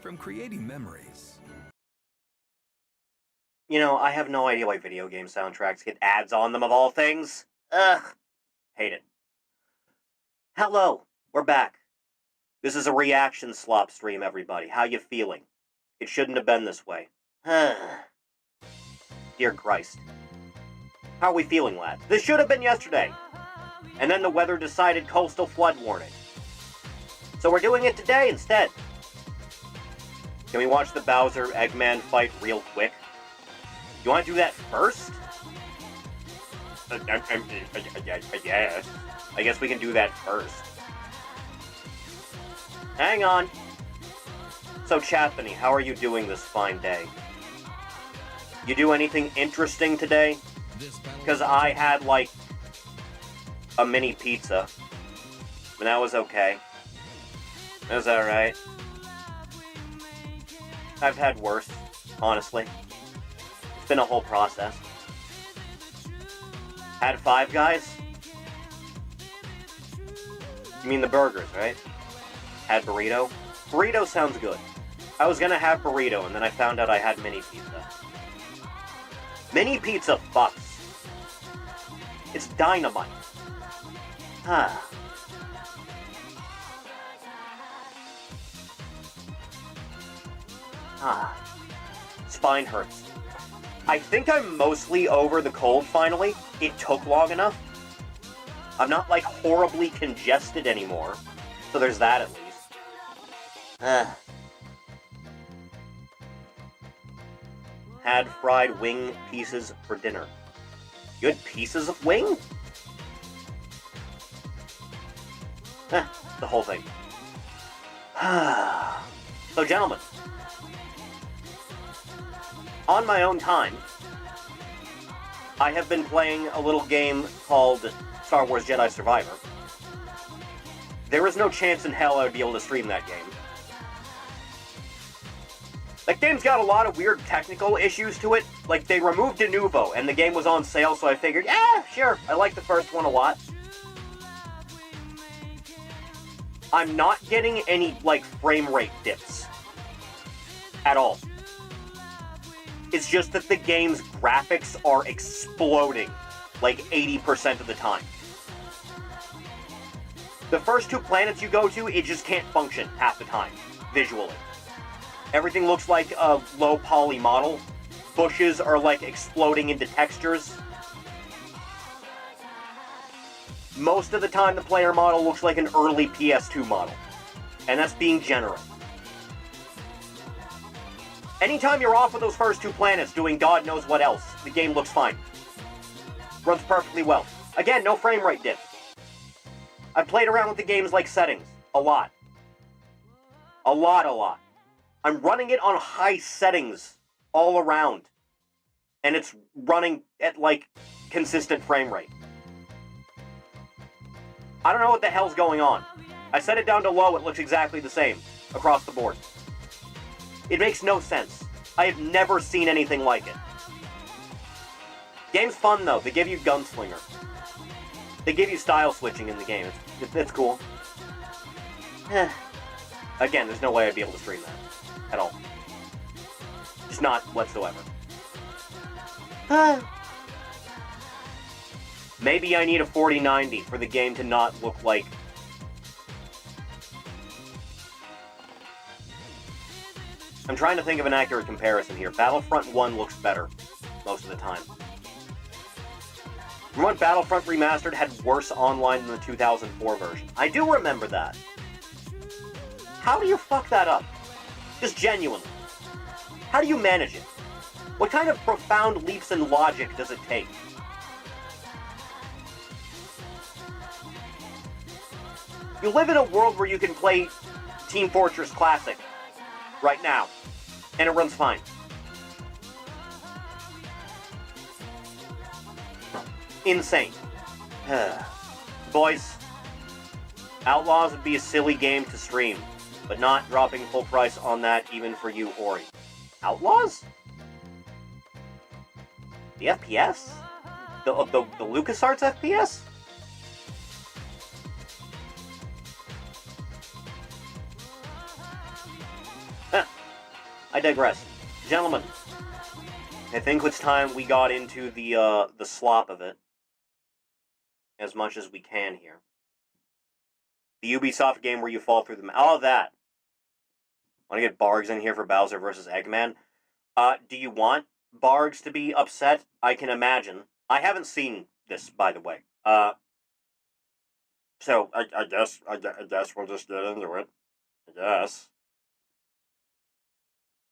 from creating memories. You know, I have no idea why video game soundtracks get ads on them of all things. Ugh. Hate it. Hello. We're back. This is a reaction slop stream, everybody. How you feeling? It shouldn't have been this way. Dear Christ. How are we feeling, lads? This should have been yesterday. And then the weather decided coastal flood warning. So we're doing it today instead. Can we watch the Bowser Eggman fight real quick? You want to do that first? Yeah. I guess we can do that first. Hang on. So, Chathany, how are you doing this fine day? You do anything interesting today? Because I had, like, a mini pizza. And that was okay. That was alright. I've had worse, honestly. It's been a whole process. Had Five Guys? You mean the burgers, right? Had burrito? Burrito sounds good. I was gonna have burrito, and then I found out I had mini pizza. Mini pizza fucks. It's dynamite. Spine hurts. I think I'm mostly over the cold finally. It took long enough. I'm not, like, horribly congested anymore. So there's that at least. Had fried wing pieces for dinner. You had pieces of wing? The whole thing. So, gentlemen. On my own time, I have been playing a little game called Star Wars Jedi Survivor. There is no chance in hell I would be able to stream that game. That game's got a lot of weird technical issues to it. Like, they removed Denuvo, and the game was on sale, so I figured, yeah, sure, I like the first one a lot. I'm not getting any, like, frame rate dips. At all. It's just that the game's graphics are exploding, like, 80% of the time. The first two planets you go to, it just can't function half the time, visually. Everything looks like a low-poly model. Bushes are, like, exploding into textures. Most of the time, the player model looks like an early PS2 model. And that's being generous. Anytime you're off of those first two planets doing God knows what else, the game looks fine. Runs perfectly well. Again, no frame rate dip. I've played around with the game's, like, settings. A lot. A lot. I'm running it on high settings all around. And it's running at, like, consistent frame rate. I don't know what the hell's going on. I set it down to low, it looks exactly the same across the board. It makes no sense. I have never seen anything like it. Game's fun, though. They give you Gunslinger. They give you style switching in the game. It's cool. Again, there's no way I'd be able to stream that. At all. Just not whatsoever. Maybe I need a 4090 for the game to not look like... I'm trying to think of an accurate comparison here. Battlefront 1 looks better most of the time. Remember when Battlefront Remastered had worse online than the 2004 version? I do remember that. How do you fuck that up? Just genuinely. How do you manage it? What kind of profound leaps in logic does it take? You live in a world where you can play Team Fortress Classic right now, and it runs fine. Insane. Boys, Outlaws would be a silly game to stream, but not dropping full price on that even for you, Ori. Outlaws? The FPS? The LucasArts FPS? I digress. Gentlemen, I think it's time we got into the slop of it. As much as we can here. The Ubisoft game where you fall through the... All that. Want to get Bargs in here for Bowser versus Eggman? Do you want Bargs to be upset? I can imagine. I haven't seen this, by the way. So, I guess we'll just get into it. I guess.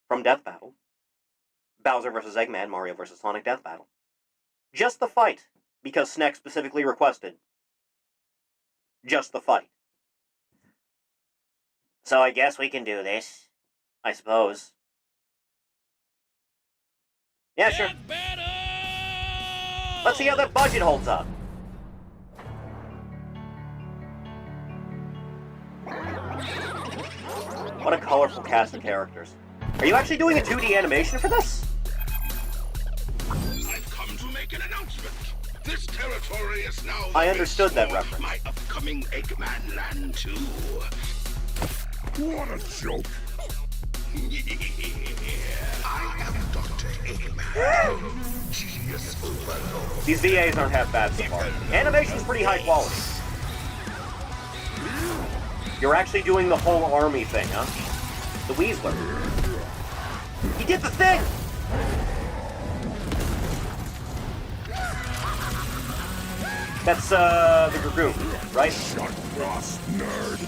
From Death Battle. Bowser vs. Eggman, Mario vs. Sonic Death Battle. Just the fight, because Sneck specifically requested. Just the fight. So I guess we can do this. I suppose. Yeah, sure. Let's see how that budget holds up. What a colorful cast of characters. Are you actually doing a 2D animation for this? I've come to make an announcement. This territory is now I understood that reference. My upcoming Eggman Land 2. What a joke! I am Dr. Eggman. Genius overload. These VAs aren't half bad so far. Animation's pretty high quality. You're actually doing the whole army thing, huh? The Weasler. He did the thing! That's, the Dragoon, right? Shut Ross, nerd!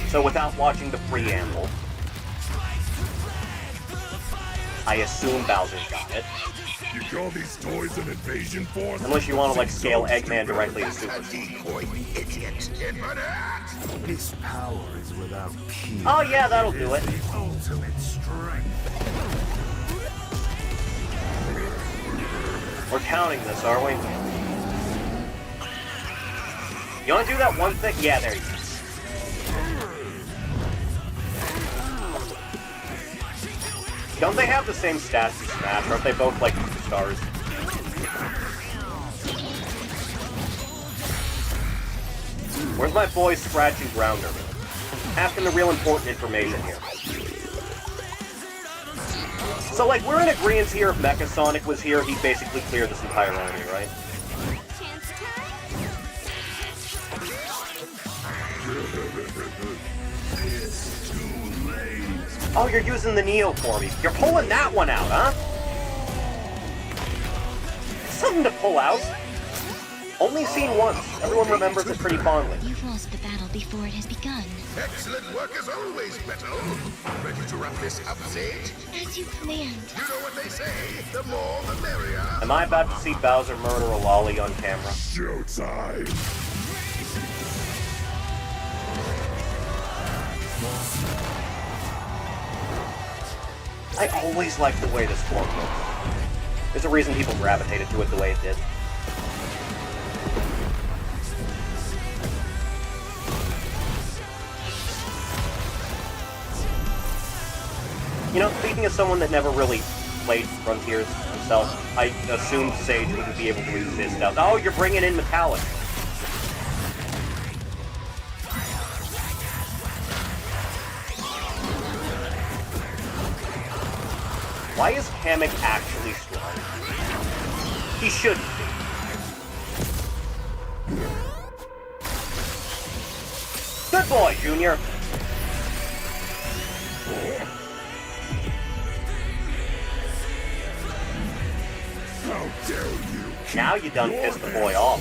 So without watching the preamble, I assume Bowser's got it. You call these toys an invasion force? Unless you want to, like, scale Eggman directly to Super Saiyan. Decoy, idiot. His power is without peer. Oh yeah, that'll do it. The ultimate strength. We're counting this, are we? You want to do that one thing? Yeah, there you go. Don't they have the same stats as Smash? Aren't they both, like, stars? Where's my boy Scratch and Grounder? Asking the real important information here. So, like, we're in agreement here. If Mecha Sonic was here, he'd basically clear this entire army, right? Oh, you're using the Neo for me. You're pulling that one out, huh? Something to pull out. Only seen once. Everyone remembers it pretty fondly. You've lost the battle before it has begun. Excellent work as always, Beto. Ready to wrap this up, Sage? As you planned. You know what they say, the more the merrier. Am I about to see Bowser murder a lolly on camera? Showtime! I always liked the way this form looks. There's a reason people gravitated to it the way it did. You know, speaking as someone that never really played Frontiers himself, I assumed Sage wouldn't be able to resist out. Oh, you're bringing in Metallic. Why is Kamek actually strong? He shouldn't be. Good boy, Junior. How dare you! Now you done pissed the boy off.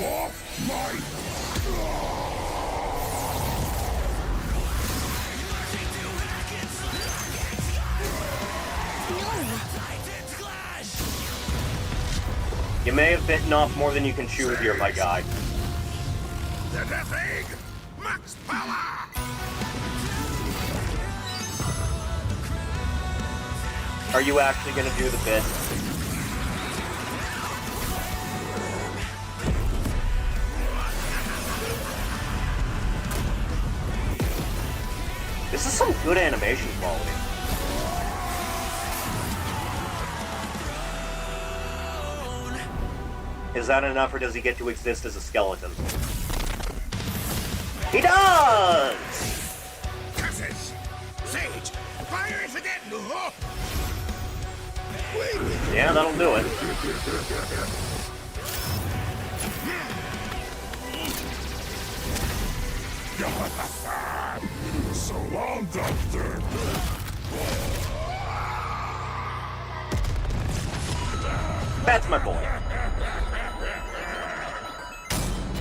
You may have bitten off more than you can chew here, my guy. The Death Egg! Max power! Are you actually gonna do the bit? This is some good animation quality. Is that enough, or does he get to exist as a skeleton? He does! Curses! Sage, fire is again! Oh. Wait, Yeah, that'll do it. So long, Doctor. That's my boy.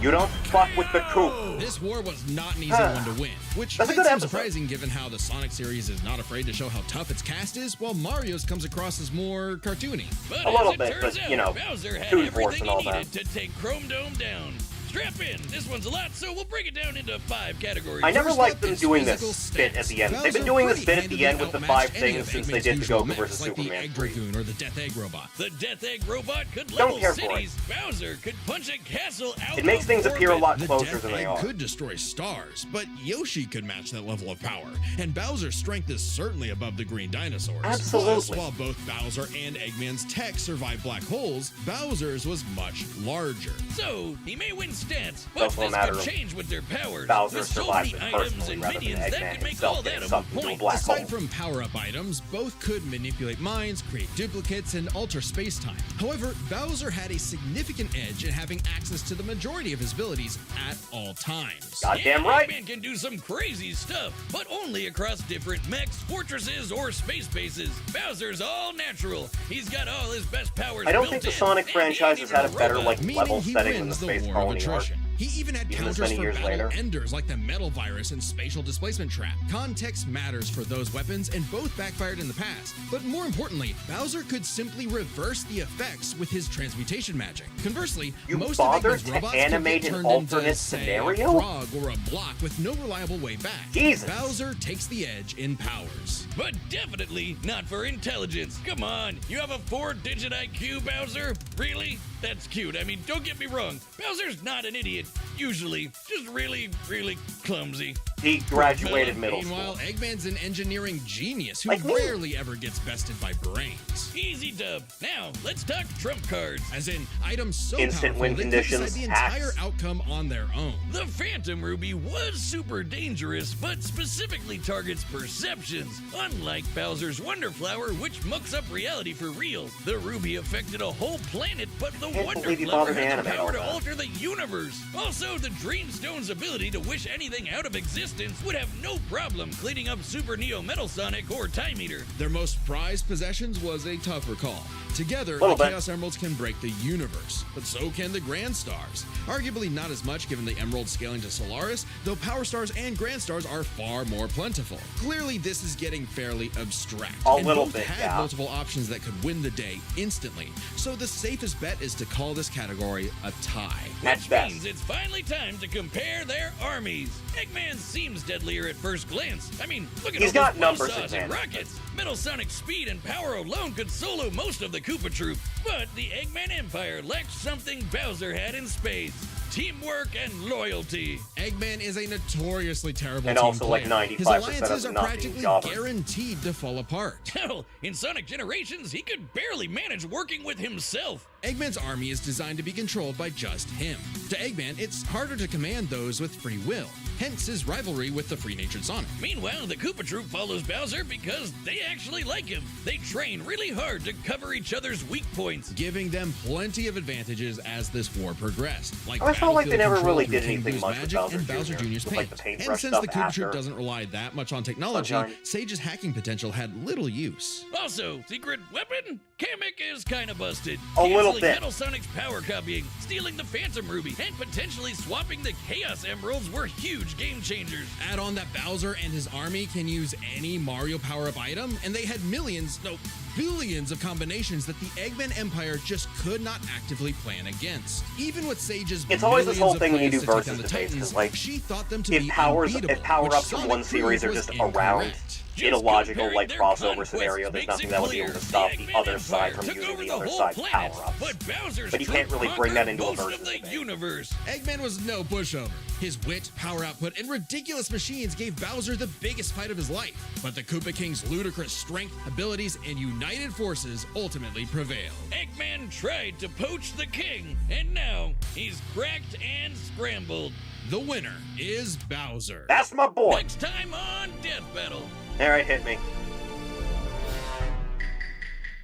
You don't fuck with the coop. This war was not an easy one to win, which That's a might good seem episode. surprising given how the Sonic series is not afraid to show how tough its cast is, while Mario's comes across as more cartoony. But A little as it bit, turns but, you know, out, Bowser had Toon Force everything and all he that. needed to take Chrome Dome down. Strap in. This one's a lot, so we'll break it down into 5 categories. I never First liked up them is doing physical this bit at stats. the end. They've been Bowser doing this pretty bit at the handily end with the outmatched 5 any things of since they Eggman's did the usual Goku mechs, vs. like the Superman Egg 3. Dragoon or the Death Egg Robot. The Death Egg Robot could Don't level care for it. cities. Bowser could punch a castle out It makes of things appear a orbit. lot The closer Death than they Egg are. could destroy stars, but Yoshi could match that level of power, and Bowser's strength is certainly above the green dinosaurs. Absolutely. Plus, while both Bowser and Eggman's tech survived black holes, Bowser's was much larger. So, he may win stats, but Doesn't this matter. could change with their powers. Bowser with so survived many it items personally and rather than minions, that Eggman could make himself all that getting a sucked moot into a point. black hole. Aside from power-up items, both could manipulate minds, create duplicates, and alter space-time. However, Bowser had a significant edge in having access to the majority of his abilities at all times. Goddamn Yeah, right. Eggman can do some crazy stuff, but only across different mechs, fortresses, or space bases. Bowser's all natural. He's got all his best powers I don't built think the in, Sonic and he franchise ain't has even had a a better, robot. like, Meaning level he setting than wins the the Space war of Colony arc. attrition. He even had Even this counters many for years battle later. enders like the Metal Virus and Spatial Displacement Trap. Context matters for those weapons, and both backfired in the past. But more importantly, Bowser could simply reverse the effects with his transmutation magic. Conversely, You most of bothered Eggman's to robots could animate get an turned alternate into, say, scenario? a frog or a block with no reliable way back. Jesus. Bowser takes the edge in powers. But definitely not for intelligence. Come on, you have a 4-digit IQ, Bowser? Really? That's cute. I mean, don't get me wrong. Bowser's not an idiot, usually. Just really, really clumsy. He graduated middle Meanwhile, school. Eggman's an engineering genius who Like me. rarely ever gets bested by brains. Easy dub. Now, let's talk trump cards. As in, items so Instant powerful win they could conditions, decide the entire hacks. outcome on their own. The Phantom Ruby was super dangerous, but specifically targets perceptions. Unlike Bowser's Wonder Flower, which mucks up reality for real. The Ruby affected a whole planet, but the Can't Wonder believe you Flower bothered to has the animate power all to that. alter the universe. Also, the Dreamstone's ability to wish anything out of existence would have no problem cleaning up Super Neo Metal Sonic or Time Eater. Their most prized possessions was a tougher call. Together, the Little bit. Chaos Emeralds can break the universe, but so can the Grand Stars. Arguably not as much given the Emerald scaling to Solaris, though Power Stars and Grand Stars are far more plentiful. Clearly, this is getting fairly abstract. A and little both bit, had yeah. multiple options that could win the day instantly. So the safest bet is to call this category a tie. At Which best. means it's finally time to compare their armies. Eggman seems deadlier at first glance. I mean, look at He's all got those numbers buzzsaws and advantage. rockets. Metal Sonic's speed and power alone could solo most of the Koopa troop. But the Eggman Empire lacked something Bowser had in spades. Teamwork and loyalty. Eggman is a notoriously terrible And team also, like, player. His 95% of alliances them are not being practically jobbers. guaranteed to fall apart. Hell, in Sonic Generations, he could barely manage working with himself. Eggman's army is designed to be controlled by just him. To Eggman, it's harder to command those with free will, hence his rivalry with the free-natured Sonic. Meanwhile, the Koopa Troop follows Bowser because they actually like him. They train really hard to cover each other's weak points. Giving them plenty of advantages as this war progressed. Like I felt like they battlefield never control really through did King anything Boo's much with magic Bowser and Bowser Jr. Jr.'s with, like, the paint. paintbrush And since the stuff Koopa Troop after doesn't rely that much on technology, Sunshine. Sage's hacking potential had little use. Also, secret weapon? Kamek is kinda busted. A little Canceling bit. Metal Sonic's power copying, stealing the Phantom Ruby, and potentially swapping the Chaos Emeralds were huge game changers. Add on that Bowser and his army can use any Mario power-up item, and they had millions, no, billions of combinations that the Eggman Empire just could not actively plan against. Even with Sage's It's always this whole millions of thing when you plans do to take versus down the debates, 'cause, Titans, like, she thought them to if be powers- if unbeatable, power-ups which from Sonic one series proved are was just around incorrect. in a logical, comparing like, their crossover conquest scenario, there's makes nothing it that would be able clear to stop the Eggman other side Empire from took using over the the other whole side's planet, power-ups. But Bowser's But you can't troop really bring that conquered into a most versus of the debate. universe. Eggman was no pushover. His wit, power output, and ridiculous machines gave Bowser the biggest fight of his life. But the Koopa King's ludicrous strength, abilities, and united forces ultimately prevailed. Eggman tried to poach the king, and now he's cracked and scrambled. The winner is Bowser. That's my boy. Next time on Death Battle. All right, hit me.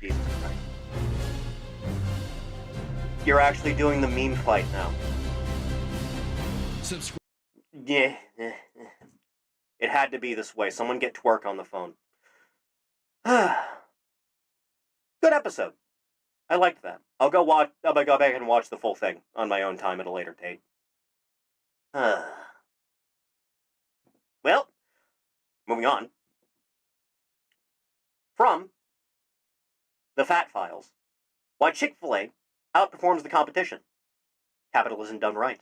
Jesus Christ. You're actually doing the meme fight now. Subscribe. Yeah. It had to be this way. Someone get twerk on the phone. Good episode. I liked that. I'll go back and watch the full thing on my own time at a later date. Well, moving on. From the Fat Files. Why Chick-fil-A outperforms the competition. Capitalism done right.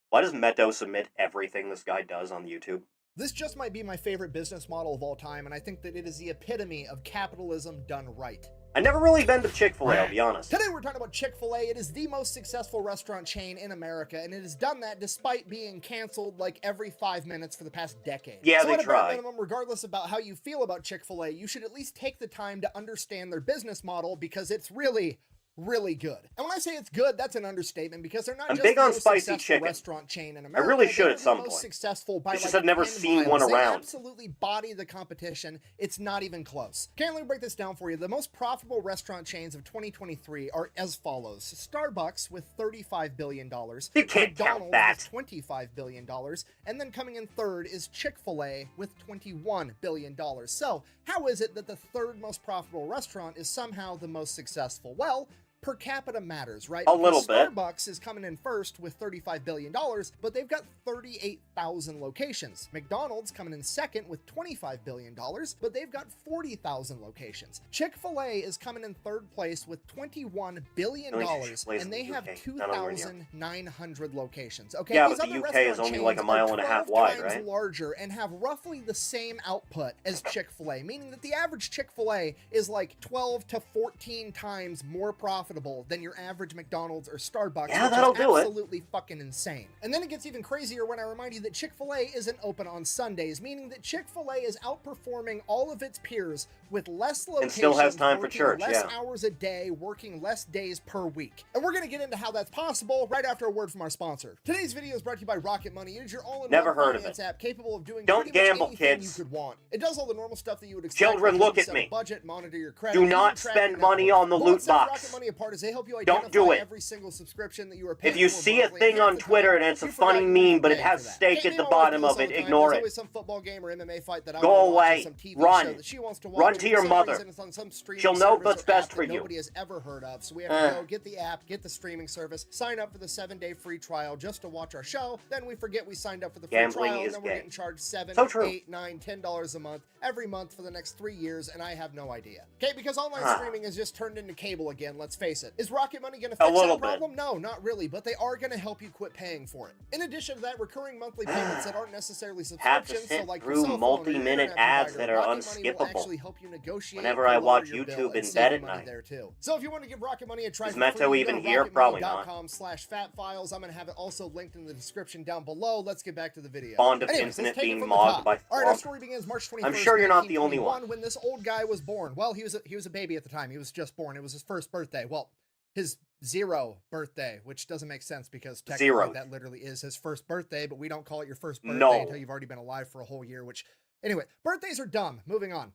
Why does Meadow submit everything this guy does on YouTube? This just might be my favorite business model of all time, and I think that it is the epitome of capitalism done right. I never really been to Chick-fil-A, I'll be honest. Today we're talking about Chick-fil-A. It is the most successful restaurant chain in America, and it has done that despite being canceled like every 5 minutes for the past decade. Yeah, so they at a bare try. minimum, regardless about how you feel about Chick-fil-A, you should at least take the time to understand their business model because it's really good. And when I say it's good, that's an understatement because they're not I'm just big the on most spicy successful chicken. restaurant chain in I America. really should They're at some the most point. successful by It's just like I've never 10 seen one miles. around. They absolutely body the competition. It's not even close. Okay, let me break this down for you. The most profitable restaurant chains of 2023 are as follows. Starbucks with $35 billion. You can't count that. With $25 billion. And then coming in third is Chick-fil-A with $21 billion. So how is it that the third most profitable restaurant is somehow the most successful? Well, per capita matters, right? A little Because bit. Starbucks is coming in first with $35 billion, but they've got 38,000 locations. McDonald's coming in second with $25 billion, but they've got 40,000 locations. Chick-fil-A is coming in third place with $21 billion, and they have 2,900 locations. Okay, Yeah, these but the other UK is restaurant only like a chains mile are and a half 12 wide, times right? larger and have roughly the same output as Chick-fil-A, meaning that the average Chick-fil-A is like 12 to 14 times more profitable than your average McDonald's or Starbucks, Yeah, which that'll is do it. absolutely fucking insane. And then it gets even crazier when I remind you that Chick-fil-A isn't open on Sundays, meaning that Chick-fil-A is outperforming all of its peers with less locations, And still has time for working church, less yeah. hours a day, working less days per week. And we're going to get into how that's possible right after a word from our sponsor. Today's video is brought to you by Rocket Money. It is your all-in-one Never heard of finance it. app capable of doing Don't pretty much gamble, anything kids. you could want. It does all the normal stuff that you would expect. Children, It helps look you at set me. a budget, monitor your credit, Do even not track spend your money net worth. on the But loot what sets box. Rocket Money apart is they help you Don't identify do it. every single subscription that you are paying If you for see a monthly. thing Half on the Twitter time, and it's a you forgot funny you meme, but it paid has for that. steak Hey, at the Mama bottom does of this it, all the time. ignore There's it. always some football game or MMA fight that I Go wanna watch, away. or some TV Run. show that she wants to watch, Run but to for your some mother. reason it's on some streaming She'll know service what's or best app for that you. nobody has ever heard of. So we have to go get the app, get the streaming service, sign up for the 7-day free trial just to watch our show. Then we forget we signed up for the free Gambling trial, and is then we're gay. getting charged $7, So true. $8, $9, $10 a month every month for the next 3 years, and I have no idea. Okay, because online Huh. streaming has just turned into cable again. Let's face it. Is Rocket Money going to A fix little that bit. problem? No, not really, but they are going to help you quit paying for it. In addition to that, recurring monthly payments that aren't necessarily Have to subscriptions, sit so like through your cell phone or your multi-minute internet ads provider, that are Rocket Money will unskippable actually help you negotiate whenever and I lower watch your bill YouTube and in save bed you at money night. there too. So if you want to give Rocket Money a try Is for Meto free, even go to here? Probably not. rocketmoney.com/fatfiles. I'm going to have it also linked in the description down below. Let's get back to the video. Fond of Anyways, let's infinite take it being from the mogged top. by All right, our Slop. story begins March 21st, I'm sure you're not the only one. when this old guy was born. Well, he was a baby at the time. He was just born. It was his first birthday. Well, his 0 birthday, which doesn't make sense because technically Zero. that literally is his first birthday, but we don't call it your first birthday No. until you've already been alive for a whole year, which, anyway, birthdays are dumb. Moving on.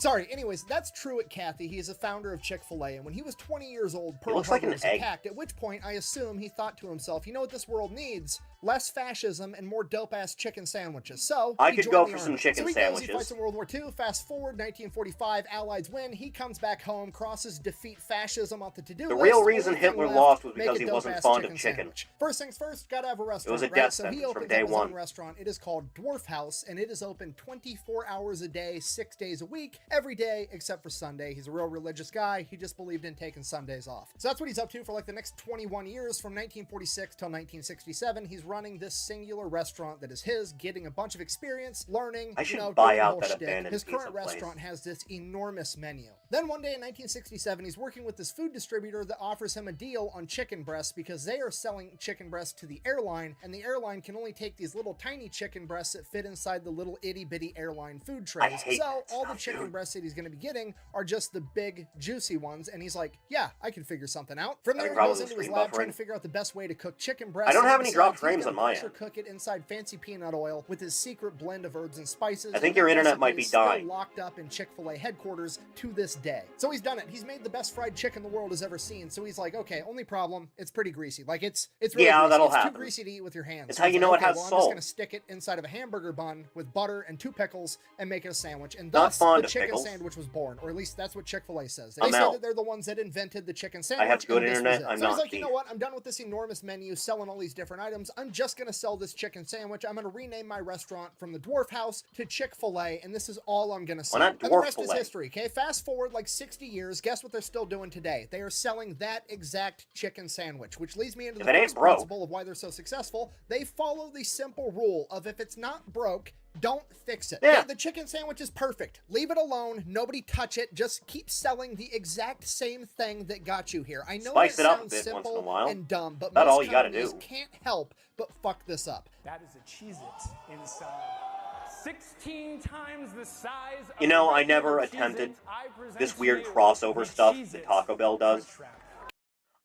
Sorry, anyways, that's Truett Cathy. He is a founder of Chick-fil-A, and when he was 20 years old, Pearl looks like Harbor an was egg. attacked, at which point I assume he thought to himself, you know what this world needs? Less fascism and more dope-ass chicken sandwiches. So, I he could joined go the for army. some chicken So he goes, he sandwiches. fights in World War II. Fast forward, 1945, Allies win. He comes back home, crosses defeat fascism off the to-do The list. real Only reason thing Hitler left, lost was make because a he wasn't dope-ass fond of chicken. sandwich. First things first, gotta have a restaurant, a right? death So he sentence from opens day up his one. own restaurant. It is called Dwarf House, and it is open 24 hours a day, 6 days a week, every day except for Sunday. He's a real religious guy. He just believed in taking Sundays off. So that's what he's up to for like the next 21 years, from 1946 till 1967. He's running this singular restaurant that is his, getting a bunch of experience, learning, I should doing buy the out whole that shtick. abandoned His current pizza place. restaurant has this enormous menu. Then one day in 1967, he's working with this food distributor that offers him a deal on chicken breasts because they are selling chicken breasts to the airline, and the airline can only take these little tiny chicken breasts that fit inside the little itty-bitty airline food trays. hate So that all the stuff, chicken dude. breasts that he's going to be getting are just the big, juicy ones, and he's like, yeah, I can figure something out. From there, he problem goes with into his screen lab trying to buffering. figure out the best way to cook chicken breasts. I don't and have he any dropped decides he's frames on gonna my pressure end. cook it inside fancy peanut oil with his secret blend of herbs and spices. I think and your that internet recipe might be is still dying. locked up in Chick-fil-A headquarters to this day. So he's done it. He's made the best fried chicken the world has ever seen. So he's like, okay, only problem, it's pretty greasy. Like it's really Yeah, greasy. that'll It's happen. too greasy to eat with your hands. It's So how he's you like, know it okay, has well, I'm soul. just gonna stick it inside of a hamburger bun with butter and 2 pickles and make it a sandwich. And Not thus fond the of chicken pickles. sandwich was born, or at least that's what Chick-fil-A says. They I'm say out. that they're the ones that invented the chicken I sandwich. have good and this was internet, it. I'm so he's not like, you thief. know what? I'm done with this enormous menu, selling all these different items. I'm just gonna sell this chicken sandwich. I'm gonna rename my restaurant from the Dwarf House to Chick-fil-A, and this is all I'm gonna sell. not And the rest is Dwarf-fil-A? history, okay? Fast forward like 60 years, guess what they're still doing today? They are selling that exact chicken sandwich, which leads me into If the it ain't first broke. principle of why they're so successful. They follow the simple rule of if it's not broke, don't fix it. Yeah. Okay, the chicken sandwich is perfect. Leave it alone. Nobody touch it. Just keep selling the exact same thing that got you here. I know Spice that it up a sounds bit once in a simple while. and dumb, but That's most all you gotta companies do. can't help but fuck this up. That is a Cheez-It inside. 16 times the size of You know, a I never regular attempted Cheez-It. I present this to weird you crossover the stuff Cheez-It that Taco Bell does. Foot Trap.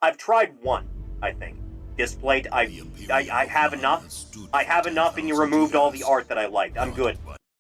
I've tried one, I think. Displayed, I have enough. I have enough, and you removed all the art that I liked. I'm good.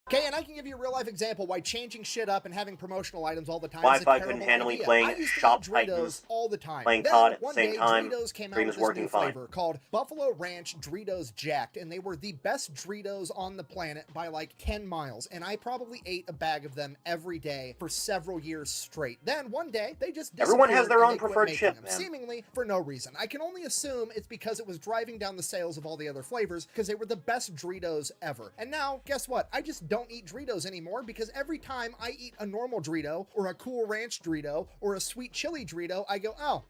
Okay, and I can give you a real life example why changing shit up and having promotional items all the time is a Wi-Fi terrible couldn't handle me idea. playing I used to Shop eat Doritos Titans, all the time. playing Then, COD at the one same day, time. Doritos came out Stream with is this working new fine. flavor called Buffalo Ranch Doritos Jacked, and they were the best Doritos on the planet by like 10 miles, and I probably ate a bag of them every day for several years straight. Then one day, they just Everyone has disappeared their and own they quit preferred making chip, them, man. seemingly for no reason. I can only assume it's because it was driving down the sales of all the other flavors because they were the best Doritos ever. And now, guess what? I just don't eat Doritos anymore because every time I eat a normal Dorito or a Cool Ranch Dorito or a sweet chili Dorito, I go, oh,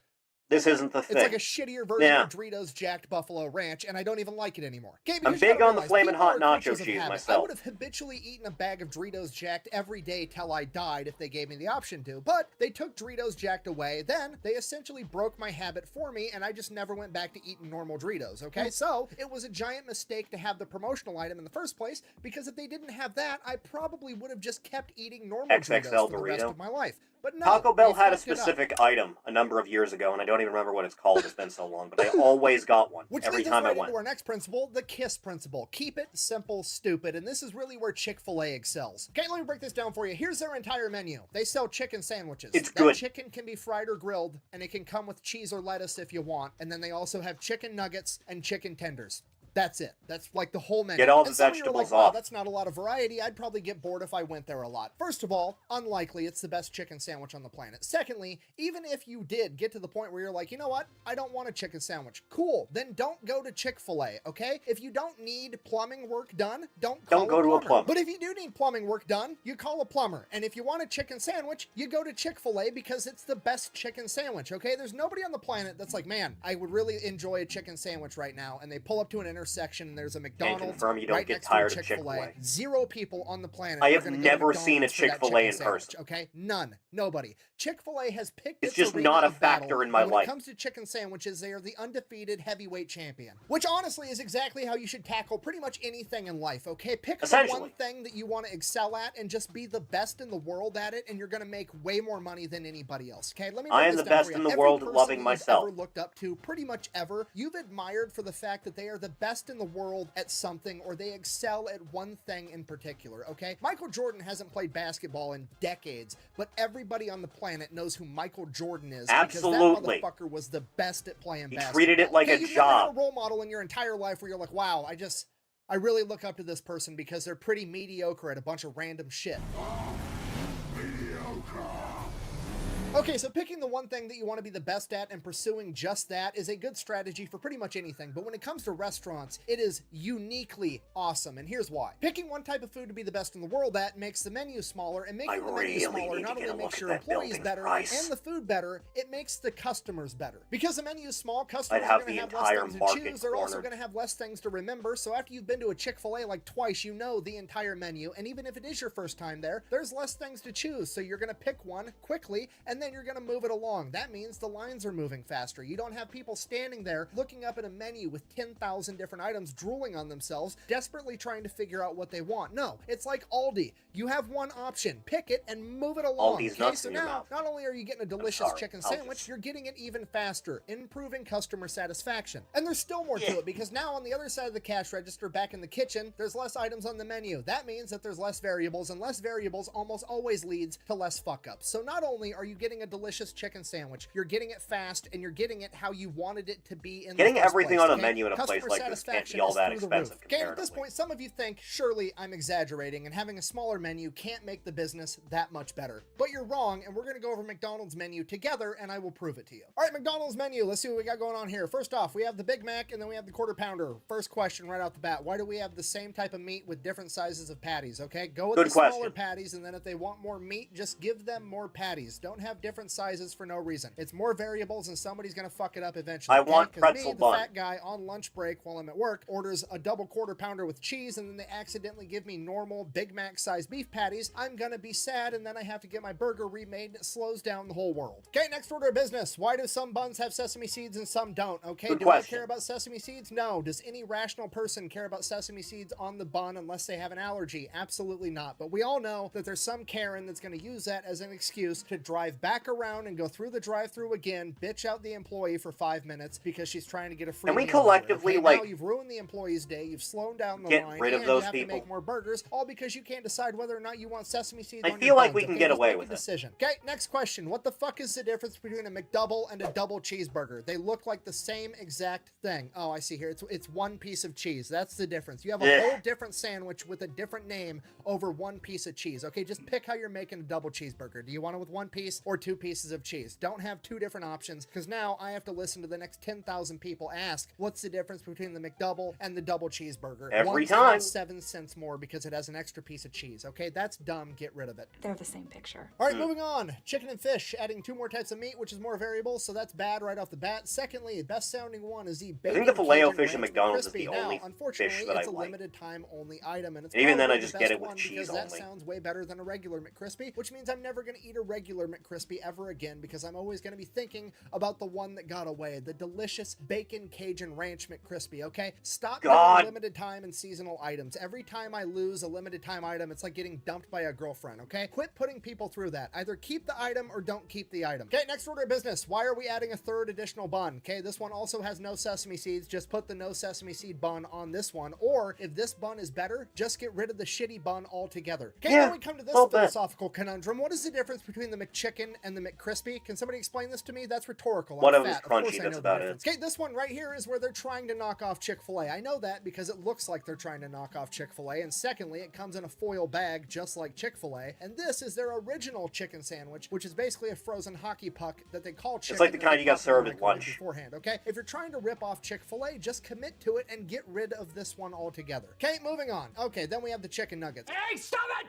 This isn't the it's thing. like a shittier version Yeah. of Doritos Jacked Buffalo Ranch, and I don't even like it anymore. Okay, I'm because you big gotta on the realize, flamin' people hot are nacho creatures of cheese habit. I myself. would have habitually eaten a bag of Doritos Jacked every day till I died if they gave me the option to, but they took Doritos Jacked away, then they essentially broke my habit for me, and I just never went back to eating normal Doritos, okay? So, it was a giant mistake to have the promotional item in the first place, because if they didn't have that, I probably would have just kept eating normal XXL Doritos for the rest Dorito. of my life. But no, Taco Bell they had a fucked it up. specific item a number of years ago, and I don't even remember what it's called. It's been so long, but I always got one Which every leads us time I right went. into our next principle, the KISS principle. Keep it simple, stupid. And this is really where Chick-fil-A excels. Okay, let me break this down for you. Here's their entire menu. They sell chicken sandwiches. It's that good. chicken can be fried or grilled, and it can come with cheese or lettuce if you want. And then they also have chicken nuggets and chicken tenders. That's it. That's like the whole menu. Get all the And some of you are vegetables like, wow, off. that's not a lot of variety. I'd probably get bored if I went there a lot. First of all, unlikely it's the best chicken sandwich on the planet. Secondly, even if you did get to the point where you're like, you know what? I don't want a chicken sandwich. Cool. Then don't go to Chick-fil-A, okay? If you don't need plumbing work done, don't Don't go to a plumber. But if you do need plumbing work done, you call a plumber. And if you want a chicken sandwich, you go to Chick-fil-A because it's the best chicken sandwich, okay? There's nobody on the planet that's like, man, I would really enjoy a chicken sandwich right now. And they pull up to an intersection and there's a McDonald's confirm you don't right get next tired to a of Chick-fil-A. Chick-fil-A. 0 people on the planet I are have gonna go to never seen a McDonald's for that Chick-fil-A chicken in sandwich, person. okay? None. Nobody. Chick-fil-A has picked It's its just arena not a of battle, factor in my and when life. it comes to chicken sandwiches, they are the undefeated heavyweight champion. Which honestly is exactly how you should tackle pretty much anything in life, okay? Pick the Essentially. one thing that you want to excel at and just be the best in the world at it, and you're gonna make way more money than anybody else, okay? Let me I break am this the down best for you. in the Every world at person loving you've myself. ever looked up to, pretty much ever, you've admired for the fact that they are the best in the world at something, or they excel at one thing in particular, okay? Michael Jordan hasn't played basketball in decades, but everybody on the planet knows who Michael Jordan is Absolutely. because that motherfucker was the best at playing He basketball. treated it like Okay, a you've never had job. a role model in your entire life where you're like, wow, I really look up to this person because they're pretty mediocre at a bunch of random shit. Okay, so picking the one thing that you want to be the best at and pursuing just that is a good strategy for pretty much anything, but when it comes to restaurants, it is uniquely awesome, and here's why. Picking one type of food to be the best in the world at makes the menu smaller, and making the menu smaller not only makes your employees better and the food better, it makes the customers better. Because the menu is small, customers are going to have less things to choose, they're also going to have less things to remember, so after you've been to a Chick-fil-A like twice, you know the entire menu, and even if it is your first time there, there's less things to choose, so you're going to pick one quickly, and then you're going to move it along. That means the lines are moving faster. You don't have people standing there looking up at a menu with 10,000 different items, drooling on themselves, desperately trying to figure out what they want. No, it's like Aldi. You have one option. Pick it and move it along. Aldi's okay, nuts so in your now, mouth. not only are you getting a delicious chicken sandwich, you're getting it even faster, improving customer satisfaction. And there's still more to it, because now on the other side of the cash register, back in the kitchen, there's less items on the menu. That means that there's less variables, and less variables almost always leads to less fuck-ups. So not only are you getting a delicious chicken sandwich, you're getting it fast, and you're getting it how you wanted it to be in Getting the first everything place, on a okay? menu in a Customer place like this can't satisfaction be all is that through the expensive roof. Okay, at this comparatively. point, some of you think, surely I'm exaggerating, and having a smaller menu can't make the business that much better. But you're wrong, and we're going to go over McDonald's menu together, and I will prove it to you. All right, McDonald's menu, let's see what we got going on here. First off, we have the Big Mac, and then we have the Quarter Pounder. First question right off the bat, why do we have the same type of meat with different sizes of patties, okay? Go with Good the smaller question. patties, and then if they want more meat, just give them more patties. Don't have different sizes for no reason. It's more variables, and somebody's going to fuck it up eventually. I want 'Cause pretzel me, the bun. fat guy on lunch break while I'm at work, orders a double Quarter Pounder with cheese, and then they accidentally give me normal Big Mac sized beef patties. I'm gonna be sad, and then I have to get my burger remade, and it slows down the whole world. Okay, next order of business. Why do some buns have sesame seeds and some don't? Okay, Good do I question. care about sesame seeds? No. Does any rational person care about sesame seeds on the bun unless they have an allergy? Absolutely not. But we all know that there's some Karen that's gonna use that as an excuse to drive back around and go through the drive-thru again, bitch out the employee for 5 minutes because she's trying to get a free And we meal order, collectively, okay? like, Now you've ruined the employee's day, you've slowed down the get line, rid of and those you have people. to make more burgers, all because you can't decide whether or not you want sesame seeds I on feel your like buns, we can okay? get Just away make with a it. decision. Okay, next question. What the fuck is the difference between a McDouble and a double cheeseburger? They look like the same exact thing. Oh, I see here. It's one piece of cheese. That's the difference. You have a whole different sandwich with a different name over one piece of cheese. Okay, just pick how you're making a double cheeseburger. Do you want it with one piece or two pieces of cheese? Don't have two different options, because now I have to listen to the next 10,000 people ask, what's the difference between the McDouble and the double cheeseburger? Every One's time. costs 7 cents more because it has an extra piece of cheese. Okay, that's dumb. Get rid of it. They're the same picture. All right, moving on. Chicken and fish, adding 2 more types of meat, which is more variables, so that's bad right off the bat. Secondly, best sounding one is the bacon. the Filet-O Cajun fish at Ranch McDonald's is McCrispy. the now, only unfortunately, fish that I it's a like. limited time only item, and it's Even then, I probably just the get best it with one cheese because that only. sounds way better than a regular McCrispy, which means I'm never going to eat a regular McCrispy ever again because I'm always going to be thinking about the one that got away, the delicious bacon Cajun Ranch McCrispy. Okay, stop God. getting limited time and seasonal items. Every time I lose a limited time item, it's like getting dumped by a girlfriend. Okay, quit putting people through that. Either keep the item or don't keep the item. Okay, next order of business. Why are we adding a 3rd additional bun? Okay, this one also has no sesame seeds. Just put the no sesame seed bun on this one. Or if this bun is better, just get rid of the shitty bun altogether. Okay, Yeah, now we come to this well, but- philosophical conundrum. What is the difference between the McChicken and the McCrispy? Can somebody explain this to me? That's rhetorical. One I'm of them is fat. Of course crunchy, I that's know about the it. difference. Okay, this one right here is where they're trying to knock off Chick-fil-A. I know that because it looks like they're trying to knock off Chick-fil-A. And secondly, it comes in a foil bag just like Chick-fil-A. And this is their original chicken sandwich, which is basically a frozen hockey puck that they call chicken. like the and kind they you got pop in the served at microwave lunch. beforehand, okay? If you're trying to rip off Chick-fil-A, just commit to it and get rid of this one altogether. Okay, moving on. Okay, then we have the chicken nuggets. Hey, stop it!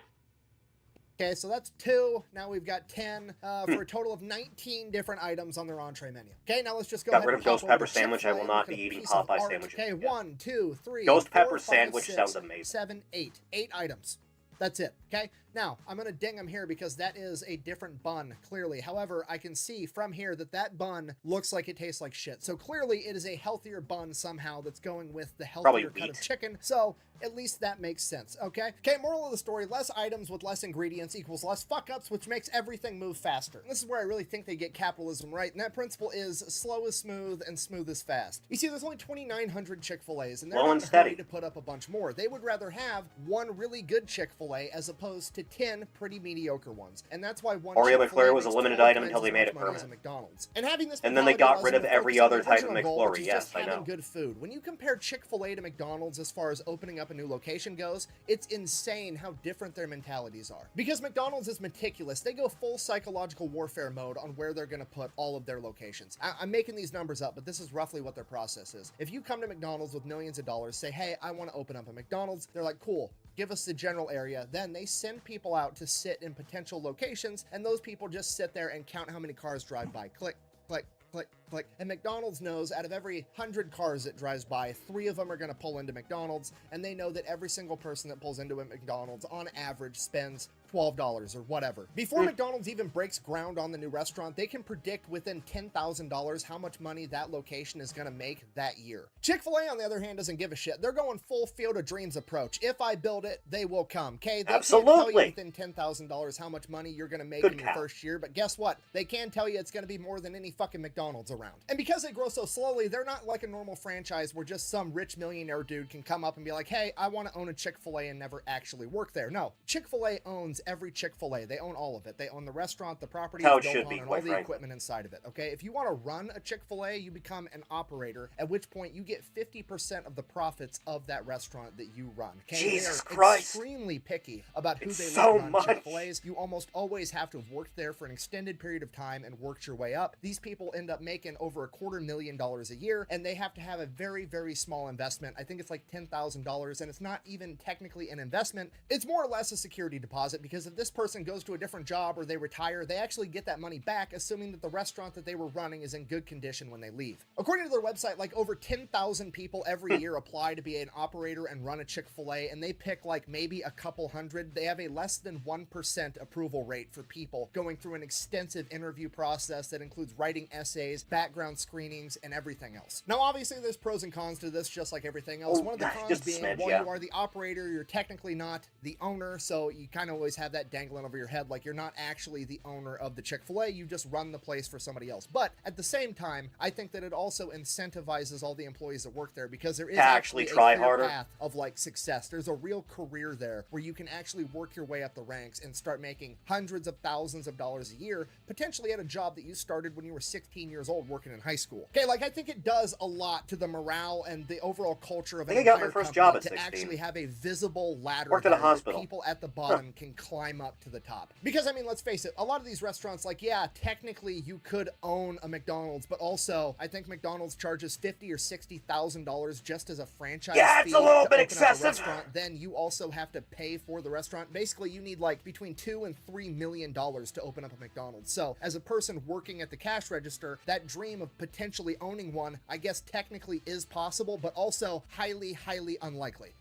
Okay, so that's 2. Now we've got 10 for a total of 19 different items on their entree menu. Okay, now let's just go Got ahead rid and of Ghost hop over Pepper to Sandwich. I will Chick-fil-A not and be look at a eating piece of Popeye art. sandwiches Okay, again. 1, 2, 3, Ghost 4, Pepper 5, Sandwich 6, sounds amazing. 7, 8. 8 items. That's it, okay? Now, I'm going to ding them here because that is a different bun, clearly. However, I can see from here that that bun looks like it tastes like shit. So clearly, it is a healthier bun somehow that's going with the healthier cut of wheat. chicken. So, at least that makes sense, okay? Okay, moral of the story, less items with less ingredients equals less fuck-ups, which makes everything move faster. And this is where I really think they get capitalism right, and that principle is slow is smooth and smooth is fast. You see, there's only 2,900 Chick-fil-A's, and they're Slow not and in a hurry steady. to put up a bunch more. They would rather have one really good Chick-fil-A as opposed to to 10 pretty mediocre ones. And that's why one Oreo Chick-fil-A McFlurry was a makes limited 12 item times until they as made much it money as a permanent. McDonald's. And having this And then they got rid of mentality every allows other them to type focus of on the original goal, McFlurry. which is Yes, just I having know. good food. When you compare Chick-fil-A to McDonald's as far as opening up a new location goes, it's insane how different their mentalities are. Because McDonald's is meticulous. They go full psychological warfare mode on where they're going to put all of their locations. I'm making these numbers up, but this is roughly what their process is. If you come to McDonald's with millions of dollars, say, hey, I want to open up a McDonald's, they're like, cool, give us the general area. Then they send people out to sit in potential locations, and those people just sit there and count how many cars drive by. Click, click, click, click. And McDonald's knows out of every 100 cars that drives by, 3 of them are going to pull into McDonald's, and they know that every single person that pulls into a McDonald's on average spends $12 or whatever. Before McDonald's even breaks ground on the new restaurant, they can predict within $10,000 how much money that location is going to make that year. Chick-fil-A, on the other hand, doesn't give a shit. They're going full Field of Dreams approach. If I build it, they will come. Okay, they Absolutely. can't tell you within $10,000 how much money you're going to make in your first year, but guess what? They can tell you it's going to be more than any fucking McDonald's around. And because they grow so slowly, they're not like a normal franchise where just some rich millionaire dude can come up and be like, hey, I want to own a Chick-fil-A and never actually work there. No, Chick-fil-A owns every Chick-fil-A. They own all of it. They own the restaurant, the property, How it the should built be, on, and quite all the frankly. equipment inside of it. Okay, if you want to run a Chick-fil-A, you become an operator, at which point you get 50% of the profits of that restaurant that you run. Okay, Jesus they are Christ. extremely picky about who It's they so let run much. Chick-fil-A's. You almost always have to have worked there for an extended period of time and worked your way up. These people end up making over $250,000 a year, and they have to have a very, very small investment. I think it's like $10,000, and it's not even technically an investment. It's more or less a security deposit, because if this person goes to a different job or they retire, they actually get that money back, assuming that the restaurant that they were running is in good condition when they leave. According to their website, like over 10,000 people every year apply to be an operator and run a Chick-fil-A, and they pick like maybe a couple hundred. They have a less than 1% approval rate for people going through an extensive interview process that includes writing essays, background screenings, and everything else. Now, obviously, there's pros and cons to this, just like everything else. One of the cons just a being, smidge, while yeah. you are the operator, you're technically not the owner, so you kind of always have that dangling over your head, like you're not actually the owner of the Chick-fil-A, you just run the place for somebody else. But at the same time, I think that it also incentivizes all the employees that work there, because there is To actually a try clear harder. path of like success. There's a real career there where you can actually work your way up the ranks and start making hundreds of thousands of dollars a year, potentially at a job that you started when you were 16 years old working in high school. Okay, like I think it does a lot to the morale and the overall culture of I an think I got my entire first company job at to 16. actually have a visible ladder Worked at a there that hospital. people at the bottom can climb up to the top. Because I mean, let's face it, a lot of these restaurants, like, yeah, technically you could own a McDonald's, but also I think McDonald's charges $50,000 or $60,000 just as a franchise Yeah, it's fee a little to bit open up a excessive. restaurant. Then you also have to pay for the restaurant. Basically, you need like between $2 and $3 million to open up a McDonald's. So as a person working at the cash register, that dream of potentially owning one, I guess technically is possible, but also highly, highly unlikely.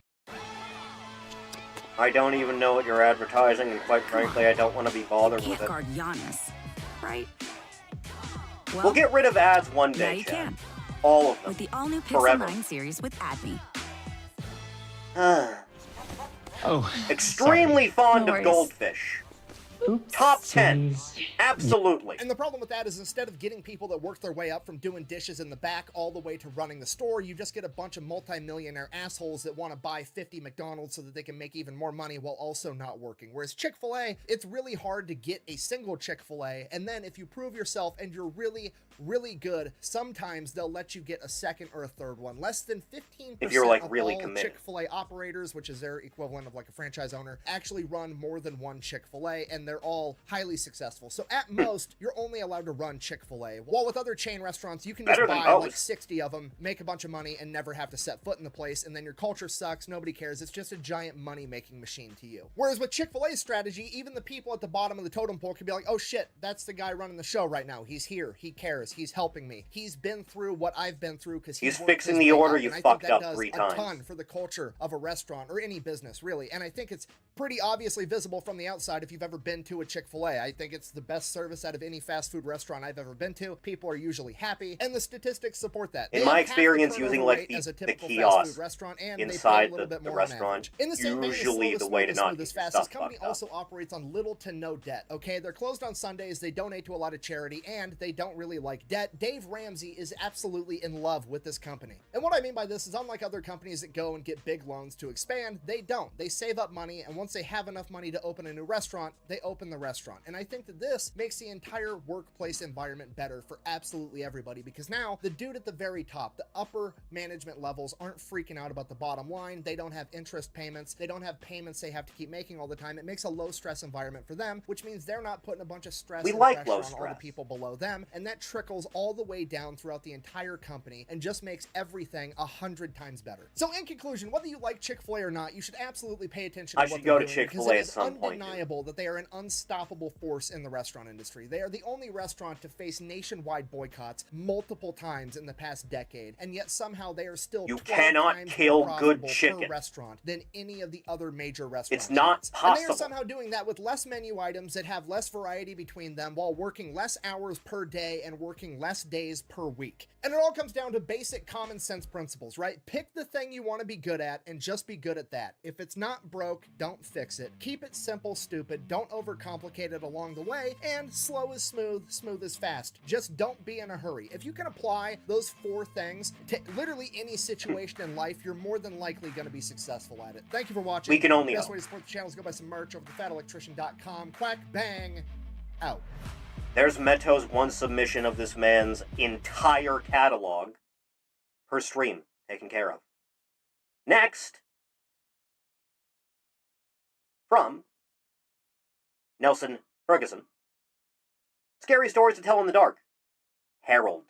I don't even know what you're advertising, and quite frankly, I don't want to be bothered with Can't it. guard Giannis, right? Well, We'll get rid of ads one now day, you Chad. can All of them. with the all-new Pixel Forever. 9 series with AdMe. Oh, Extremely fond No of worries. goldfish. Top 10. Oopsies. Absolutely. And the problem with that is, instead of getting people that work their way up from doing dishes in the back all the way to running the store, you just get a bunch of multi-millionaire assholes that want to buy 50 McDonald's so that they can make even more money while also not working. Whereas Chick-fil-A, it's really hard to get a single Chick-fil-A, and then if you prove yourself and you're really, really good, sometimes they'll let you get a second or a third one. Less than 15% If you're, like, of really all committed. Chick-fil-A operators, which is their equivalent of like a franchise owner, actually run more than one Chick-fil-A, and they're all highly successful. So at most, you're only allowed to run Chick-fil-A. While with other chain restaurants, you can just Better than buy like most. 60 of them, make a bunch of money, and never have to set foot in the place, and then your culture sucks, nobody cares, it's just a giant money-making machine to you. Whereas with Chick-fil-A's strategy, even the people at the bottom of the totem pole can be like, oh shit, that's the guy running the show right now, he's here, he cares, he's helping me, he's been through what I've been through because He's worked fixing his the way order up. you And I think fucked that up does 3 a times. ton for the culture of a restaurant or any business, really. And I think it's pretty obviously visible from the outside if you've ever been been to a Chick-fil-A. I think it's the best service out of any fast food restaurant I've ever been to. People are usually happy, and the statistics support that. In my experience using like the kiosk restaurant, and inside they pay a little bit the more restaurant, in the same usually the way to not get your fast, stuff this company fucked up. also operates on little to no debt. Okay, they're closed on Sundays, they donate to a lot of charity, and they don't really like debt. Dave Ramsey is absolutely in love with this company. And what I mean by this is, unlike other companies that go and get big loans to expand, they don't. They save up money, and once they have enough money to open a new restaurant, they open the restaurant. And I think that this makes the entire workplace environment better for absolutely everybody, because now the dude at the very top, the upper management levels, aren't freaking out about the bottom line. They don't have interest payments. They don't have payments they have to keep making all the time. It makes a low stress environment for them, which means they're not putting a bunch of stress and pressure on all the people below them, and that trickles all the way down throughout the entire company and just makes everything 100 times better. So in conclusion, whether you like Chick-fil-A or not, you should absolutely pay attention to what they're doing, because it is undeniable that they are an unstoppable force in the restaurant industry. They are the only restaurant to face nationwide boycotts multiple times in the past decade, and yet somehow they are still you cannot kill good chicken per restaurant than any of the other major restaurants. It's not possible. And they are somehow doing that with less menu items that have less variety between them, while working less hours per day and working less days per week. And it all comes down to basic common sense principles, right? Pick the thing you want to be good at and just be good at that. If it's not broke, don't fix it. Keep it simple, stupid. Don't overcomplicate it along the way. And slow is smooth, smooth is fast. Just don't be in a hurry. If you can apply those 4 things to literally any situation in life, you're more than likely going to be successful at it. Thank you for watching. We can only The best way to support the channel is go buy some merch over at thefatelectrician.com. Quack, bang, out. There's Meto's one submission of this man's entire catalog per stream, taken care of. Next, from Nelson Ferguson, Scary Stories to Tell in the Dark, Harold.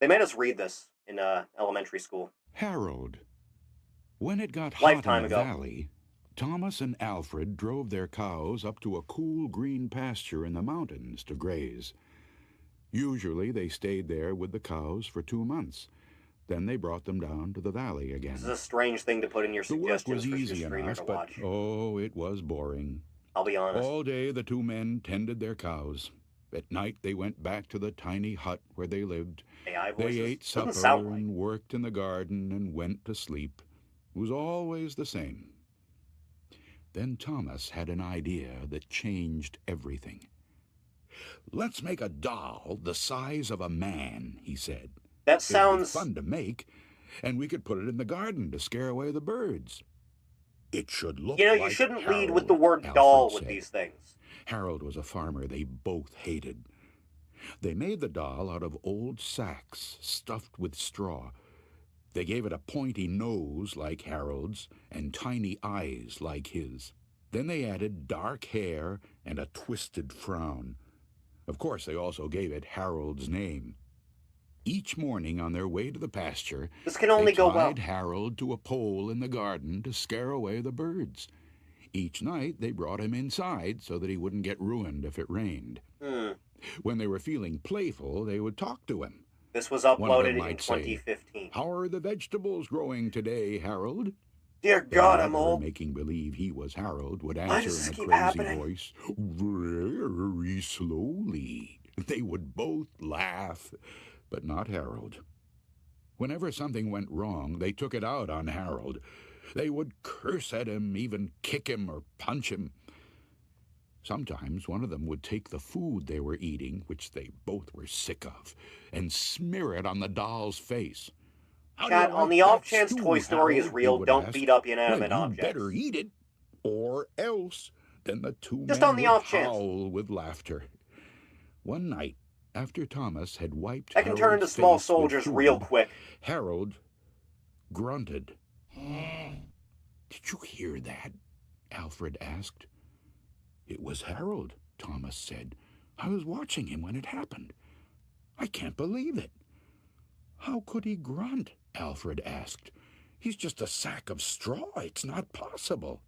They made us read this in elementary school. Harold. When it got hot Lifetime in the ago. valley, Thomas and Alfred drove their cows up to a cool green pasture in the mountains to graze. Usually they stayed there with the cows for 2 months. Then they brought them down to the valley again. This is a strange thing to put in your The work suggestions was for your easy streamer enough, to but watch. oh, it was boring. I'll be honest. All day the 2 men tended their cows. At night they went back to the tiny hut where they lived. AI voices. They ate Doesn't supper sound like. and worked in the garden and went to sleep. It was always the same. Then Thomas had an idea that changed everything. "Let's make a doll the size of a man," he said. That sounds fun to make, and we could put it in the garden to scare away the birds. It should look You like shouldn't Harold, lead with the word Alfred doll with said. these things. Harold was a farmer they both hated. They made the doll out of old sacks stuffed with straw. They gave it a pointy nose like Harold's and tiny eyes like his. Then they added dark hair and a twisted frown. Of course, they also gave it Harold's name. Each morning on their way to the pasture, This can only they go well. tied Harold to a pole in the garden to scare away the birds. Each night they brought him inside so that he wouldn't get ruined if it rained. When they were feeling playful, they would talk to him. This was One of them uploaded in might say, 2015. "How are the vegetables growing today, Harold?" Dear And God, the I'm other, old. making believe he was Harold, would Why answer does this in a keep crazy happening? voice, very slowly. They would both laugh, but not Harold. Whenever something went wrong, they took it out on Harold. They would curse at him, even kick him or punch him. Sometimes one of them would take the food they were eating, which they both were sick of, and smear it on the doll's face. "How do you Chat, on like the off that chance stew, Toy Story is Harold?" he real, would don't ask. beat up inanimate "Well, objects. you better eat it, or else." Then the 2 Just men on the would off chance. howl with laughter. One night, after Thomas had wiped I can turn into Harold's small face with soldiers food, real quick. Harold grunted. "Did you hear that?" Alfred asked. "It was Harold," Thomas said. "I was watching him when it happened. I can't believe it." "How could he grunt?" Alfred asked. "He's just a sack of straw. It's not possible."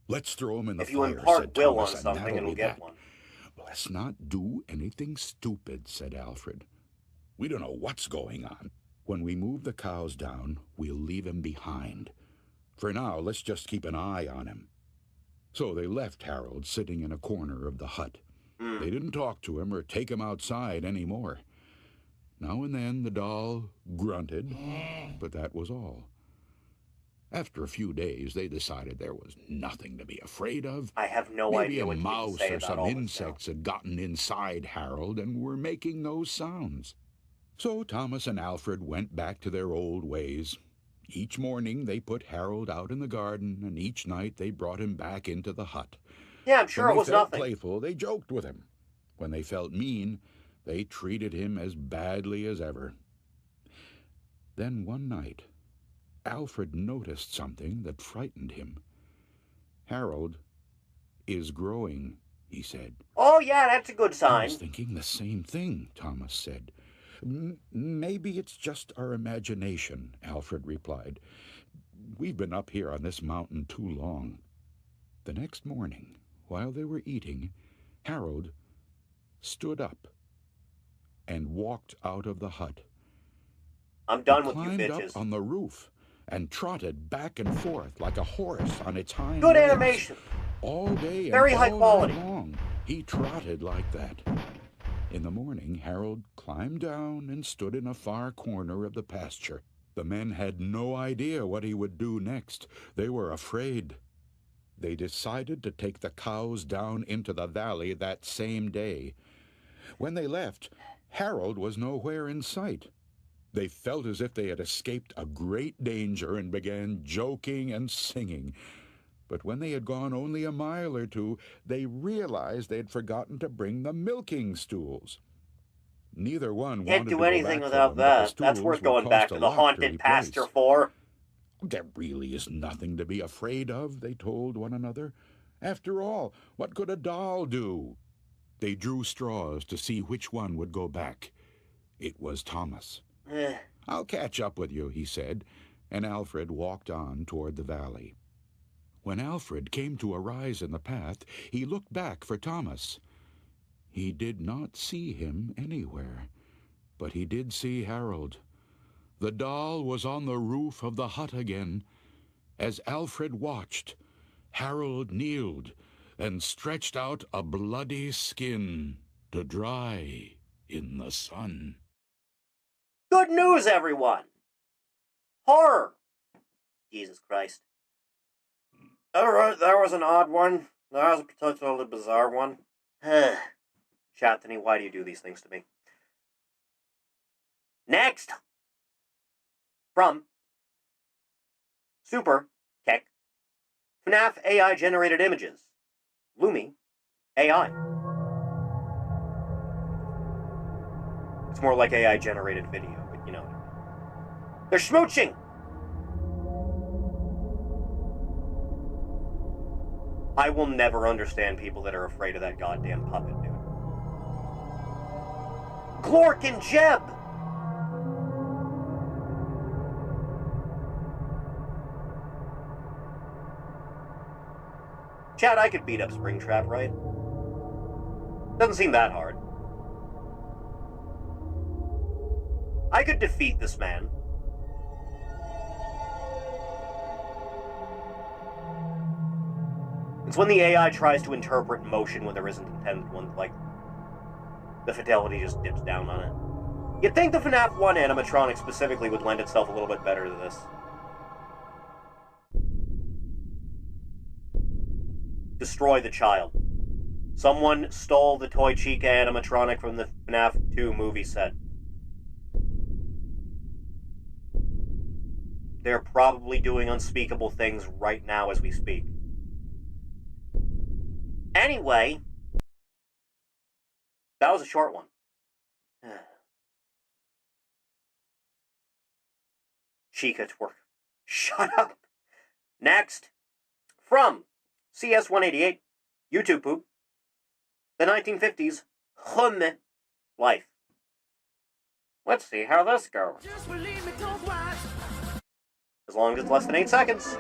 "Let's throw him in the If you fire," impart said will Thomas, on "and something, that'll it'll be get that." one. "Let's not do anything stupid," said Alfred. "We don't know what's going on. When we move the cows down, we'll leave him behind. For now, let's just keep an eye on him." So they left Harold sitting in a corner of the hut. They didn't talk to him or take him outside any more. Now and then the doll grunted, but that was all. After a few days, they decided there was nothing to be afraid of. I have no Maybe idea a what you mouse say or about some all this insects had gotten inside Harold and were making those sounds. So Thomas and Alfred went back to their old ways. Each morning they put Harold out in the garden, and each night they brought him back into the hut. Yeah, I'm sure When it was they felt nothing. playful, they joked with him. When they felt mean, they treated him as badly as ever. Then one night, Alfred noticed something that frightened him. "Harold is growing," he said. Oh, yeah, that's a good "I sign. was thinking the same thing," Thomas said. Maybe it's just our imagination," Alfred replied. "We've been up here on this mountain too long." The next morning, while they were eating, Harold stood up and walked out of the hut. I'm done He with you climbed bitches. up on the roof and trotted back and forth like a horse on its hind Good legs. animation. All day and Very high all quality. night long, he trotted like that. In the morning, Harold climbed down and stood in a far corner of the pasture. The men had no idea what he would do next. They were afraid. They decided to take the cows down into the valley that same day. When they left, Harold was nowhere in sight. They felt as if they had escaped a great danger and began joking and singing. But when they had gone only a mile or two, they realized they had forgotten to bring the milking stools. Neither one Can't wanted do to go anything back without for them, but the that. That's stools worth would going back cost a to the lot to haunted pasture replace. for. "There really is nothing to be afraid of," they told one another. "After all, what could a doll do?" They drew straws to see which one would go back. It was Thomas. "I'll catch up with you," he said, and Alfred walked on toward the valley. When Alfred came to a rise in the path, he looked back for Thomas. He did not see him anywhere, but he did see Harold. The doll was on the roof of the hut again. As Alfred watched, Harold kneeled and stretched out a bloody skin to dry in the sun. Good news, everyone! Horror! Jesus Christ. Alright, that was an odd one. That was a particularly bizarre one. Chathany, why do you do these things to me? Next! From Super Keck FNAF AI generated images. Lumi AI. It's more like AI generated video, but you know. They're smooching! I will never understand people that are afraid of that goddamn puppet, dude. Glork and Jeb! Chad, I could beat up Springtrap, right? Doesn't seem that hard. I could defeat this man. It's when the AI tries to interpret motion when there isn't intended one, like, the fidelity just dips down on it. You'd think the FNAF 1 animatronic specifically would lend itself a little bit better to this. Destroy the child. Someone stole the Toy Chica animatronic from the FNAF 2 movie set. They're probably doing unspeakable things right now as we speak. Anyway, that was a short one. Chica twerk. Shut up. Next, from CS188, YouTube poop, the 1950s Hum life. Let's see how this goes. As long as it's less than 8 seconds.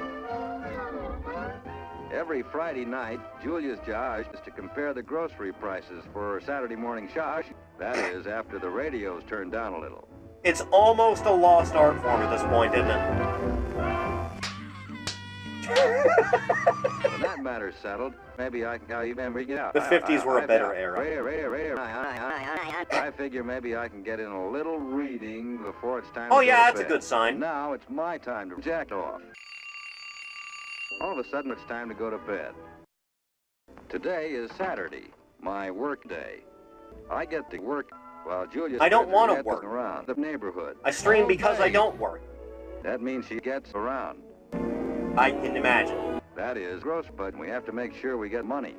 Every Friday night, Julia's job is to compare the grocery prices for Saturday morning shosh. That is, after the radio's turned down a little. It's almost a lost art form at this point, isn't it? When that matter's settled, maybe I can even get out. The 50s were a better era. I figure maybe I can get in a little reading before it's time to Oh go yeah, to that's a bed. good sign. Now it's my time to jack off. All of a sudden, it's time to go to bed. Today is Saturday, my work day. I get to work while Julia I don't want to work around the neighborhood. I stream because I don't work. That means she gets around. I can imagine. That is gross, but we have to make sure we get money.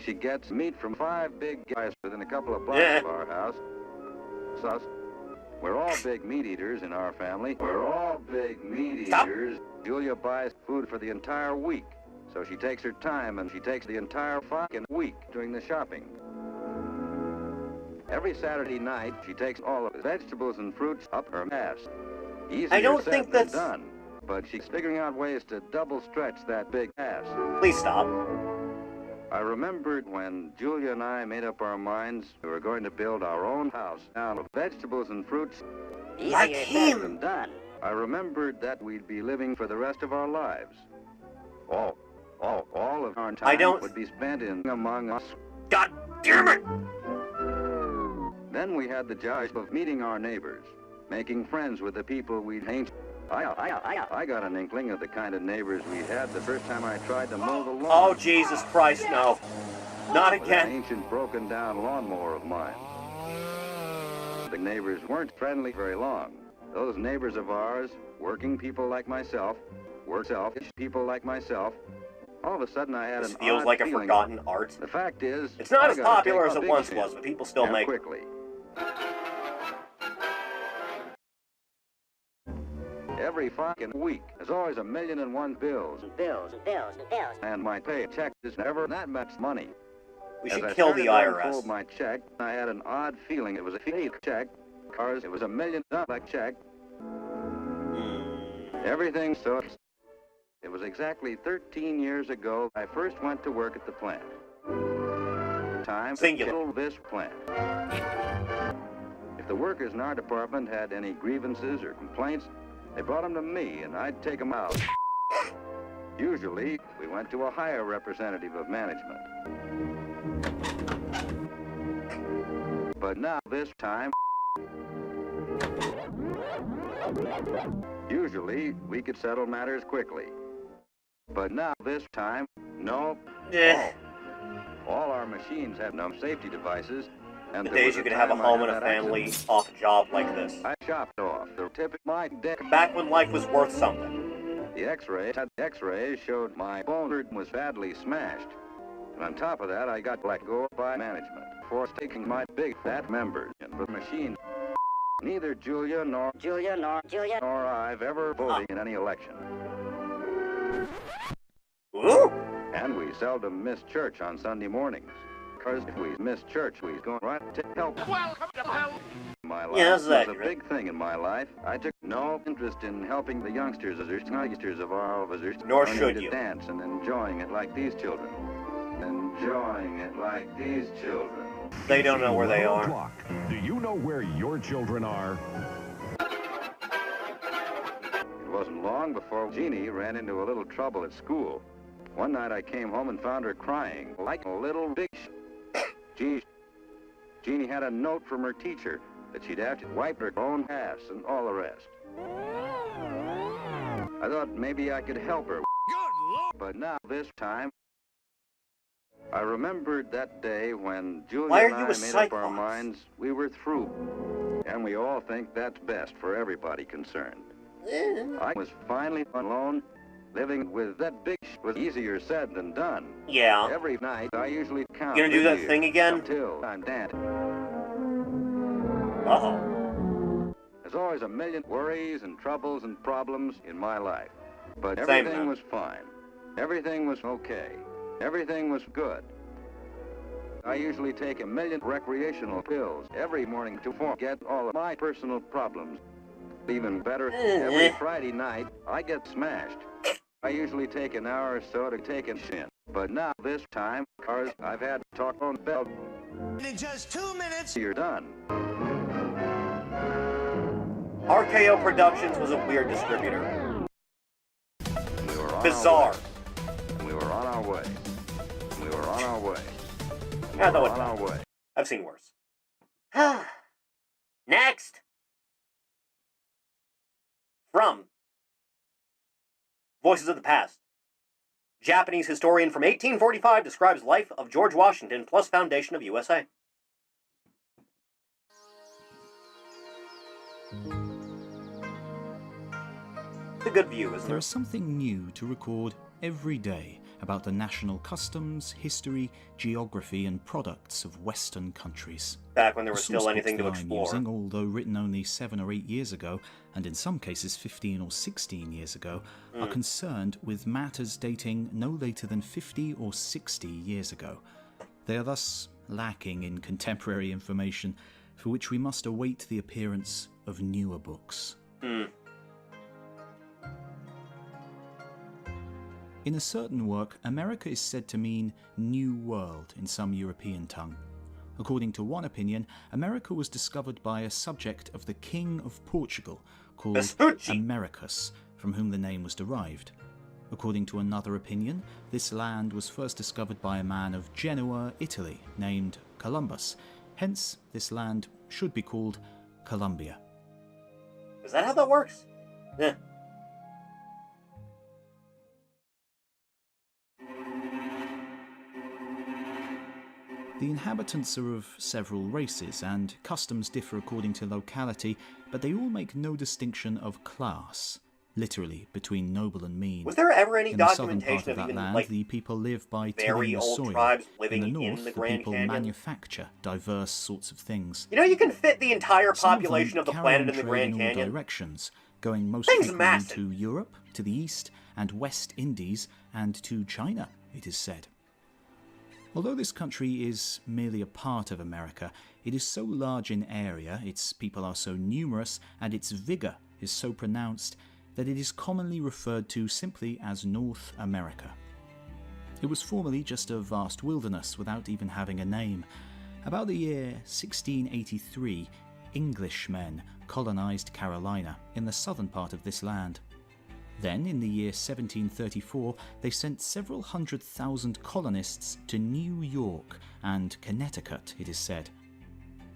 She gets meat from 5 big guys within a couple of blocks of our house. Sus. We're all big meat eaters in our family. We're all big meat eaters. Julia buys food for the entire week. So she takes her time and she takes the entire fucking week doing the shopping. Every Saturday night, she takes all of the vegetables and fruits up her ass. Easier I don't said think than that's... done, but she's figuring out ways to double stretch that big ass. Please stop. I remembered when Julia and I made up our minds we were going to build our own house out of vegetables and fruits. Like him. Than done. I remembered that we'd be living for the rest of our lives. All of our time would be spent in among us. God damn it! Then we had the joy of meeting our neighbors, making friends with the people we'd hate. I got an inkling of the kind of neighbors we had the first time I tried to mow the lawn. Oh, Jesus Christ, no. Not With again. an ancient broken down lawnmower of mine. The neighbors weren't friendly very long. Those neighbors of ours, working people like myself, selfish people like myself, all of a sudden I had This an feels odd like a feeling. forgotten art. The fact is, It's not I as gotta popular take as a it big once shit, was, but people still and make quickly. Every fucking week, there's always 1,000,001 bills. And my paycheck is never that much money. We As should I kill started the to IRS. unfold my check, I had an odd feeling it was a fake check, because it was $1 million check. Everything so. It was exactly 13 years ago I first went to work at the plant. Time to kill this plant. If the workers in our department had any grievances or complaints, they brought them to me and I'd take them out. Usually, we went to a higher representative of management. But now, this time, usually, we could settle matters quickly. But now, this time, no. All our machines have no safety devices. And The days you could have a home and a family off a job like this. I chopped off the tip of my dick. Back when life was worth something. The X-rays showed my bone was badly smashed. And on top of that, I got let go by management for taking my big fat members in the machine. Neither Julia nor I've ever voted in any election. Ooh. And we seldom miss church on Sunday mornings. Because if we miss church, we go right to help. Welcome to hell. My life Yeah, that's was a accurate. big thing in my life. I took no interest in helping the youngsters of our officers. Nor learning should to you. dance and enjoying it like these children. They don't know where they are. Clock. Do you know where your children are? It wasn't long before Jeannie ran into a little trouble at school. One night I came home and found her crying like a little bitch. Jeannie had a note from her teacher that she'd have to wipe her own ass and all the rest. I thought maybe I could help her. But now this time, I remembered that day when Julia Why are and you I a made up our Cyclops? minds we were through. And we all think that's best for everybody concerned. I was finally alone. Living with that big was easier said than done. Yeah. Every night I usually count. You gonna do the that years thing again? Until I'm dead. Uh-oh. There's always a million worries and troubles and problems in my life. But Same, everything man. was fine. Everything was okay. Everything was good. I usually take 1,000,000 recreational pills every morning to forget all of my personal problems. Even better, every Friday night, I get smashed. I usually take an hour or so to take a shit. But now, this time, cars I've had to talk on bell. In just 2 minutes, You're done. RKO Productions was a weird distributor. We were bizarre. We were on our way. We were on our way. Yeah, We were on our way. I've seen worse. Next! From Voices of the Past. Japanese historian from 1845 describes life of George Washington plus foundation of USA. It's a good view, isn't There it? is something new to record every day about the national customs, history, geography, and products of Western countries. Back when there The was still source anything books to that I'm explore. using, although written only 7 or 8 years ago, and in some cases 15 or 16 years ago, are concerned with matters dating no later than 50 or 60 years ago. They are thus lacking in contemporary information, for which we must await the appearance of newer books. In a certain work, America is said to mean New World in some European tongue. According to one opinion, America was discovered by a subject of the King of Portugal called Americus, from whom the name was derived. According to another opinion, this land was first discovered by a man of Genoa, Italy, named Columbus. Hence, this land should be called Columbia. Is that how that works? Yeah. The inhabitants are of several races, and customs differ according to locality, but they all make no distinction of class, literally between noble and mean. Was there ever any in the southern documentation part of that even, land, like, the people live by very tilling the old soil. tribes In living the in north, the the Grand people Canyon? manufacture diverse sorts of things. You know, you can fit the entire Some population of the carry planet on in the trade Grand in all Canyon. directions, going most Thing's frequently massive. to Europe, to the east, and West Indies, and to China, it is said. Although this country is merely a part of America, it is so large in area, its people are so numerous, and its vigour is so pronounced that it is commonly referred to simply as North America. It was formerly just a vast wilderness without even having a name. About the year 1683, Englishmen colonised Carolina, in the southern part of this land. Then, in the year 1734, they sent several 100,000 colonists to New York and Connecticut, it is said.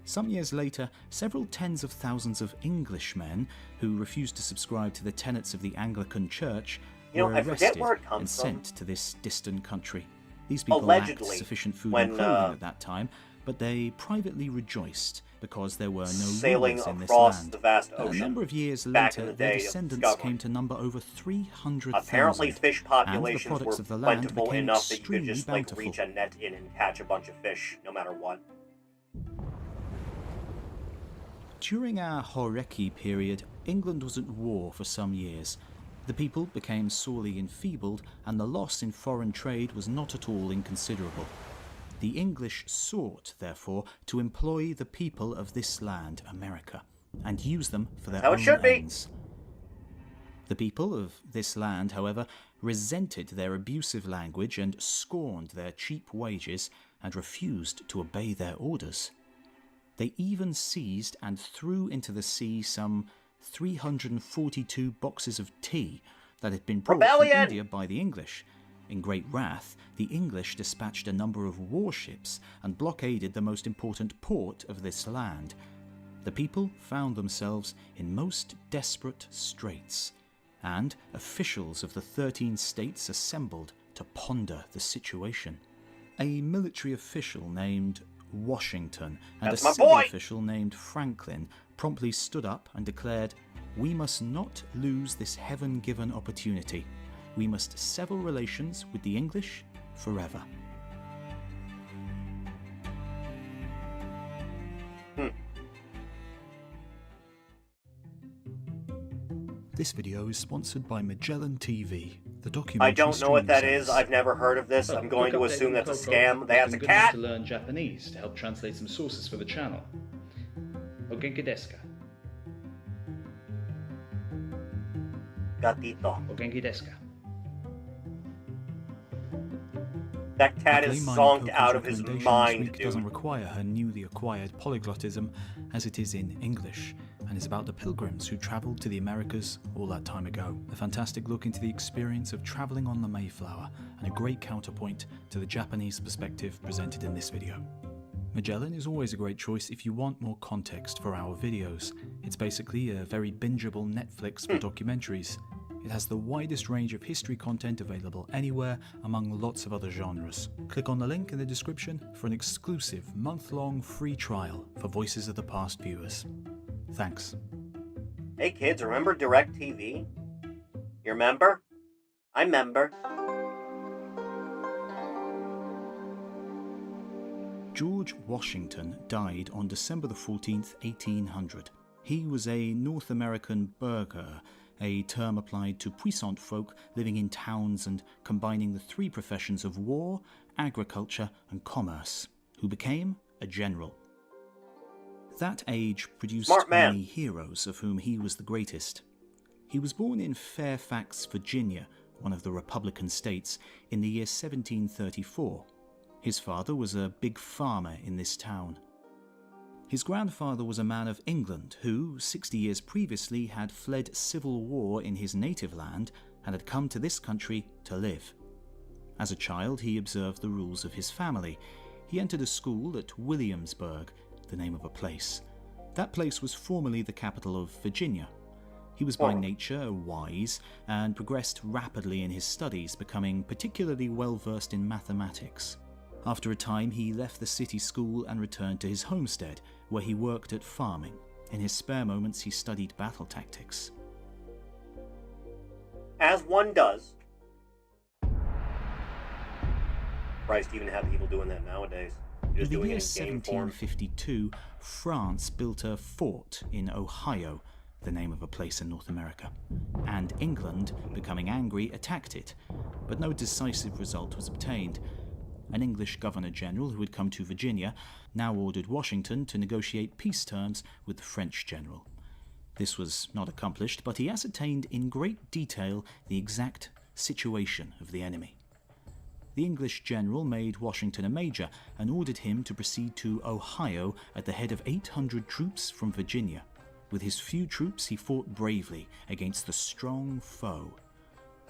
Some years later, several tens of thousands of Englishmen, who refused to subscribe to the tenets of the Anglican Church, were I forget arrested where it comes and from. sent to this distant country. These people Allegedly, lacked sufficient food when, and clothing at that time, but they privately rejoiced because there were no sailing rulers in this across land. the vast A ocean number of years back in later, the their day of descendants discovery. came to number over 300,000. Apparently, fish and the populations products were of the land plentiful became enough that you could extremely just bountiful. like reach a net in and catch a bunch of fish, no matter what. During our Horeki period, England was at war for some years. The people became sorely enfeebled, and the loss in foreign trade was not at all inconsiderable. The English sought, therefore, to employ the people of this land, America, and use them for their How it own should be. ends. The people of this land, however, resented their abusive language and scorned their cheap wages and refused to obey their orders. They even seized and threw into the sea some 342 boxes of tea that had been brought from India by the English. In great wrath, the English dispatched a number of warships and blockaded the most important port of this land. The people found themselves in most desperate straits, and officials of the 13 states assembled to ponder the situation. A military official named Washington and That's a my civil boy. official named Franklin promptly stood up and declared, "We must not lose this heaven-given opportunity. We must sever relations with the English forever." This video is sponsored by Magellan TV, the documentary I don't know what that streaming is. service. I've never heard of this. I'm going to assume that's a scam. That's a Good cat. to learn Japanese to help translate some sources for the channel. O genki desu ka? Gatito. O genki desu ka? That cat is Luckily, zonked Coco's out of his recommendation this mind, week dude. doesn't require her newly acquired polyglottism, as it is in English, and is about the pilgrims who travelled to the Americas all that time ago. A fantastic look into the experience of travelling on the Mayflower, and a great counterpoint to the Japanese perspective presented in this video. Magellan is always a great choice if you want more context for our videos. It's basically a very bingeable Netflix for documentaries. It has the widest range of history content available anywhere, among lots of other genres. Click on the link in the description for an exclusive month-long free trial for Voices of the Past viewers. Thanks. Hey kids, remember DirecTV? You remember? I remember. George Washington died on December the 14th, 1800. He was a North American burgher, a term applied to puissant folk living in towns and combining the three professions of war, agriculture, and commerce, who became a general. That age produced many heroes, of whom he was the greatest. He was born in Fairfax, Virginia, one of the Republican states, in the year 1734. His father was a big farmer in this town. His grandfather was a man of England who, 60 years previously, had fled civil war in his native land and had come to this country to live. As a child, he observed the rules of his family. He entered a school at Williamsburg, the name of a place. That place was formerly the capital of Virginia. He was by nature wise and progressed rapidly in his studies, becoming particularly well-versed in mathematics. After a time, he left the city school and returned to his homestead, where he worked at farming. In his spare moments, he studied battle tactics. As one does. Christ, even have people doing that nowadays. In the year 1752, France built a fort in Ohio, the name of a place in North America, and England, becoming angry, attacked it, but no decisive result was obtained. An English Governor-General who had come to Virginia now ordered Washington to negotiate peace terms with the French general. This was not accomplished, but he ascertained in great detail the exact situation of the enemy. The English general made Washington a major and ordered him to proceed to Ohio at the head of 800 troops from Virginia. With his few troops, he fought bravely against the strong foe.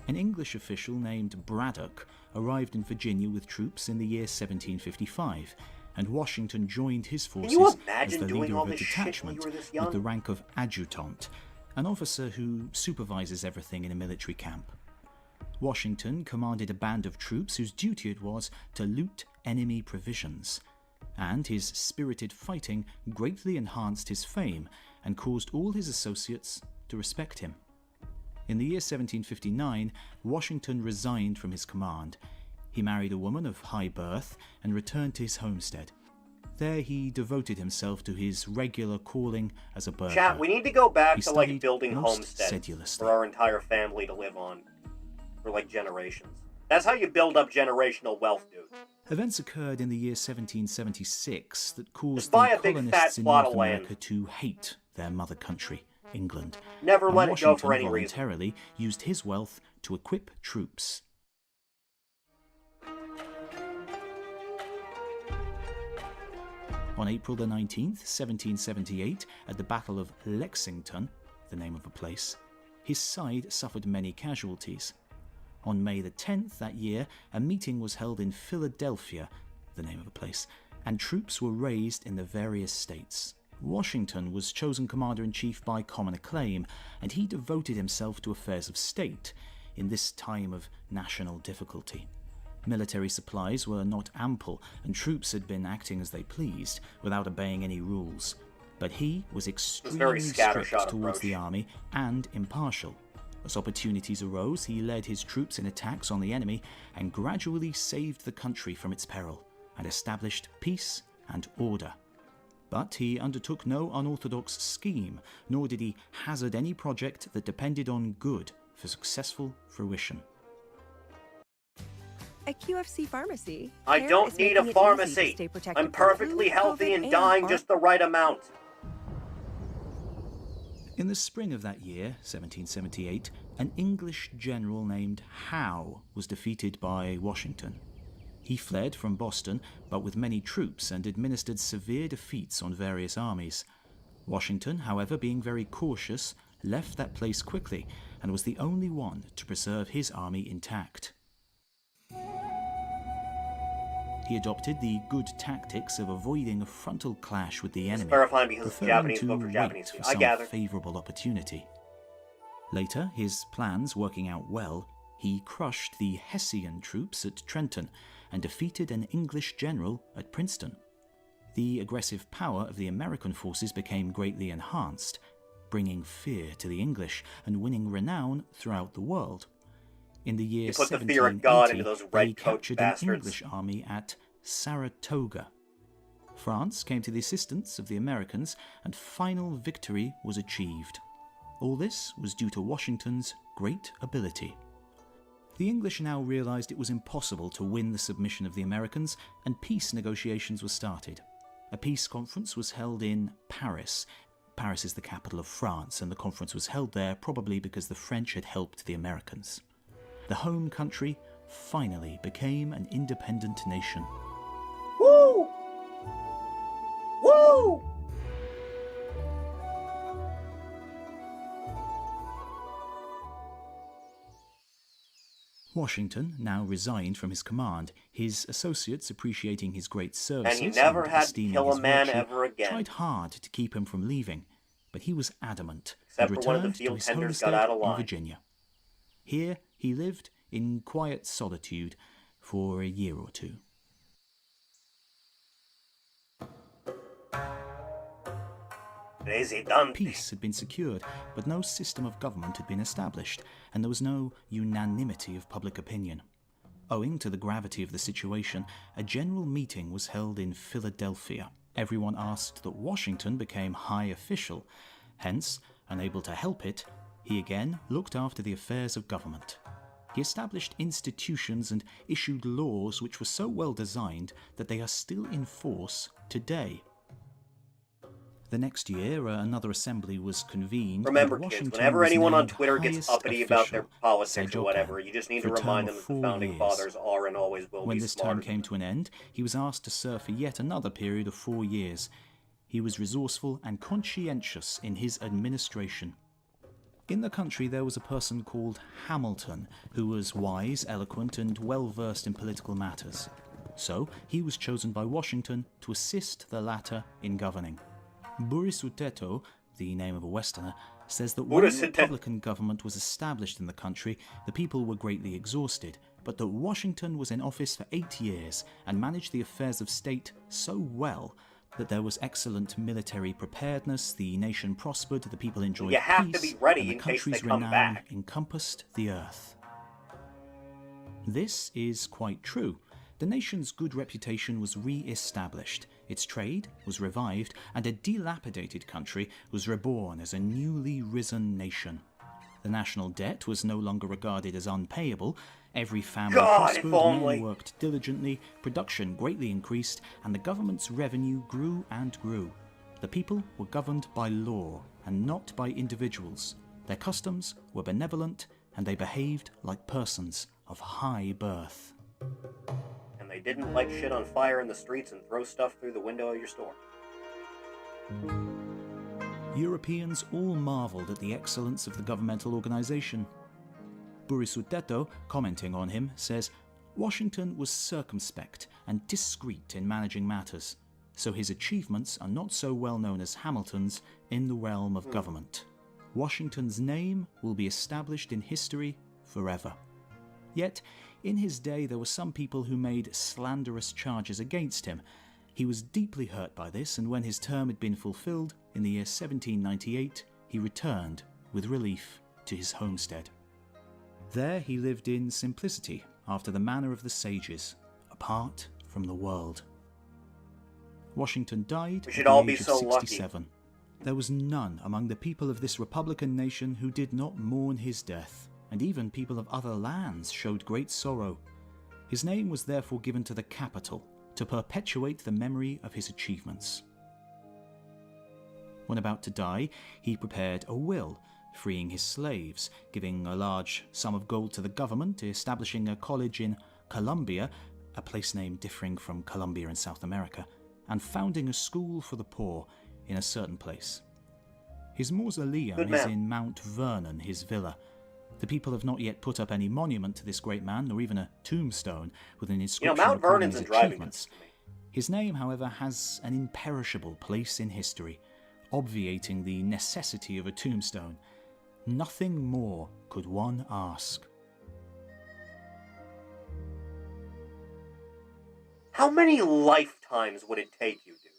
An English official named Braddock arrived in Virginia with troops in the year 1755, and Washington joined his forces as the leader of a detachment with the rank of adjutant, an officer who supervises everything in a military camp. Washington commanded a band of troops whose duty it was to loot enemy provisions, and his spirited fighting greatly enhanced his fame and caused all his associates to respect him. In the year 1759, Washington resigned from his command. He married a woman of high birth and returned to his homestead. There he devoted himself to his regular calling as a burgher. Chat, we need to go back to like building homesteads for our entire family to live on for like generations. That's how you build up generational wealth, dude. Events occurred in the year 1776 that caused the colonists in North America to hate their mother country, England. Never let it go for any reason. Washington voluntarily used his wealth to equip troops. On April the 19th, 1778, at the Battle of Lexington, the name of a place, his side suffered many casualties. On May the 10th that year, a meeting was held in Philadelphia, the name of a place, and troops were raised in the various states. Washington was chosen commander-in-chief by common acclaim, and he devoted himself to affairs of state in this time of national difficulty. Military supplies were not ample, and troops had been acting as they pleased, without obeying any rules. But he was extremely strict towards the army and impartial. As opportunities arose, he led his troops in attacks on the enemy and gradually saved the country from its peril and established peace and order. But he undertook no unorthodox scheme, nor did he hazard any project that depended on good for successful fruition. At QFC Pharmacy, I don't need a pharmacy. I'm perfectly healthy and dying just the right amount. In the spring of that year, 1778, an English general named Howe was defeated by Washington. He fled from Boston, but with many troops, and administered severe defeats on various armies. Washington, however, being very cautious, left that place quickly and was the only one to preserve his army intact. He adopted the good tactics of avoiding a frontal clash with the enemy, verifying because it's a preferring Japanese to book for wait Japanese for people. I some gather. favourable opportunity. Later, his plans working out well, he crushed the Hessian troops at Trenton and defeated an English general at Princeton. The aggressive power of the American forces became greatly enhanced, bringing fear to the English and winning renown throughout the world. In the year You put the fear of God into 1780, those they red coat captured bastards. an English army at Saratoga. France came to the assistance of the Americans, and final victory was achieved. All this was due to Washington's great ability. The English now realized it was impossible to win the submission of the Americans, and peace negotiations were started. A peace conference was held in Paris. Paris is the capital of France, and the conference was held there probably because the French had helped the Americans. The home country finally became an independent nation. Woo! Woo! Washington now resigned from his command. His associates, appreciating his great services And he never had to esteeming kill a his man virtue, ever again. tried hard to keep him from leaving, but he was adamant Except and for one of the returned to field his tenders homestead got out of in line. Virginia. Here he lived in quiet solitude for a year or two. Peace had been secured, but no system of government had been established, and there was no unanimity of public opinion. Owing to the gravity of the situation, a general meeting was held in Philadelphia. Everyone asked that Washington became high official. Hence, unable to help it, he again looked after the affairs of government. He established institutions and issued laws which were so well designed that they are still in force today. The next year, another assembly was convened. Remember, and kids, Washington whenever was anyone on named Twitter gets highest uppity about their official, politics or Sejokan, whatever, you just need for to a term remind of them that the 4 founding years. fathers are and always will When be this smarter term came to an end, he was asked to serve for yet another period of 4 years. He was resourceful and conscientious in his administration. In the country there was a person called Hamilton, who was wise, eloquent, and well-versed in political matters. So he was chosen by Washington to assist the latter in governing. Burisuteto, the name of a Westerner, says that when the Republican government was established in the country, the people were greatly exhausted, but that Washington was in office for 8 years and managed the affairs of state so well that there was excellent military preparedness, the nation prospered, the people enjoyed You have peace, to be ready and the in case they country's come renown back. encompassed the earth. This is quite true. The nation's good reputation was re-established, its trade was revived, and a dilapidated country was reborn as a newly risen nation. The national debt was no longer regarded as unpayable. Every family prospered, men worked diligently, production greatly increased, and the government's revenue grew and grew. The people were governed by law and not by individuals. Their customs were benevolent, and they behaved like persons of high birth. And they didn't light shit on fire in the streets and throw stuff through the window of your store. Europeans all marveled at the excellence of the governmental organization. Burisuteto, commenting on him, says, Washington was circumspect and discreet in managing matters, so his achievements are not so well known as Hamilton's in the realm of government. Washington's name will be established in history forever. Yet, in his day there were some people who made slanderous charges against him. He was deeply hurt by this, and when his term had been fulfilled, in the year 1798, he returned with relief to his homestead. There he lived in simplicity, after the manner of the sages, apart from the world. Washington died at the age of 67. There was none among the people of this Republican nation who did not mourn his death, and even people of other lands showed great sorrow. His name was therefore given to the capital, to perpetuate the memory of his achievements. When about to die, he prepared a will, freeing his slaves, giving a large sum of gold to the government, establishing a college in Columbia, a place name differing from Colombia in South America, and founding a school for the poor in a certain place. His mausoleum is in Mount Vernon, his villa. The people have not yet put up any monument to this great man, nor even a tombstone with an inscription Mount recording Vernon's his a driving achievements. His name, however, has an imperishable place in history, obviating the necessity of a tombstone. Nothing more could one ask. How many lifetimes would it take you, dude?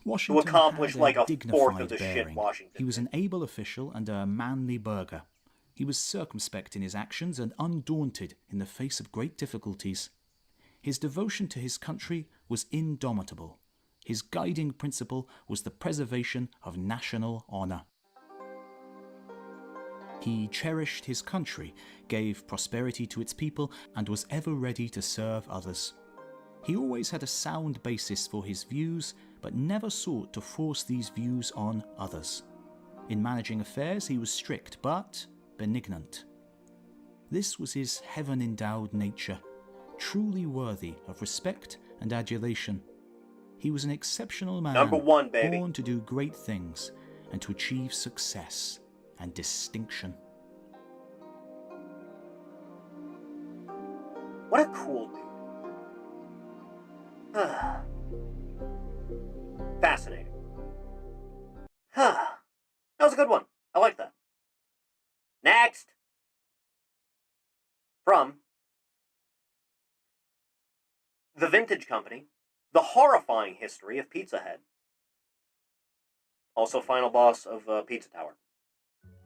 Washington to accomplish had like a dignified fourth of the bearing. shit Washington He was an able official and a manly burgher. He was circumspect in his actions and undaunted in the face of great difficulties. His devotion to his country was indomitable. His guiding principle was the preservation of national honour. He cherished his country, gave prosperity to its people, and was ever ready to serve others. He always had a sound basis for his views, but never sought to force these views on others. In managing affairs, he was strict, but benignant. This was his heaven-endowed nature, truly worthy of respect and adulation. He was an exceptional man, Number one, baby. born to do great things and to achieve success and distinction. What a cool dude. Fascinating. That was a good one. I like that. Next. From The Vintage Company, The Horrifying History of Pizza Head. Also final boss of Pizza Tower.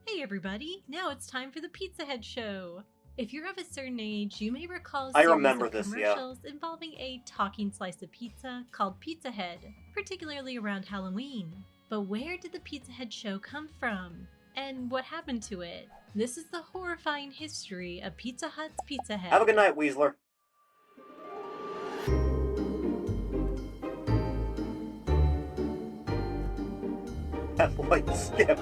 Hey everybody, now it's time for the Pizza Head Show. If you're of a certain age, you may recall a I series remember of this, commercials involving a talking slice of pizza called Pizza Head, particularly around Halloween. But where did the Pizza Head Show come from? And what happened to it? This is the horrifying history of Pizza Hut's Pizza Head. Have a good night, Weasler. That light skip.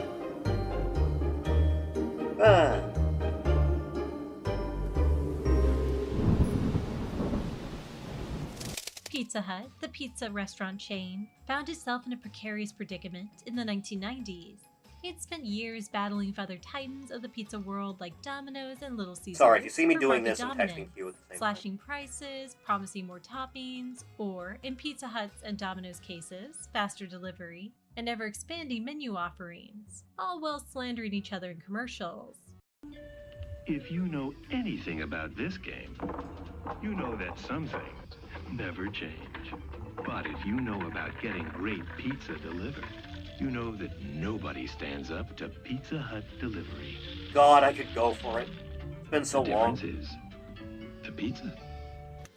Pizza Hut, the pizza restaurant chain, found itself in a precarious predicament in the 1990s. It spent years battling with other titans of the pizza world like Domino's and Little Caesars. Sorry, if you see me for doing market this, I'm dominance, texting you at the same time. slashing prices, promising more toppings, or, in Pizza Hut's and Domino's cases, faster delivery, and ever-expanding menu offerings, all while slandering each other in commercials. If you know anything about this game, you know that some things never change. But if you know about getting great pizza delivered, you know that nobody stands up to Pizza Hut delivery. God, I could go for it. It's been so long. The difference is the pizza.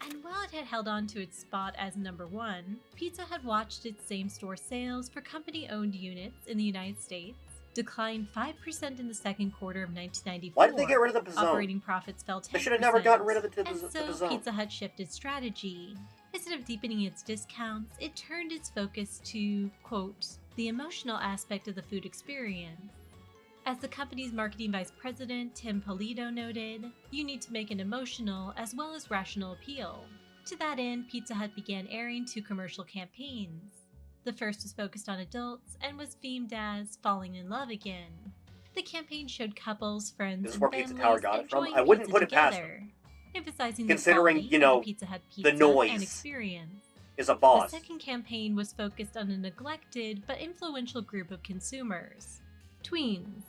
And while it had held on to its spot as number one, Pizza Hut watched its same-store sales for company-owned units in the United States decline 5% in the second quarter of 1994. Why did they get rid of the Pizzone? Operating profits fell 10%. They should have never gotten rid of the And so Pizzone. Pizza Hut shifted strategy. Instead of deepening its discounts, it turned its focus to, quote, the emotional aspect of the food experience. As the company's marketing vice president, Tim Polito, noted, you need to make an emotional as well as rational appeal. To that end, Pizza Hut began airing two commercial campaigns. The first was focused on adults and was themed as falling in love again. The campaign showed couples, friends, This is and where Pizza families Tower got it from. enjoying I wouldn't pizza put it past together, them. emphasizing Considering, the quality you know, of the Pizza Hut pizza the noise and experience. is a boss. The second campaign was focused on a neglected but influential group of consumers, tweens.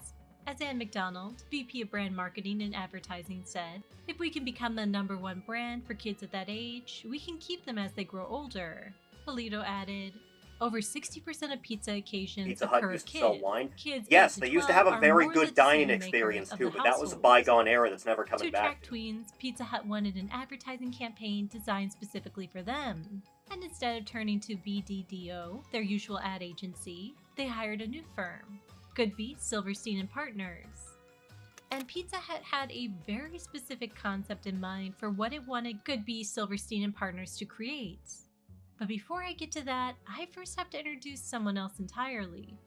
As Ann McDonald, VP of Brand Marketing and Advertising, said, if we can become the #1 brand for kids at that age, we can keep them as they grow older. Polito added, over 60% of pizza occasions Pizza Hut occur used to kids. sell wine. Kids Yes, 8 they to used to 12 have a are very more good the dining decision-makers experience of too, the but that was a household. bygone era that's never To coming back. attract tweens, Pizza Hut wanted an advertising campaign designed specifically for them. And instead of turning to BDDO, their usual ad agency, they hired a new firm, Goodby, Silverstein and Partners. And Pizza Hut had a very specific concept in mind for what it wanted Goodby, Silverstein and Partners to create. But before I get to that, I first have to introduce someone else entirely.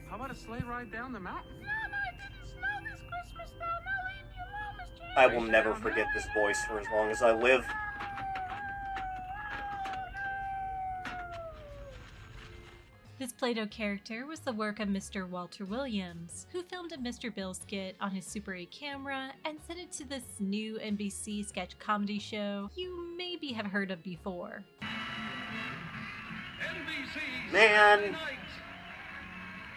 How about a sleigh ride down the mountain? Mom, I didn't snow this Christmas though. Now leave me alone, Mr. I will never forget this voice for as long as I live. This Play-Doh character was the work of Mr. Walter Williams, who filmed a Mr. Bill skit on his Super 8 camera and sent it to this new NBC sketch comedy show you maybe have heard of before. Man.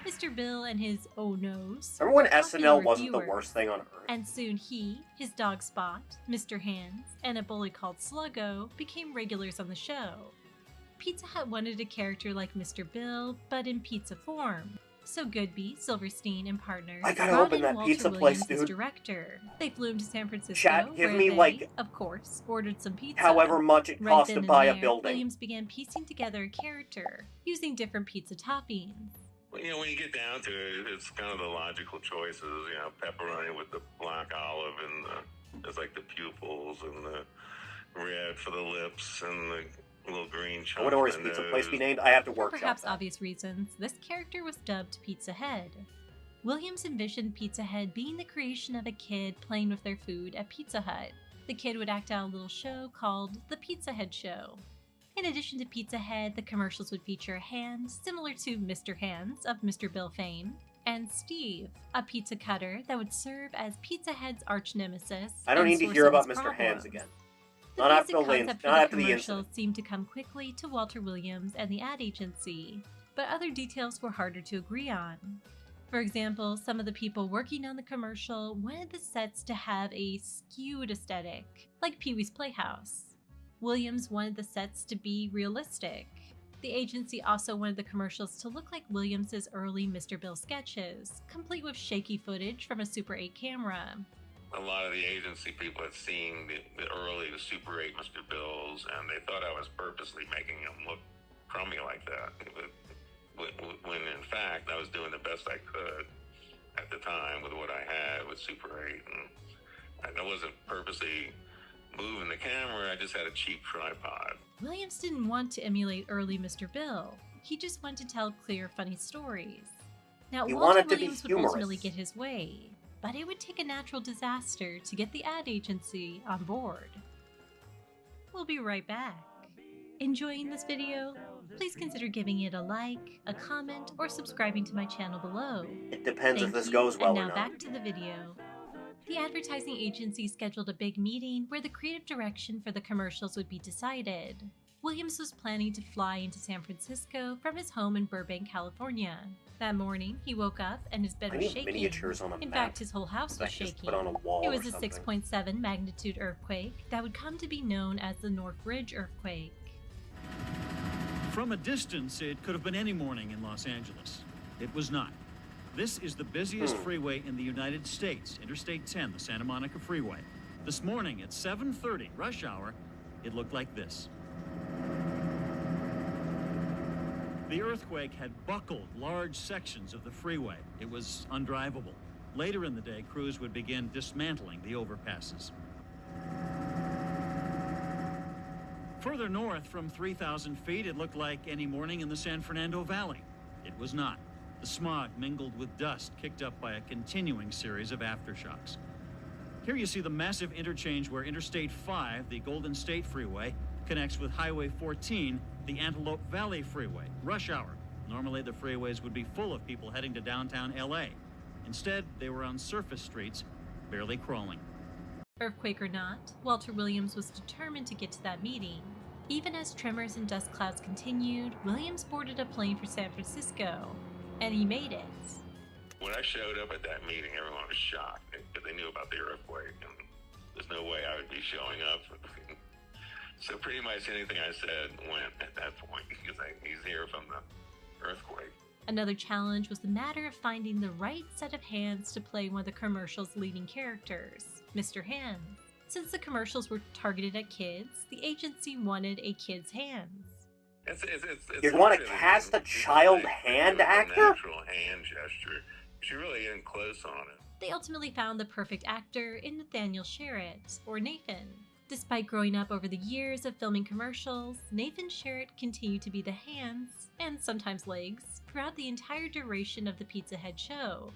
Mr. Bill and his oh-no's. Remember when SNL wasn't the worst thing on earth? And soon he, his dog Spot, Mr. Hands, and a bully called Sluggo became regulars on the show. Pizza Hut wanted a character like Mr. Bill, but in pizza form. So Goodby, Silverstein, and partners brought in Walter Williams as director. They flew him to San Francisco, Chat, give where me, they, like, of course, ordered some pizza. however much it costs to then and buy a there, building. Williams began piecing together a character, using different pizza toppings. You know, when you get down to it, it's kind of the logical choices. You know, pepperoni with the black olive and there's like the pupils and the red for the lips and the little green chunk. I wonder where his pizza place be named. I have to For workshop perhaps that. obvious reasons, this character was dubbed Pizza Head. Williams envisioned Pizza Head being the creation of a kid playing with their food at Pizza Hut. The kid would act out a little show called The Pizza Head Show. In addition to Pizza Head, the commercials would feature a hand similar to Mr. Hands of Mr. Bill fame, and Steve, a pizza cutter that would serve as Pizza Head's arch nemesis. I don't and need to source hear of about his Mr. Hands problems. again. The Not after basic the concept for not the after the commercials incident. seemed to come quickly to Walter Williams and the ad agency, but other details were harder to agree on. For example, some of the people working on the commercial wanted the sets to have a skewed aesthetic, like Pee-wee's Playhouse. Williams wanted the sets to be realistic. The agency also wanted the commercials to look like Williams' early Mr. Bill sketches, complete with shaky footage from a Super 8 camera. A lot of the agency people had seen the early Super 8 Mr. Bills, and they thought I was purposely making them look crummy like that. When in fact, I was doing the best I could at the time with what I had with Super 8. And I wasn't purposely moving the camera, I just had a cheap tripod. Williams didn't want to emulate early Mr. Bill. He just wanted to tell clear, funny stories. Now, He Walter wanted to be Williams would humorous. ultimately get his way, but it would take a natural disaster to get the ad agency on board. We'll be right back. Enjoying this video? Please consider giving it a like, a comment, or subscribing to my channel below. It depends if Thank this you, goes well and or now not. back to the video. The advertising agency scheduled a big meeting where the creative direction for the commercials would be decided. Williams was planning to fly into San Francisco from his home in Burbank, California. That morning, he woke up and his bed I was need shaking. miniatures on a In map fact, his whole house that I was can just shaking. put on a wall It or was a something. 6.7 magnitude earthquake that would come to be known as the North Ridge earthquake. From a distance, it could have been any morning in Los Angeles. It was not. This is the busiest freeway in the United States, Interstate 10, the Santa Monica Freeway. This morning at 7:30, rush hour, it looked like this. The earthquake had buckled large sections of the freeway. It was undrivable. Later in the day, crews would begin dismantling the overpasses. Further north from 3,000 feet, it looked like any morning in the San Fernando Valley. It was not. The smog mingled with dust kicked up by a continuing series of aftershocks. Here you see the massive interchange where Interstate 5, the Golden State Freeway, connects with Highway 14, the Antelope Valley Freeway, rush hour. Normally the freeways would be full of people heading to downtown LA. Instead, they were on surface streets, barely crawling. Earthquake or not, Walter Williams was determined to get to that meeting. Even as tremors and dust clouds continued, Williams boarded a plane for San Francisco, and he made it. When I showed up at that meeting, everyone was shocked because they knew about the earthquake, and there's no way I would be showing up. So pretty much anything I said went at that point because he's here from the earthquake. Another challenge was the matter of finding the right set of hands to play one of the commercial's leading characters, Mr. Hands. Since the commercials were targeted at kids, the agency wanted a kid's hands. You want to cast a child hand actor? Natural hand gesture. You're really in close on it. They ultimately found the perfect actor in Nathaniel Sherritt, or Nathan. Despite growing up over the years of filming commercials, Nathan Sherritt continued to be the hands, and sometimes legs, throughout the entire duration of the Pizza Head show.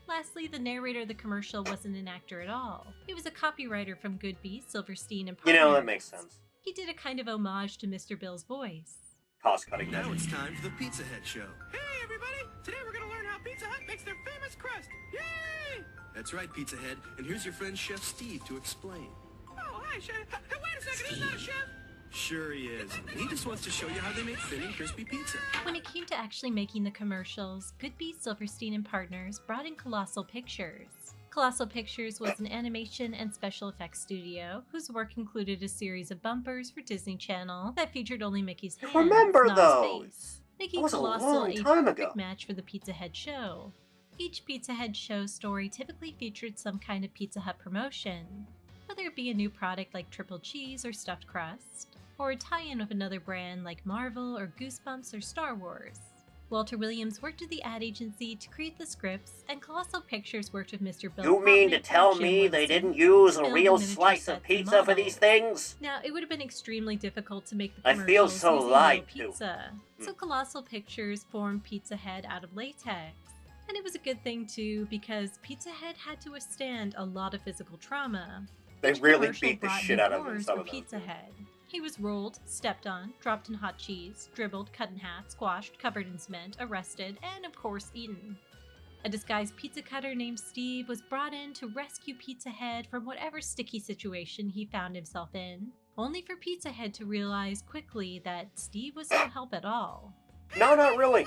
Lastly, the narrator of the commercial wasn't an actor at all. It was a copywriter from Goodby, Silverstein, and partners. You know, that makes sense. He did a kind of homage to Mr. Bill's voice. Cost-cutting Now measure. it's time for the Pizza Head Show. Hey, everybody! Today we're gonna learn how Pizza Hut makes their famous crust. Yay! That's right, Pizza Head. And here's your friend Chef Steve to explain. Oh, hi, Chef. Hey, wait a second, he's not a chef. Sure he is. He just wants to show you how they make thin and crispy pizza. When it came to actually making the commercials, Goodby, Silverstein, and Partners brought in Colossal Pictures. Colossal Pictures was an animation and special effects studio whose work included a series of bumpers for Disney Channel that featured only Mickey's hands, Remember not those? his face, making That was a Colossal long a time perfect ago. match for the Pizza Head show. Each Pizza Head show story typically featured some kind of Pizza Hut promotion, whether it be a new product like triple cheese or stuffed crust, or a tie-in with another brand like Marvel or Goosebumps or Star Wars. Walter Williams worked with the ad agency to create the scripts, and Colossal Pictures worked with Mr. Bill You mean to Poppy tell and Jim me they Wilson didn't to use a build real miniature slice sets of and pizza for these models. things? Now, it would have been extremely difficult to make the I commercials feel so using lied real to. pizza, so Colossal Pictures formed Pizza Head out of latex. And it was a good thing too, because Pizza Head had to withstand a lot of physical trauma. They Each really commercial beat the brought shit new out of horrors some for of those. Pizza Head. He was rolled, stepped on, dropped in hot cheese, dribbled, cut in half, squashed, covered in cement, arrested, and of course eaten. A disguised pizza cutter named Steve was brought in to rescue Pizza Head from whatever sticky situation he found himself in, only for Pizza Head to realize quickly that Steve was no help at all. No, not really.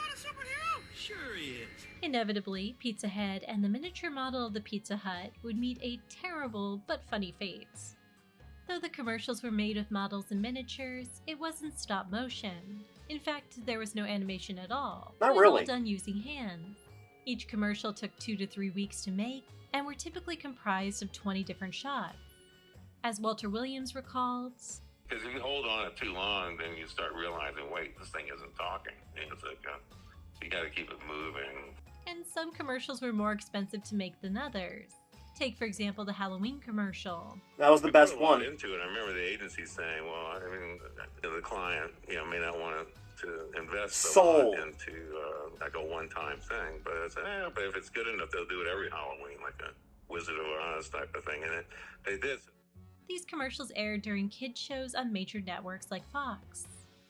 Sure he is. Inevitably, Pizza Head and the miniature model of the Pizza Hut would meet a terrible but funny fate. Though the commercials were made with models and miniatures, it wasn't stop motion. In fact, there was no animation at all. Not It was really. all done using hands. Each commercial took 2 to 3 weeks to make, and were typically comprised of 20 different shots. As Walter Williams recalled, Because if you hold on it too long, then you start realizing, wait, this thing isn't talking. It's like, you got to keep it moving. and some commercials were more expensive to make than others. Take, for example, the Halloween commercial. That was the best Put a lot one. into it. I remember the agency saying, well, I mean, the client, may not want to invest a Sold. lot into like a one-time thing, but I said, but if it's good enough, they'll do it every Halloween, like a Wizard of Oz type of thing, and they did. These commercials aired during kids shows on major networks like Fox.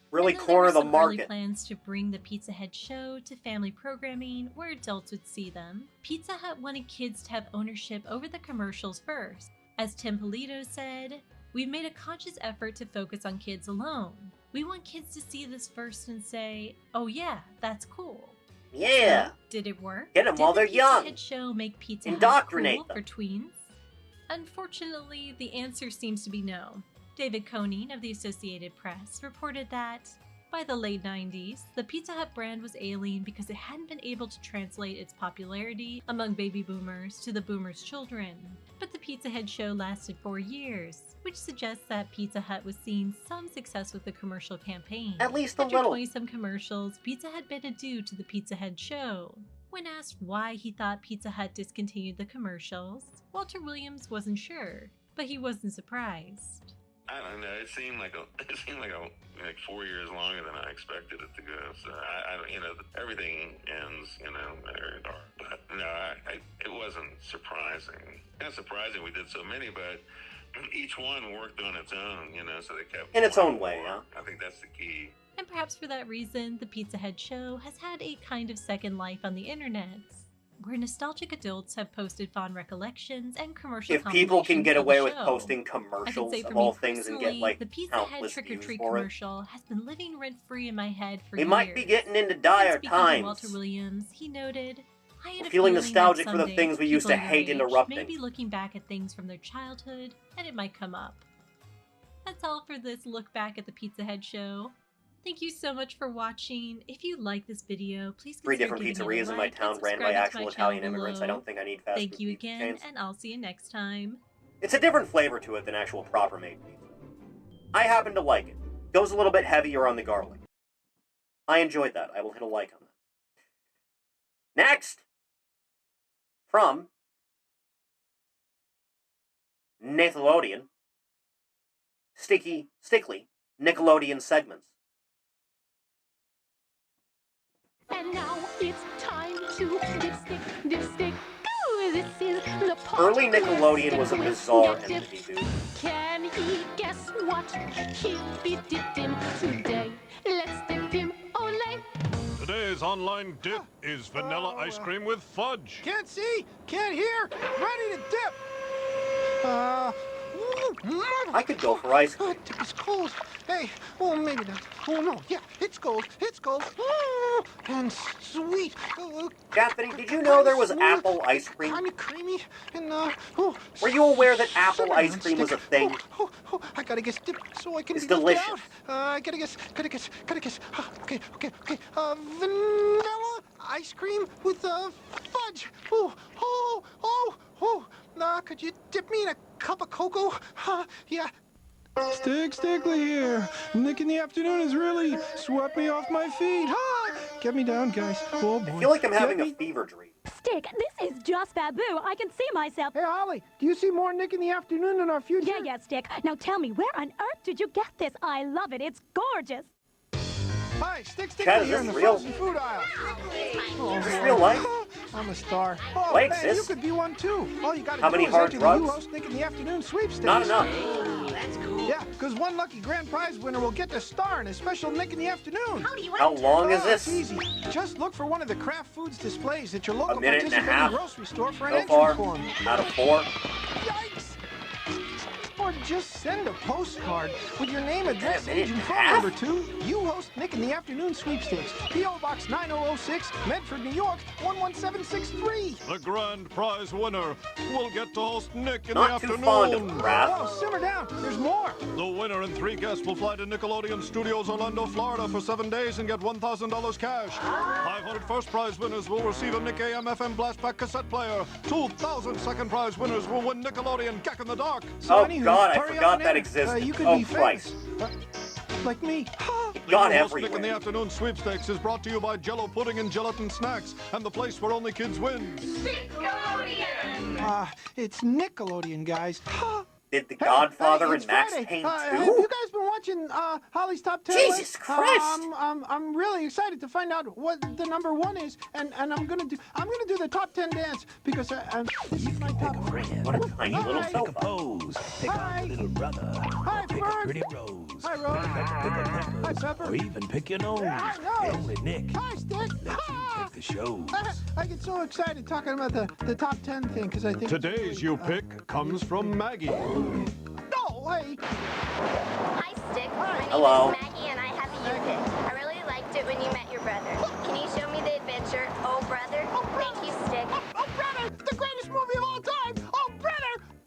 Really And though there corner were the some early market. plans to bring the Pizza Head show to family programming where adults would see them, Pizza Hut wanted kids to have ownership over the commercials first. As Tim Polito said, "We've made a conscious effort to focus on kids alone. We want kids to see this first and say, oh yeah, that's cool." Yeah. So, did it work? Get 'em Did while the they're Pizza young. Head show make Pizza Hut Indoctrinate cool them. for tweens? Unfortunately, the answer seems to be no. David Koning of the Associated Press reported that by the late 90s, the Pizza Hut brand was ailing because it hadn't been able to translate its popularity among baby boomers to the boomers' children. But the Pizza Head show lasted 4 years, which suggests that Pizza Hut was seeing some success with the commercial campaign. At least a After little. 20-some commercials, Pizza Hut bid adieu to the Pizza Head show. When asked why he thought Pizza Hut discontinued the commercials, Walter Williams wasn't sure, but he wasn't surprised. I don't know. It seemed like 4 years longer than I expected it to go. So I everything ends, very dark. But no, it wasn't surprising. Not surprising we did so many, but each one worked on its own, so they kept In its wanting own way, more. yeah. I think that's the key. And perhaps for that reason, the Pizza Head show has had a kind of second life on the internet, where nostalgic adults have posted fond recollections and commercial If people can get compilations of away the with show. posting I can commercials say for of me all things and get personally, like the Pizza Head countless Trick or views Treat for it. commercial has been living rent-free in my head for We years. might be getting into And dire speaking to times. Walter Williams, he noted, "I had We're a feeling feeling nostalgic that for the someday things we used people to your hate age interrupting." may be looking back at things from their childhood, and it might come up." That's all for this look back at the Pizza Head show. Thank you so much for watching. If you like this video, please 3 consider different giving it a pizzerias in my like town and ran by subscribing to actual my Italian channel immigrants. I below. don't think I need fast Thank food you pizza again, chains. and I'll see you next time. It's a different flavor to it than actual proper made pizza. I happen to like it. Goes a little bit heavier on the garlic. I enjoyed that. I will hit a like on that. Next! From Nickelodeon. Stickly Nickelodeon segments. And now it's time to dipstick. Oh, this is the part Early Nickelodeon was a where bizarre Stick entity, dips. dude. Can he guess what he'll be dipped in today? Let's dip online dip is vanilla ice cream with fudge. Can't see, can't hear, ready to dip. I could go for ice cream. Dip is cold. Hey, oh, maybe not. Oh, no, yeah, it's cold, it's cold. And sweet. Anthony, did you know there was apple ice cream? Kind of creamy and, Were you aware that apple ice cream was a thing? I gotta guess dip so I can It's be left delicious. out. Gotta guess. Okay. Vanilla ice cream with fudge. Could you dip me in a cup of cocoa? Yeah. Stickly here. Nick in the Afternoon has really swept me off my feet. Get me down, guys. Oh, boy. I feel like I'm having a fever dream. Stick, this is just Babu. I can see myself. Hey, Holly, do you see more Nick in the Afternoon in our future? Yeah, Stick. Now tell me, where on earth did you get this? I love it. It's gorgeous. Hi, Stick Chad, is here this in the real? frozen food aisle. Is this real life? I'm a star. Oh, Wait, man, sis? you could be one too. All you gotta How do many is hard enter drugs? the You Host Nick in the Afternoon sweepstakes. Not enough. That's cool. Yeah, because one lucky grand prize winner will get to star in a special Nick in the Afternoon. How long is this? It's easy. Just look for one of the Kraft Foods displays at your local A minute and a participating half. grocery store for an So entry far, form. out of 4. Yikes! Or just send a postcard with your name, address, minute age, and and a phone half? number to You Host Nick in the Afternoon sweepstakes. P.O. Box 9006, Medford, New York, 11763. The grand prize winner will get to host Nick in Not the too Afternoon. fond of crap. Oh, simmer down. There's more. The winner and 3 guests will fly to Nickelodeon Studios, Orlando, Florida for 7 days and get $1,000 cash. 500 first prize winners will receive a Nick AM/FM Blastback cassette player. 2,000 second prize winners will win Nickelodeon Gak in the Dark. Oh, anywho, God, I hurry forgot up and that enter. existed. You could Oh, be Christ. famous. Like me. God The You Host Nick in everywhere. the Afternoon sweepstakes is brought to you by Jello Pudding and Gelatin Snacks and the place where only kids win. It's Nickelodeon, guys. Did The Godfather it's and Max Friday. Payne Have 2? you guys been watching Holly's Top 10 Jesus list? Christ! I'm really excited to find out what the number 1 is, and I'm gonna do the top 10 dance because this is my top. What a tiny little sofa. Pose. Pick Hi. out your little brother. Hi, Pick a Ferg. pretty rose. Hi, Rose. Pick a Hi, peppers. Pepper. Or even pick your nose. Hi, Nose. Only Nick Hi, Stick. lets you pick the shows. I get so excited talking about the top 10 thing because I think Today's You Pick comes from Maggie. No way. Hi, Stick. My name Hello. is Maggie, and I have a you pick. I really liked it when you met your brother. Can you show me the adventure, Oh Brother? Thank you, Stick. Oh, brother, the greatest movie of all time. Oh, brother.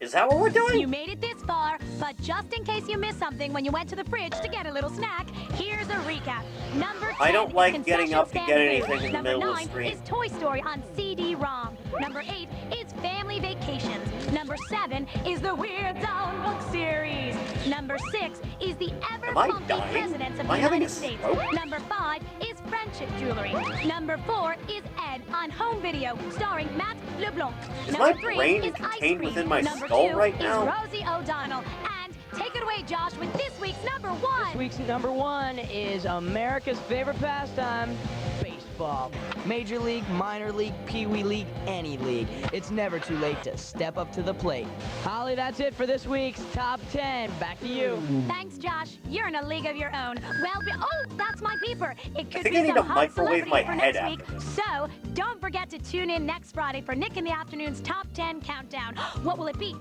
Is that what we're doing? You made it this far, but just in case you missed something when you went to the fridge to get a little snack, here's a recap. Number 10 I don't is like concession getting up to stand get food. anything in the Number middle of the 9 stream. is Toy Story on CD-ROM. Number 8 is Family Vacations. Number 7 is the Weird Zone book series. Number 6 is the ever Am I funky dying? presidents of Am the I having United a States. stroke? Number 5 is Friendship Jewelry. Number 4 is Ed on home video, starring Matt LeBlanc. Is Number my 3 brain is contained Ice Cream. within my Number skull 2 right is now? Rosie O'Donnell. And take it away, Josh, with this week's number 1. This week's number 1 is America's favorite pastime, baseball. Major league, minor league, pee-wee league, any league. It's never too late to step up to the plate. Holly, that's it for this week's Top 10. Back to you. Thanks, Josh. You're in a league of your own. Well, oh, that's my beeper. It could think be I need some to hot microwave celebrity my for head next week. after this. So don't forget to tune in next Friday for Nick in the Afternoon's Top 10 Countdown. What will it be?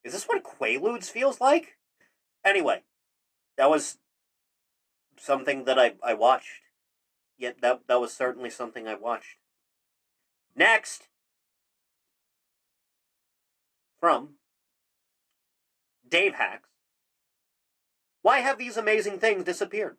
Is this what Quaaludes feels like? Anyway, that was something that I watched. Yeah, that was certainly something I watched. Next, from Dave Hacks. Why have these amazing things disappeared?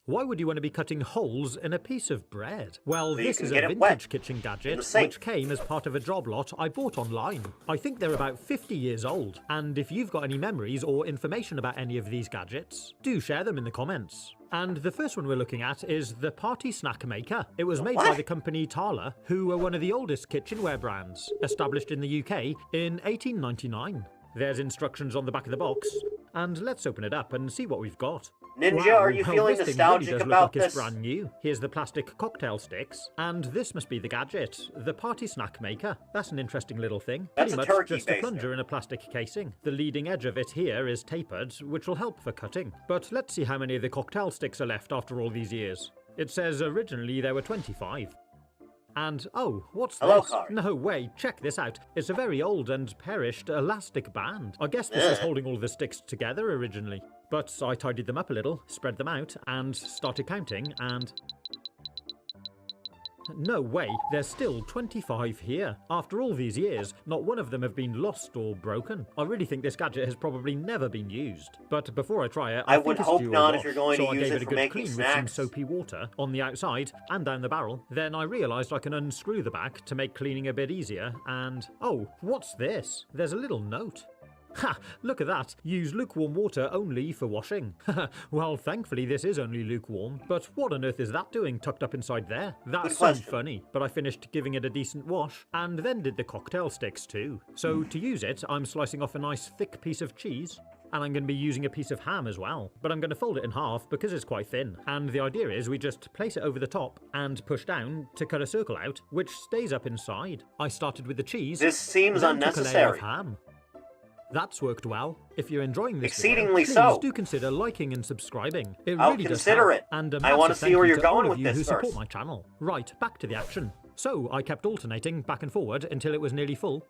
Why would you want to be cutting holes in a piece of bread? Well, So you this can is get a it wet vintage kitchen in the gadget sink. which came as part of a job lot I bought online. I think they're about 50 years old, and if you've got any memories or information about any of these gadgets, do share them in the comments. And the first one we're looking at is the Party Snack Maker. It was made by the company Tala, who were one of the oldest kitchenware brands, established in the UK in 1899. There's instructions on the back of the box, and let's open it up and see what we've got. Ninja, Wow, are you well, feeling this thing nostalgic really does about look like this? it's brand new. Here's the plastic cocktail sticks, and this must be the gadget, the party snack maker. That's an interesting little thing. That's Pretty a much turkey just a baster. plunger in a plastic casing. The leading edge of it here is tapered, which will help for cutting. But let's see how many of the cocktail sticks are left after all these years. It says originally there were 25. And, oh, what's Hello, this? card. No way, check this out. It's a very old and perished elastic band. I guess this was Ugh. holding all the sticks together originally. But I tidied them up a little, spread them out, and started counting, and... No way, there's still 25 here. After all these years, not one of them have been lost or broken. I really think this gadget has probably never been used. But before I try it, I I think would it's hope due a not if wash. you're going so to I use gave it it a for good making clean with some snacks. soapy water on the outside and down the barrel. Then I realised I can unscrew the back to make cleaning a bit easier, and... Oh, what's this? There's a little note. Ha! Look at that. Use lukewarm water only for washing. Well, thankfully this is only lukewarm. But what on earth is that doing tucked up inside there? That's so question. funny. But I finished giving it a decent wash and then did the cocktail sticks too. So to use it, I'm slicing off a nice thick piece of cheese. And I'm going to be using a piece of ham as well. But I'm going to fold it in half because it's quite thin. And the idea is we just place it over the top and push down to cut a circle out, which stays up inside. I started with the cheese. This seems then took a layer of unnecessary. ham. That's worked well. If you're enjoying this Exceedingly video, please so. do consider liking and subscribing. It I'll really does consider help. it. And a I wanna massive see thank where you you're to going all with of you this who support first. my channel. Right, back to the action. So I kept alternating back and forward until it was nearly full.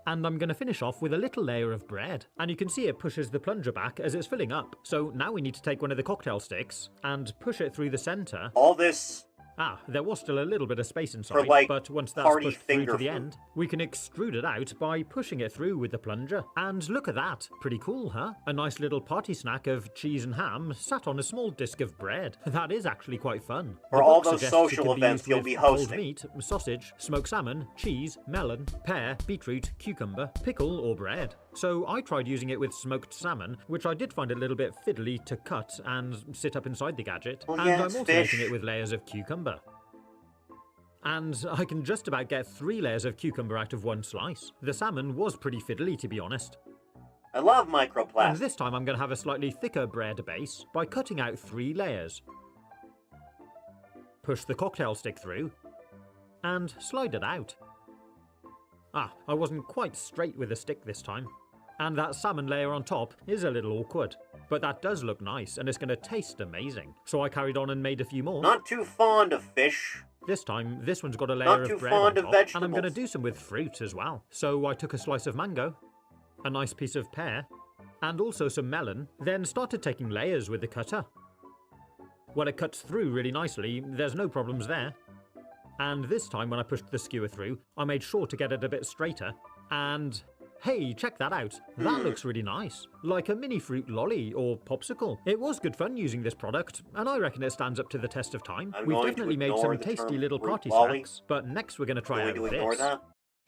And I'm going to finish off with a little layer of bread. And you can see it pushes the plunger back as it's filling up. So now we need to take one of the cocktail sticks and push it through the centre. All this Ah, there was still a little bit of space inside, for, like, but once that's party pushed through finger to the food. end, we can extrude it out by pushing it through with the plunger. And look at that. Pretty cool, huh? A nice little party snack of cheese and ham sat on a small disc of bread. That is actually quite fun. For The all book those suggests it social can be events used you'll with be cold hosting. meat, sausage, smoked salmon, cheese, melon, pear, beetroot, cucumber, pickle or bread. So I tried using it with smoked salmon, which I did find a little bit fiddly to cut and sit up inside the gadget. Well, and yeah, I'm it's alternating fish. it with layers of cucumber. And I can just about get 3 layers of cucumber out of one slice. The salmon was pretty fiddly, to be honest. I love And microplastics. this time I'm going to have a slightly thicker bread base by cutting out 3 layers. Push the cocktail stick through and slide it out. Ah, I wasn't quite straight with the stick this time. And that salmon layer on top is a little awkward. But that does look nice and it's going to taste amazing. So I carried on and made a few more. Not too fond of fish. This time, this one's got a layer Not of too bread fond on of top, and I'm going to vegetables. do some with fruit as well. So I took a slice of mango, a nice piece of pear, and also some melon, then started taking layers with the cutter. Well, it cuts through really nicely, there's no problems there. And this time when I pushed the skewer through, I made sure to get it a bit straighter, and... Hey, check that out. That looks really nice. Like a mini fruit lolly or popsicle. It was good fun using this product, and I reckon it stands up to the test of time. I'm We've going to definitely made ignore some the tasty term little fruit party lolly. snacks, but next we're going to try Going out to ignore this. that.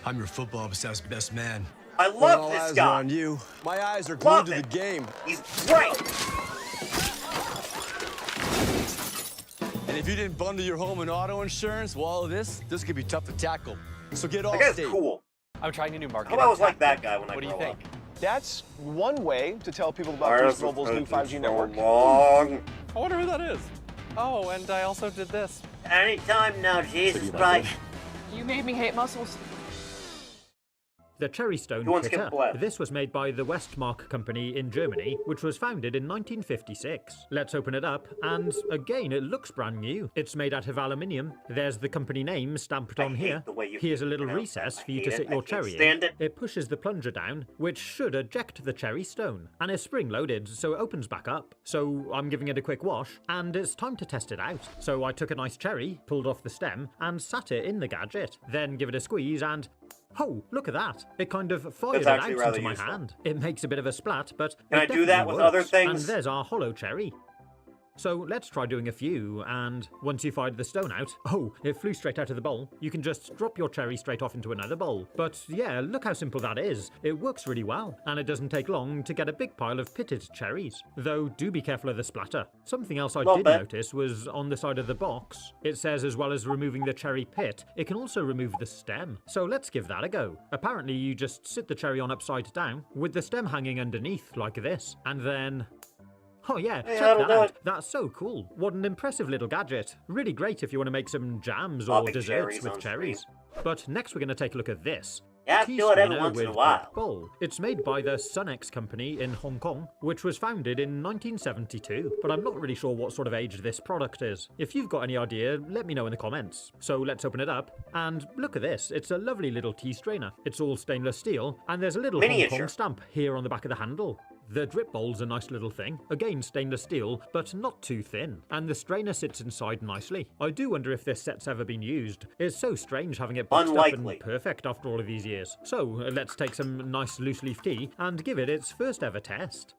I'm your football obsessed best man. I When love all this eyes guy. are on you. My eyes are glued Love to it. the game. He's great. And if you didn't bundle your home and auto insurance, well, all of this could be tough to tackle. So get That guy's Allstate. cool. I'm trying a new I marketing. hope I was like that guy when I What do you grow think? up. That's one way to tell people about Why Boost is it Mobile's new taking 5G so network. long? I wonder who that is. Oh, and I also did this. Anytime now, Jesus you like Christ. You made me hate muscles. The Cherry Stone Who wants to Kitter. get blessed? This was made by the Westmark company in Germany, which was founded in 1956. Let's open it up, and again, it looks brand new. It's made out of aluminium. There's the company name stamped on hate here. the way you Here's a little pronounce recess that. I for you hate to it. sit I your can't cherry stand in. it. It pushes the plunger down, which should eject the cherry stone, and it's spring-loaded, so it opens back up. So I'm giving it a quick wash, and it's time to test it out. So I took a nice cherry, pulled off the stem, and sat it in the gadget. Then give it a squeeze, and... Oh, look at that. It kind of fired it out actually rather into my useful. hand. It makes a bit of a splat, but Can it I do that definitely with other works. things? And there's our hollow cherry. So let's try doing a few, and once you fired the stone out, oh, it flew straight out of the bowl. You can just drop your cherry straight off into another bowl. But yeah, look how simple that is. It works really well, and it doesn't take long to get a big pile of pitted cherries. Though do be careful of the splatter. Something else I Little did bit. notice was on the side of the box. It says as well as removing the cherry pit, it can also remove the stem. So let's give that a go. Apparently you just sit the cherry on upside down, with the stem hanging underneath like this, and then... Oh yeah, Hey, check that'll that do out. it. That's so cool. What an impressive little gadget. Really great if you want to make some jams or Popping desserts cherries with on cherries. But next we're going to take a look at this. You have to Tea do it every strainer once in a with while. pop bowl. It's made by the Sunex company in Hong Kong, which was founded in 1972, but I'm not really sure what sort of age this product is. If you've got any idea, let me know in the comments. So let's open it up, and look at this. It's a lovely little tea strainer. It's all stainless steel, and there's a little Miniature. Hong Kong stamp here on the back of the handle. The drip bowl's a nice little thing, again stainless steel, but not too thin, and the strainer sits inside nicely. I do wonder if this set's ever been used. It's so strange having it boxed up Unlikely. and perfect after all of these years. So let's take some nice loose leaf tea and give it its first ever test.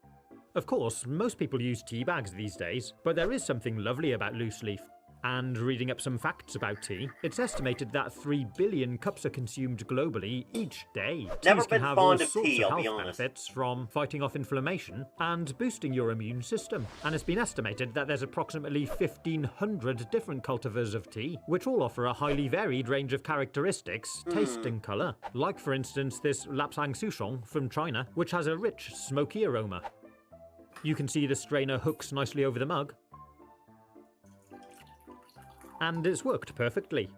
Of course, most people use tea bags these days, but there is something lovely about loose leaf. And reading up some facts about tea, it's estimated that 3 billion cups are consumed globally each day. Never Teas can been have fond all of sorts tea, of I'll be health honest. benefits, from fighting off inflammation and boosting your immune system. And it's been estimated that there's approximately 1,500 different cultivars of tea, which all offer a highly varied range of characteristics, taste and colour. Like, for instance, this Lapsang Souchong from China, which has a rich, smoky aroma. You can see the strainer hooks nicely over the mug, and it's worked perfectly.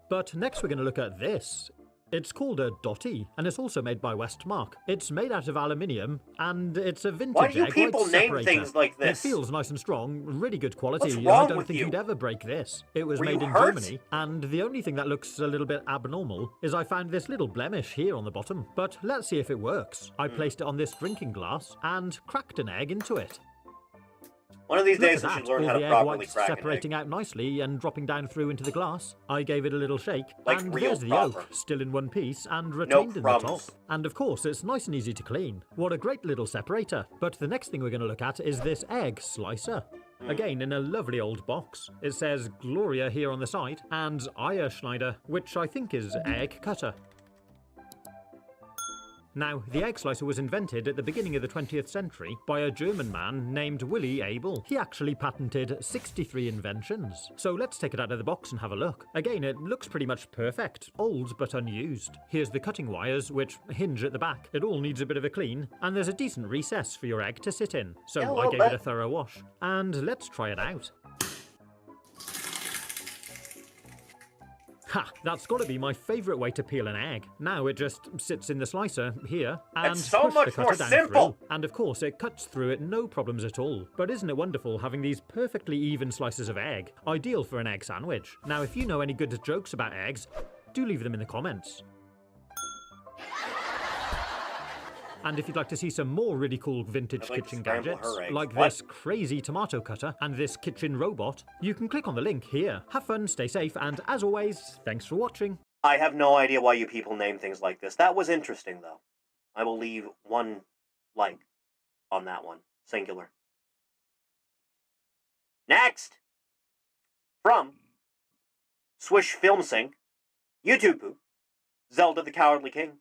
But next we're going to look at this. It's called a Dotty, and it's also made by Westmark. It's made out of aluminium, and it's a vintage Why do you egg people white name separator. things like this? It feels nice and strong, really good quality. What's I wrong don't with think you? you'd ever break this. It was Were made you in hurt? Germany, and the only thing that looks a little bit abnormal is I found this little blemish here on the bottom. But let's see if it works. I placed it on this drinking glass and cracked an egg into it. One of these Look days at I should that, learn all how to the egg properly whites crack an egg. separating out nicely and dropping down through into the glass. I gave it a little shake, Like and real there's the proper. yolk, still in one piece and retained in the top. crumbs. And of course, it's nice and easy to clean. What a great little separator. But the next thing we're going to look at is this egg slicer. Again, in a lovely old box. It says Gloria here on the side, and Eierschneider, which I think is egg cutter. Now, the egg slicer was invented at the beginning of the 20th century by a German man named Willy Abel. He actually patented 63 inventions. So let's take it out of the box and have a look. Again, it looks pretty much perfect, old but unused. Here's the cutting wires, which hinge at the back. It all needs a bit of a clean, and there's a decent recess for your egg to sit in. So Yeah, a I little gave it bit. a thorough wash. And let's try it out. Ha! That's got to be my favourite way to peel an egg. Now it just sits in the slicer here and It's so push much the cutter more down simple. through. And of course it cuts through it no problems at all. But isn't it wonderful having these perfectly even slices of egg? Ideal for an egg sandwich. Now if you know any good jokes about eggs, do leave them in the comments. And if you'd like to see some more really cool vintage I'd like to kitchen scramble gadgets, her eggs. like What? this crazy tomato cutter and this kitchen robot, you can click on the link here. Have fun, stay safe, and as always, thanks for watching. I have no idea why you people name things like this. That was interesting, though. I will leave one like on that one. Singular. Next! From Swish Film Sync, YouTube Poop, Zelda the Cowardly King.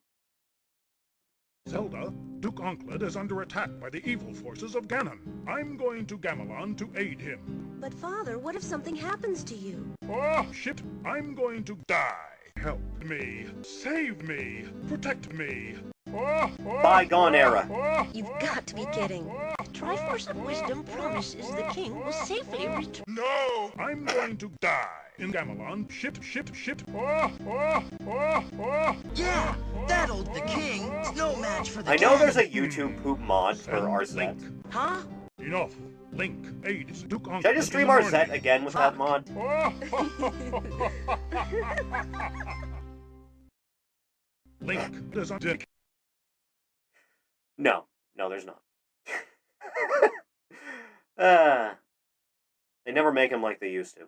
Zelda, Duke Onkled is under attack by the evil forces of Ganon. I'm going to Gamelon to aid him. But Father, what if something happens to you? Oh, shit! I'm going to die. Help me. Save me. Protect me. Bygone era. You've got to be kidding. Triforce of Wisdom promises the king will safely return. No! I'm going to die in Gamelon. Shit. Yeah, that old the king is no match for the I know there's a Ganon. YouTube Poop mod for our set. Huh? Enough. Link aids Duke Onkled. Should I just stream our set again with that mod? Link, there's a dick. No, there's not. They never make them like they used to.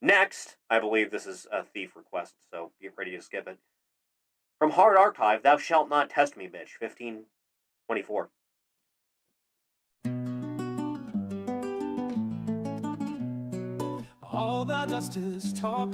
Next, I believe this is a thief request, so get ready to skip it. From Hard Archive, Thou Shalt Not Test Me, Bitch, 1524. All thou dost is talk,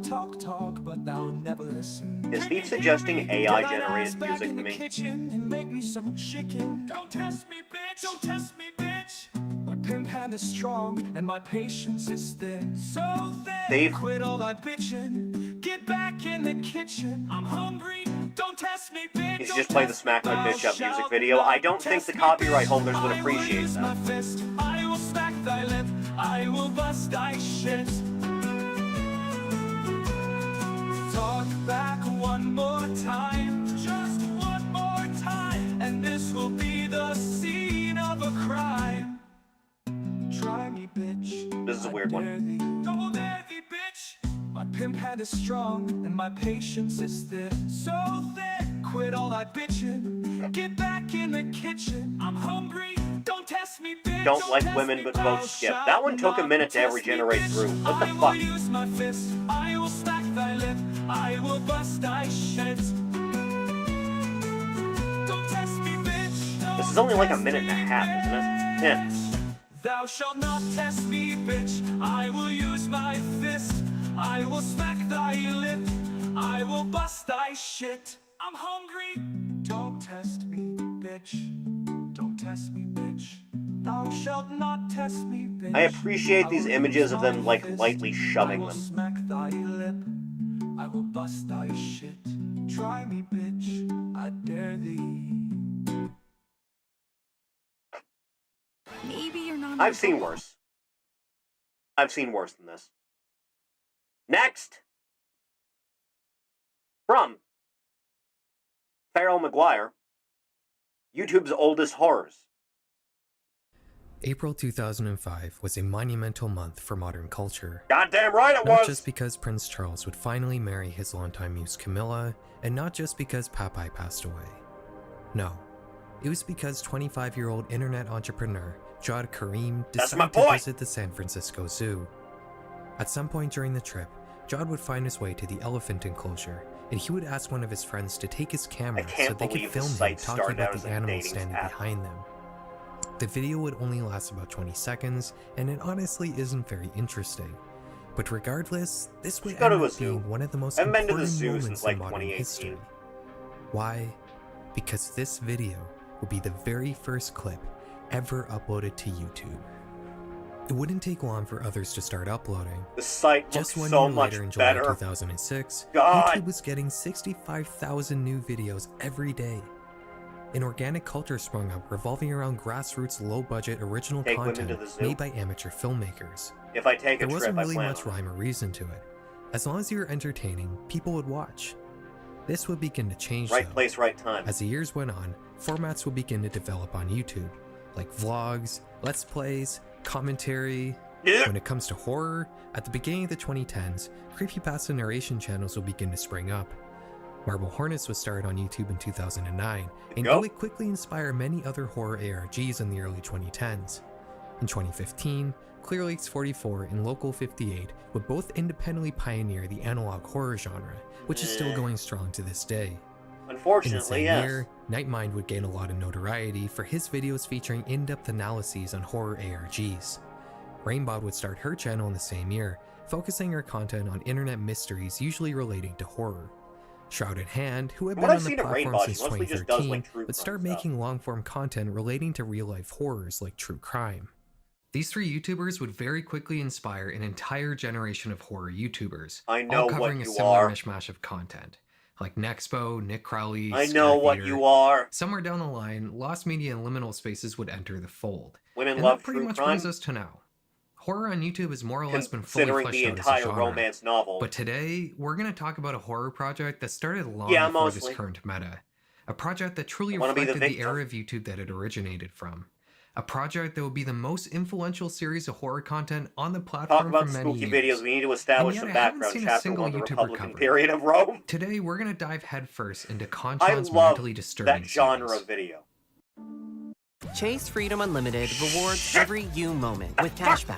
but thou never listen. Is Thief suggesting AI-generated music to me? Kitchen and make me some chicken. Don't test me, bitch. Don't test me, bitch. My pimp hand is strong and my patience is thin. So then, Thief. quit all that bitching. Get back in the kitchen. I'm hungry. Don't test me, bitch. You should just play the Smack My Bitch Up music video. I don't think the copyright holders would appreciate that. I will smack thy lip, I will bust thy shit. Talk back one more time, just one more time, and this will be the scene of a crime. Try me, bitch. This is a weird one. Go there, thee, bitch. My pimp hand is strong, and my patience is thick. So thick, quit all that bitching. Get back in the kitchen. I'm hungry. Don't test me, bitch. Don't like women, but vote skip. That one took a minute to regenerate through. What the fuck? I will use my fist. I will smack thy lip. I will bust thy shit. Don't test me, bitch. This is only like a minute and a half, isn't it? Yeah. Thou shalt not test me, bitch. I will use my fist. I will smack thy lip. I will bust thy shit. I'm hungry. Don't test me, bitch. Don't test me, bitch. Thou shalt not test me, bitch. I appreciate these images of them, like, lightly shoving I will them. smack thy lip. I will bust thy shit. Try me, bitch. I dare thee. Maybe you're not. I've seen worse. I've seen worse than this. Next! From Farrell McGuire, YouTube's oldest horrors. April 2005 was a monumental month for modern culture. Goddamn right it Not was! just because Prince Charles would finally marry his longtime muse Camilla, and not just because Popeye passed away. No, it was because 25-year-old internet entrepreneur Jawed Karim decided to visit the San Francisco Zoo. At some point during the trip, Jawed would find his way to the elephant enclosure, and he would ask one of his friends to take his camera so they could film him talking about the animals standing behind them. The video would only last about 20 seconds, and it honestly isn't very interesting. But regardless, this would end up being one of the most important moments in modern history. Why? Because this video will be the very first clip ever uploaded to YouTube. It wouldn't take long for others to start uploading. The site looks Just 1 so year much later in July better. 2006, God. YouTube was getting 65,000 new videos every day. An organic culture sprung up revolving around grassroots, low-budget original Take women content to the zoo. made by amateur filmmakers. If I take a There trip, wasn't I really plan much on it. rhyme or reason to it. As long as you were entertaining, people would watch. This would begin to change Right though. place, right time. As the years went on, formats would begin to develop on YouTube, like vlogs, let's plays, commentary. When it comes to horror, at the beginning of the 2010s, creepypasta narration channels would begin to spring up. Marble Hornets was started on YouTube in 2009, and it would quickly inspire many other horror ARGs in the early 2010s. In 2015, Clear Lakes 44 and Local 58 would both independently pioneer the analog horror genre, which is still going strong to this day. Unfortunately, In the same yes. year, Nightmind would gain a lot of notoriety for his videos featuring in-depth analyses on horror ARGs. Rainbot would start her channel in the same year, focusing her content on internet mysteries usually relating to horror. Shrouded Hand, who had From been what on I've the seen of platform Rainbot, since she mostly just does, 2013, like, true would start crime making long-form content relating to real-life horrors like true crime. These three YouTubers would very quickly inspire an entire generation of horror YouTubers, I know all what covering a you similar are. mishmash of content, like Nexpo, Nick Crowley, I know what Scaretheater. you are. Somewhere down the line, Lost Media and Liminal Spaces would enter the fold. Women and love that pretty true much crime? brings us to now. Horror on YouTube has more or less been fully Considering fleshed the out as a entire genre. romance novel. But today, we're going to talk about a horror project that started long Yeah, before mostly. this current meta. A project that truly I wanna be the reflected the victim. era of YouTube that it originated from. A project that will be the most influential series of horror content on the platform Talk about for many spooky years. videos. We need to establish And some yet I haven't background. seen a Chapter single 1, the YouTuber Republican cover it. period of Rome. Today, we're going to dive headfirst into I Contran's love mentally disturbing that genre series. of video. Chase Freedom Unlimited rewards every you moment with cashback.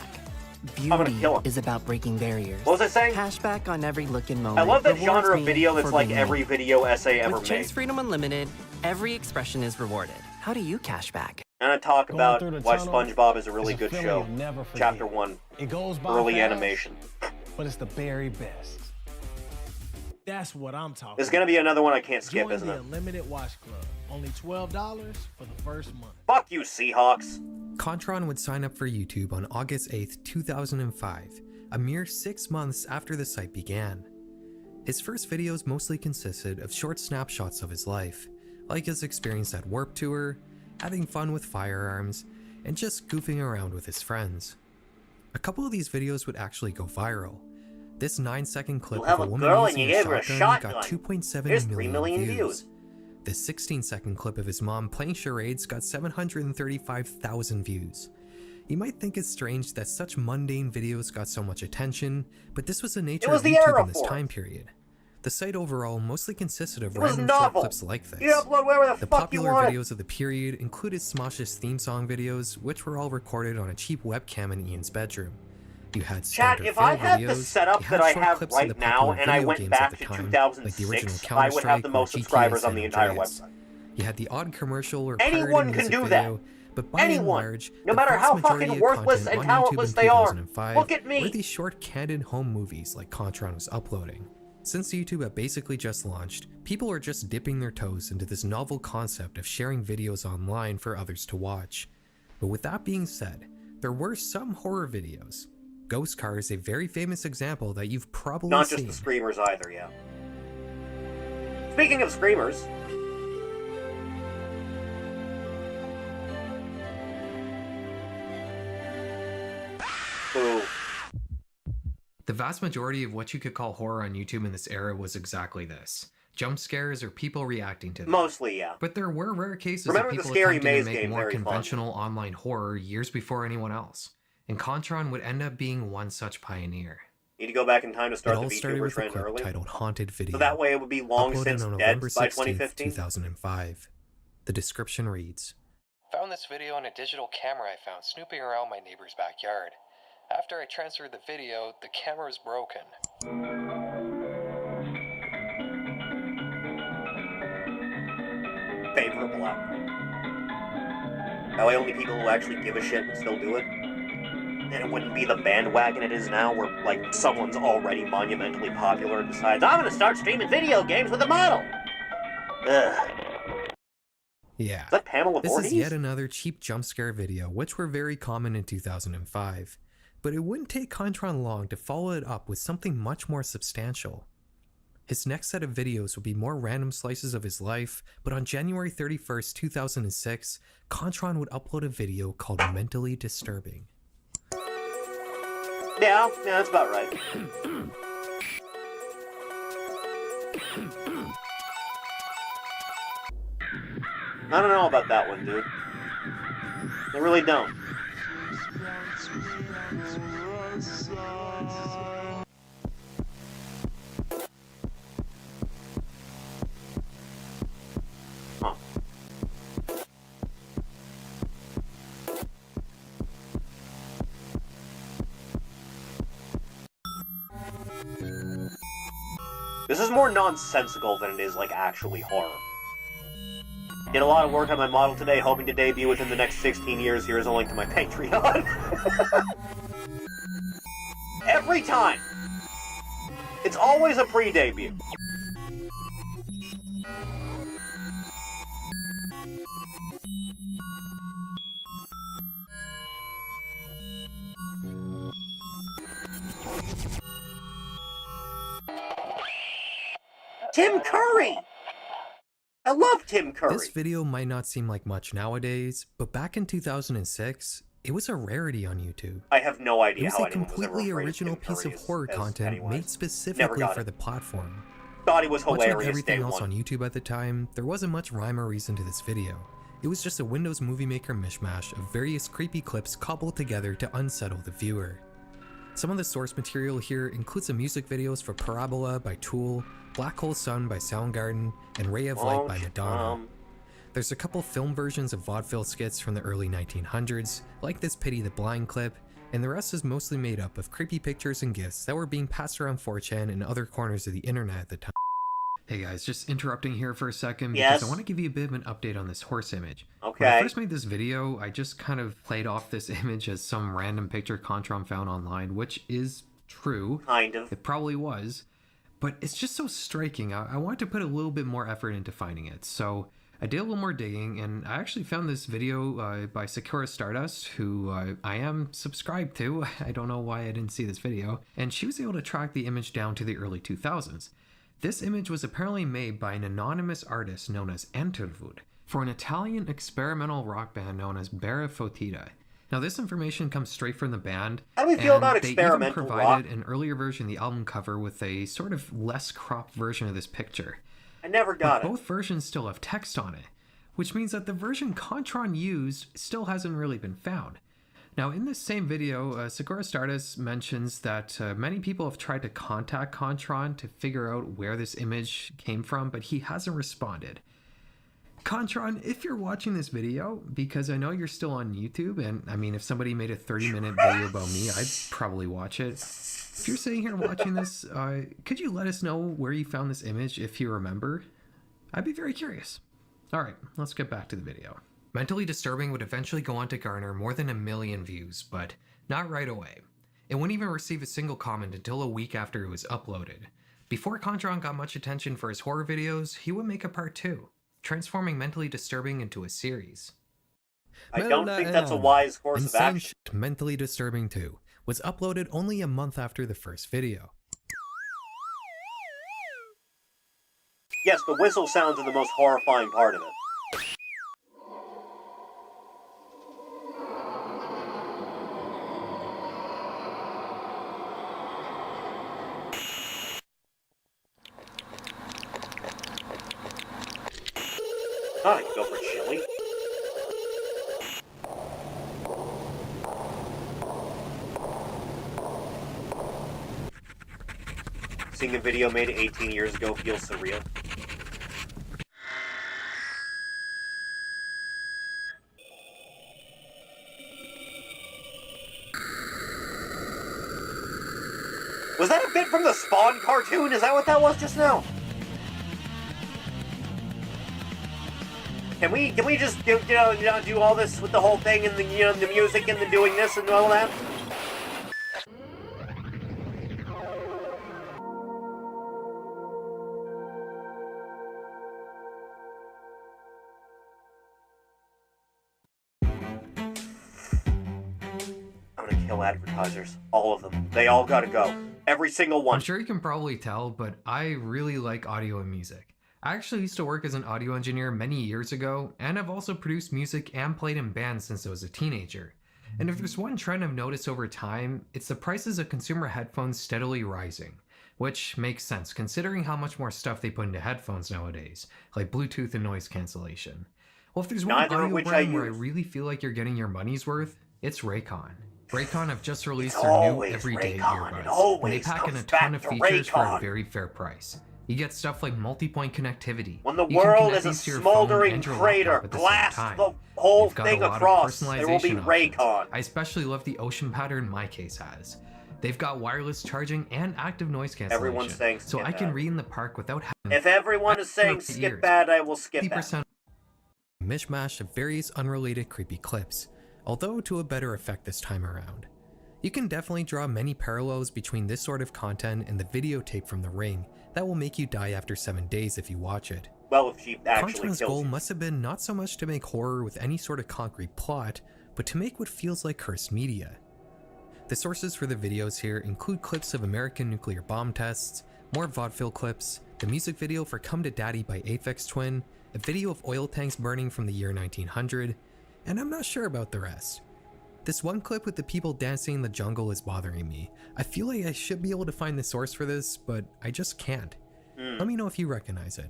gonna Beauty kill him. is about breaking barriers. What was I saying? Cashback on every look and moment. I love that rewards genre of me video that's for like being every me. video essay ever With Chase made. Freedom Unlimited, every expression is rewarded. How do you cash back? And I talk Going about through the why tunnel SpongeBob is a really is a good feeling show. you'll never forget. Chapter 1. It goes by Early fast, animation. but it's the very best. That's what I'm talking There's gonna be another one I can't skip, Join isn't the it? Unlimited Watch Club. Only $12 for the first month. Fuck you, Seahawks. Contran would sign up for YouTube on August 8th, 2005, a mere 6 months after the site began. His first videos mostly consisted of short snapshots of his life, like his experience at Warped Tour, having fun with firearms, and just goofing around with his friends. A couple of these videos would actually go viral. This 9-second clip You have of a a woman girl and using you a gave her a shotgun got shotgun. 2.7 There's 3 million views. views. This 16-second clip of his mom playing charades got 735,000 views. You might think it's strange that such mundane videos got so much attention, but this was the nature was of the YouTube era in this for it. time period. The site overall mostly consisted of It was random short novel. clips like this. You upload wherever the fuck you popular want. videos of the period included Smosh's theme song videos, which were all recorded on a cheap webcam in Ian's bedroom. You had Chat, standard if I fail had the videos, setup you that had I short have clips of the right now, popular and I video went games back at the to time, 2006, like the original I would have the Counter-Strike or most GTA subscribers on San the entire Andreas. website. You had the odd commercial or Anyone pirated can music do that. video, but by and Anyone. large, No the matter vast how majority fucking of worthless content and on YouTube talentless in they are. 2005 Look at me. were these short candid home movies like Contron was uploading. Since YouTube had basically just launched, people are just dipping their toes into this novel concept of sharing videos online for others to watch. But with that being said, there were some horror videos. Ghost Car is a very famous example that you've probably Not seen. just the screamers either, yeah. Speaking of screamers, boo. The vast majority of what you could call horror on YouTube in this era was exactly this. Jump scares or people reacting to them. Mostly, yeah. But there were rare cases Remember of the people Scary attempting Maze to make game more very fun. conventional online horror years before anyone else. And Contron would end up being one such pioneer. Need to go back in time to It start all the started VTuber with a trend clip early. titled Haunted Video, So that way it would be long uploaded since on dead November by 16th, 2015. 2005. The description reads, Found this video on a digital camera I found snooping around my neighbor's backyard. After I transferred the video, the camera was broken. Favorable outcome. That way only people who actually give a shit would still do it. And it wouldn't be the bandwagon it is now where, like, someone's already monumentally popular and decides, I'm gonna start streaming video games with a model! Ugh. yeah, Is that Pamela this Voorhees? is yet another cheap jump scare video, which were very common in 2005. But it wouldn't take Contron long to follow it up with something much more substantial. His next set of videos would be more random slices of his life, but on January 31st, 2006, Contron would upload a video called Mentally Disturbing. Yeah, that's about right. I don't know about that one, dude. I really don't. Huh. This is more nonsensical than it is, like, actually horror. Did a lot of work on my model today, hoping to debut within the next 16 years. Here is a link to my Patreon. Every time! It's always a pre-debut. Tim Curry! I love Tim Curry. This video might not seem like much nowadays, but back in 2006, it was a rarity on YouTube. I have no It idea was how a anyone was ever completely afraid of original Tim piece Curry of horror as content Pennywise. made specifically got for it. the platform. Thought he was Much like hilarious everything day else one. on YouTube at the time, there wasn't much rhyme or reason to this video. It was just a Windows Movie Maker mishmash of various creepy clips cobbled together to unsettle the viewer. Some of the source material here includes some music videos for Parabola by Tool, Black Hole Sun by Soundgarden, and Ray of Light by Madonna. There's a couple film versions of vaudeville skits from the early 1900s, like this Pity the Blind clip, and the rest is mostly made up of creepy pictures and gifs that were being passed around 4chan and other corners of the internet at the time. Hey guys, just interrupting here for a second because Yes? I want to give you a bit of an update on this horse image. Okay. When I first made this video, I just kind of played off this image as some random picture Contron found online, which is true. Kind of. It probably was. But it's just so striking. I wanted to put a little bit more effort into finding it. So I did a little more digging, and I actually found this video by Sakura Stardust, who I am subscribed to. I don't know why I didn't see this video. And she was able to track the image down to the early 2000s. This image was apparently made by an anonymous artist known as Enterwood for an Italian experimental rock band known as Bara Fotida. Now, this information comes straight from the band. How do we feel about they experimental even provided rock? an earlier version of the album cover with a sort of less cropped version of this picture. I never got it. Both versions still have text on it, which means that the version Contron used still hasn't really been found. Now, in this same video, Segura Stardust mentions that many people have tried to contact Contron to figure out where this image came from, but he hasn't responded. Contron, if you're watching this video, because I know you're still on YouTube, and I mean, if somebody made a 30-minute video about me, I'd probably watch it. If you're sitting here watching this, could you let us know where you found this image if you remember? I'd be very curious. Alright, let's get back to the video. Mentally Disturbing would eventually go on to garner more than 1 million views, but not right away. It wouldn't even receive a single comment until a week after it was uploaded. Before Contron got much attention for his horror videos, he would make a part 2, transforming Mentally Disturbing into a series. I don't think that's a wise course of action. Mentally Disturbing 2 was uploaded only a month after the first video. Yes, the whistle sounds are the most horrifying part of it. I could go for chili. Seeing a video made 18 years ago feels surreal. Was that a bit from the Spawn cartoon? Is that what that was just now? Can we just do all this with the whole thing and the music and the doing this and all that? I'm gonna kill advertisers. All of them. They all gotta go. Every single one. I'm sure you can probably tell, but I really like audio and music. I actually used to work as an audio engineer many years ago, and I've also produced music and played in bands since I was a teenager. And if there's one trend I've noticed over time, it's the prices of consumer headphones steadily rising. Which makes sense, considering how much more stuff they put into headphones nowadays, like Bluetooth and noise cancellation. Well, if there's one audio brand where I really feel like you're getting your money's worth, it's Raycon. Raycon have just released their new everyday earbuds, and they pack in a ton of features for a very fair price. You get stuff like multi-point connectivity. When the world is a smoldering crater, blast the whole thing across. There will be Raycon. I especially love the ocean pattern my case has. They've got wireless charging and active noise cancellation. Everyone's saying skip so I can read in the park without having... If everyone is saying skip bad, I will skip that. Mishmash of various unrelated creepy clips, although to a better effect this time around. You can definitely draw many parallels between this sort of content and the videotape from The Ring that will make you die after 7 days if you watch it. Well, if she actually Contron's goal must have been not so much to make horror with any sort of concrete plot, but to make what feels like cursed media. The sources for the videos here include clips of American nuclear bomb tests, more vaudeville clips, the music video for Come to Daddy by Aphex Twin, a video of oil tanks burning from the year 1900, and I'm not sure about the rest. This one clip with the people dancing in the jungle is bothering me. I feel like I should be able to find the source for this, but I just can't. Let me know if you recognize it.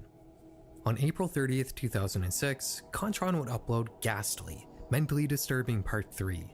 On April 30th, 2006, Contron would upload Ghastly, Mentally Disturbing Part 3.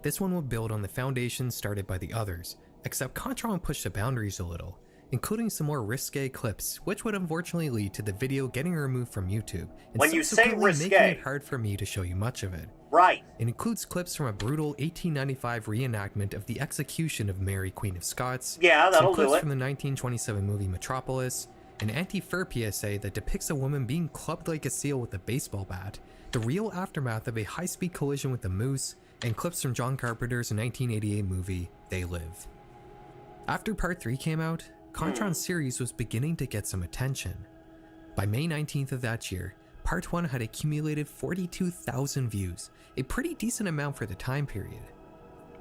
This one would build on the foundation started by the others, except Contron pushed the boundaries a little, including some more risque clips, which would unfortunately lead to the video getting removed from YouTube, and subsequently making it hard for me to show you much of it. Right. It includes clips from a brutal 1895 reenactment of the execution of Mary, Queen of Scots, yeah, that'll some clips do it. from the 1927 movie Metropolis, an anti-fur PSA that depicts a woman being clubbed like a seal with a baseball bat, the real aftermath of a high-speed collision with a moose, and clips from John Carpenter's 1988 movie They Live. After Part 3 came out, Contron's series was beginning to get some attention. By May 19th of that year, Part 1 had accumulated 42,000 views, a pretty decent amount for the time period.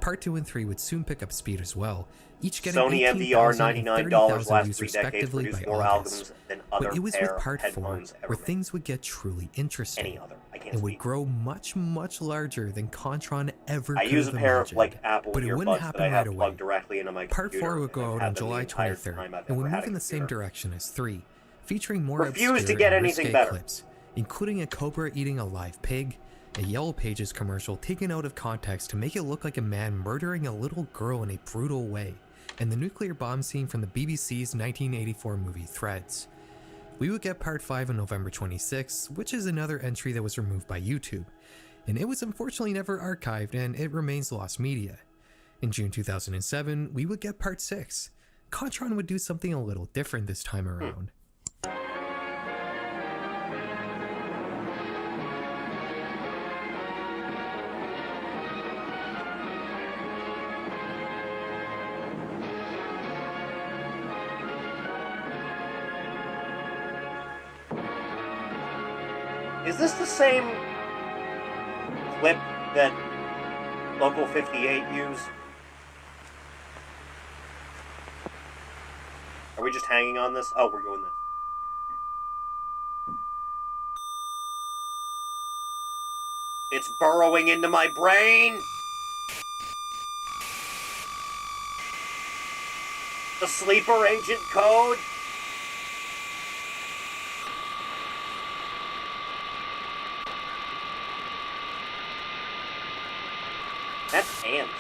Part 2 and 3 would soon pick up speed as well, each getting Sony 18,000 MDR and $99 30,000 last views 3 decades respectively produced by more August. albums than other But it was pair with Part 4 headphones ever where made. things would get truly interesting. Any other. I can't and would speak. grow much, much larger than Contron ever I could use a have pair imagined. of like Apple But it wouldn't earbuds happen that I have right away. plugged directly into my Part computer. 4 would go out I've on had them the July entire 23rd, time I've and would ever had move a in the same computer. direction as 3, featuring more Refuse to obscure get and anything risque better. clips, including a cobra eating a live pig, a Yellow Pages commercial taken out of context to make it look like a man murdering a little girl in a brutal way, and the nuclear bomb scene from the BBC's 1984 movie Threads. We would get Part 5 on November 26, which is another entry that was removed by YouTube, and it was unfortunately never archived and it remains lost media. In June 2007, we would get Part 6. Contron would do something a little different this time around. Is this the same clip that Local 58 used? Are we just hanging on this? Oh, we're going this. It's burrowing into my brain! The sleeper agent code? That's ants.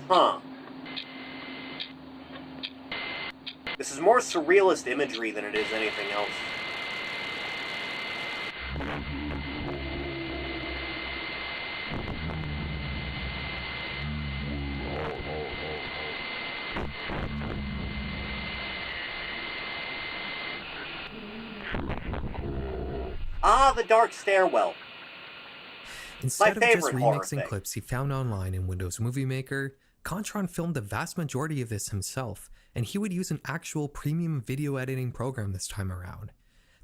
Huh. This is more surrealist imagery than it is anything else. Ah, the dark stairwell. Instead of just favorite horror remixing thing. clips he found online in Windows Movie Maker, Contron filmed the vast majority of this himself, and he would use an actual premium video editing program this time around.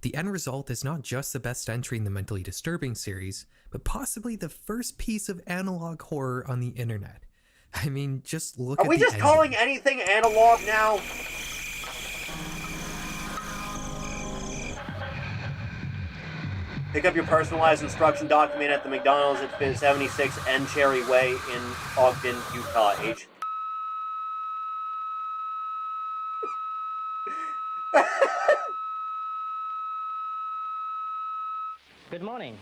The end result is not just the best entry in the Mentally Disturbing series, but possibly the first piece of analog horror on the internet. I mean, just look at Are we the just ending. calling anything analog now? Pick up your personalized instruction document at the McDonald's at 76 N Cherry Way in Ogden, Utah. Agent. Good morning.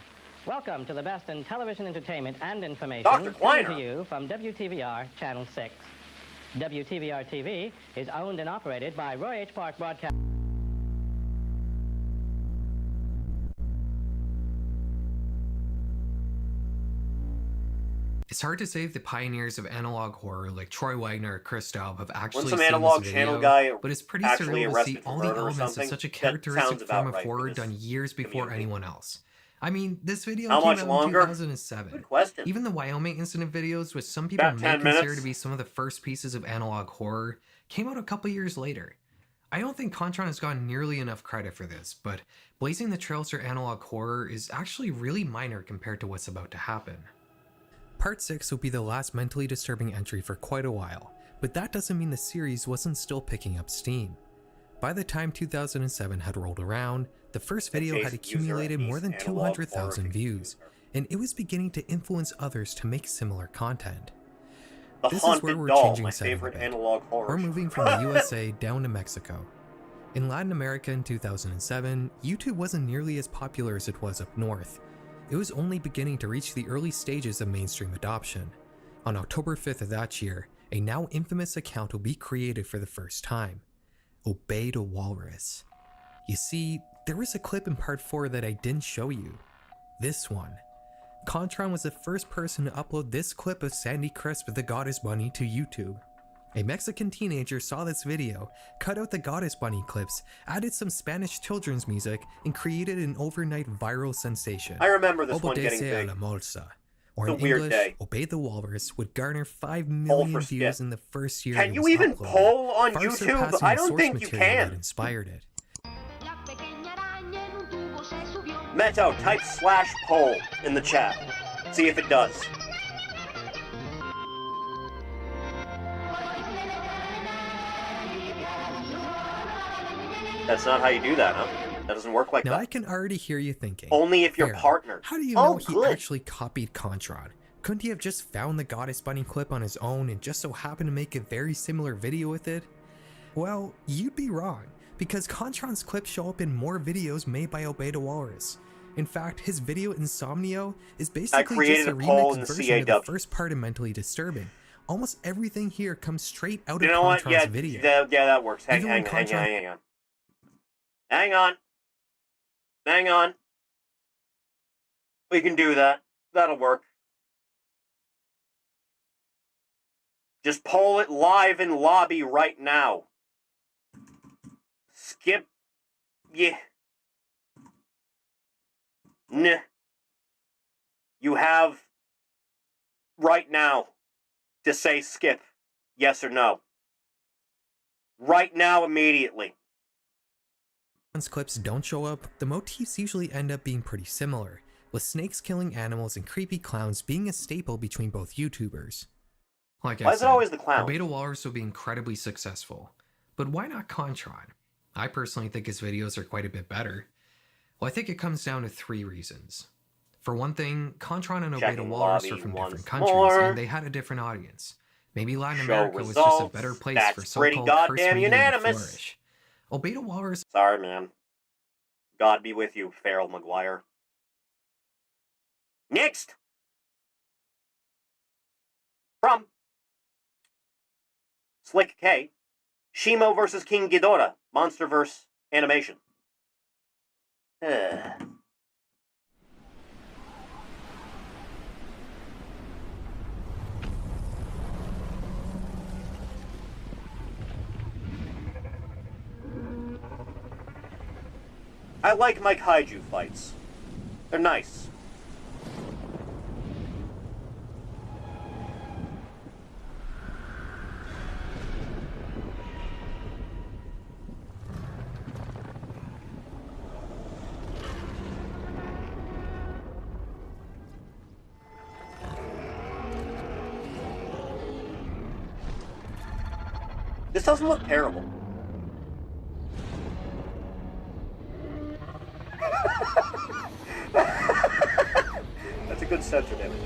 Welcome to the best in television entertainment and information. Dr. Kleiner. Coming to you from WTVR Channel 6. WTVR TV is owned and operated by Roy H. Park Broadcast. It's hard to say if the pioneers of analog horror like Troy Wagner or Chris Daub have actually some seen analog this channel video, guy but it's pretty actually surreal to arrested see for all the murder or elements of something? such a That characteristic sounds about form of right for horror this done years before community. anyone else. I mean, this video How came much out longer? in 2007. Good question. Even the Wyoming incident videos, which some people About may 10 consider minutes. to be some of the first pieces of analog horror, came out a couple years later. I don't think Contron has gotten nearly enough credit for this, but blazing the trails for analog horror is actually really minor compared to what's about to happen. Part 6 will be the last mentally disturbing entry for quite a while, but that doesn't mean the series wasn't still picking up steam. By the time 2007 had rolled around, the first video had accumulated more than 200,000 views, and it was beginning to influence others to make similar content. The This is where Haunted we're Doll, changing my setting a favorite bit. analog horror. We're moving from the USA down to Mexico. In Latin America in 2007, YouTube wasn't nearly as popular as it was up north. It was only beginning to reach the early stages of mainstream adoption. On October 5th of that year, a now infamous account will be created for the first time. Obey the Walrus. You see, there was a clip in part 4 that I didn't show you. This one. Contron was the first person to upload this clip of Sandy Crisp the Goddess Bunny to YouTube. A Mexican teenager saw this video, cut out the Goddess Bunny clips, added some Spanish children's music, and created an overnight viral sensation. I remember this one getting Obedece a big. la Molsa, or It's in a weird English, day. Obey the Walrus would garner 5 Poll million for views Skip. in the first year Can it you was even uploaded, poll on far YouTube? surpassing I the don't source think you material can. that inspired it. Meto, type /poll in the chat. See if it does. That's not how you do that, huh? That doesn't work like Now that. I can already hear you thinking. Only if you're Aaron, partnered. How do you Oh, know he good. actually copied Contran? Couldn't he have just found the Goddess Bunny clip on his own and just so happened to make a very similar video with it? Well, you'd be wrong, because Contran's clips show up in more videos made by Obey the Walrus. In fact, his video Insomnio is basically created just a a poll in remixed the version of the CAW. first part of Mentally Disturbing. Almost everything here comes straight out You of know what? Contran's Yeah, video. yeah, that works. Hang Even when on. Hang on. We can do that. That'll work. Just poll it live in lobby right now. Skip. Yeah. Nah. You have right now to say skip. Yes or no. Right now, immediately. Once clips don't show up, the motifs usually end up being pretty similar, with snakes killing animals and creepy clowns being a staple between both YouTubers. Like Why is it always the clown? Obey the Walrus will be incredibly successful, but why not Contran? I personally think his videos are quite a bit better. Well, I think it comes down to 3 reasons. For one thing, Contran and Obey the Checking Walrus lobby are from once different countries, more. and they had a different audience. Maybe Latin Show America was just a results. better place That's for pretty so-called cursed goddamn media to unanimous. flourish. Obey the Walrus. Sorry, man. God be with you, Farrell Maguire. Next! From Slick K, Shimo vs. King Ghidorah, Monsterverse animation. I like my kaiju fights. They're nice. This doesn't look terrible. That's a good censored image.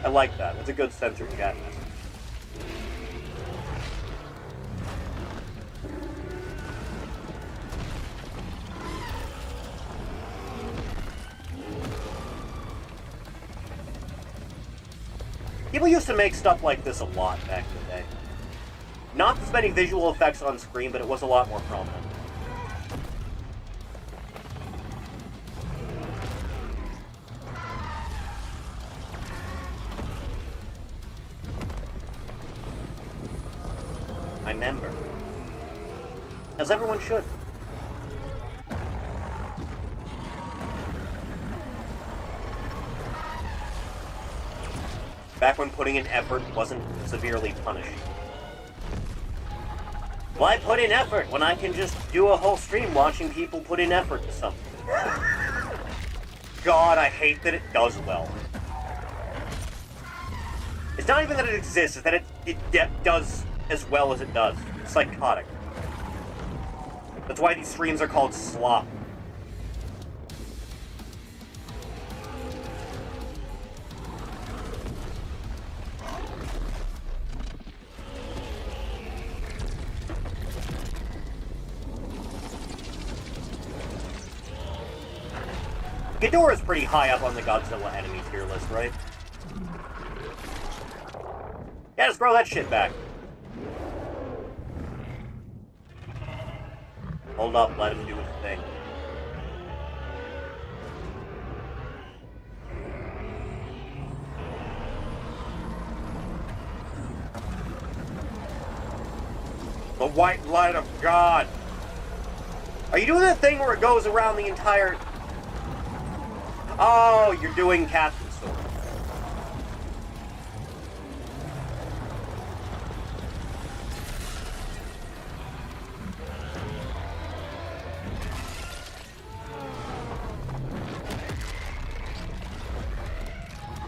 I like that. That's a good censored cat message. People used to make stuff like this a lot back in the day. Not as many visual effects on screen, but it was a lot more prominent. I remember. As everyone should. Back when putting in effort wasn't severely punished. Why put in effort when I can just do a whole stream watching people put in effort to something? God, I hate that it does well. It's not even that it exists, it's that it does as well as it does. It's psychotic. That's why these streams are called Slop. Ghidorah's pretty high up on the Godzilla enemy tier list, right? Yeah, just throw that shit back. Hold up, let him do his thing. The white light of God. Are you doing that thing where it goes around the entire... Oh, you're doing Captain Sword.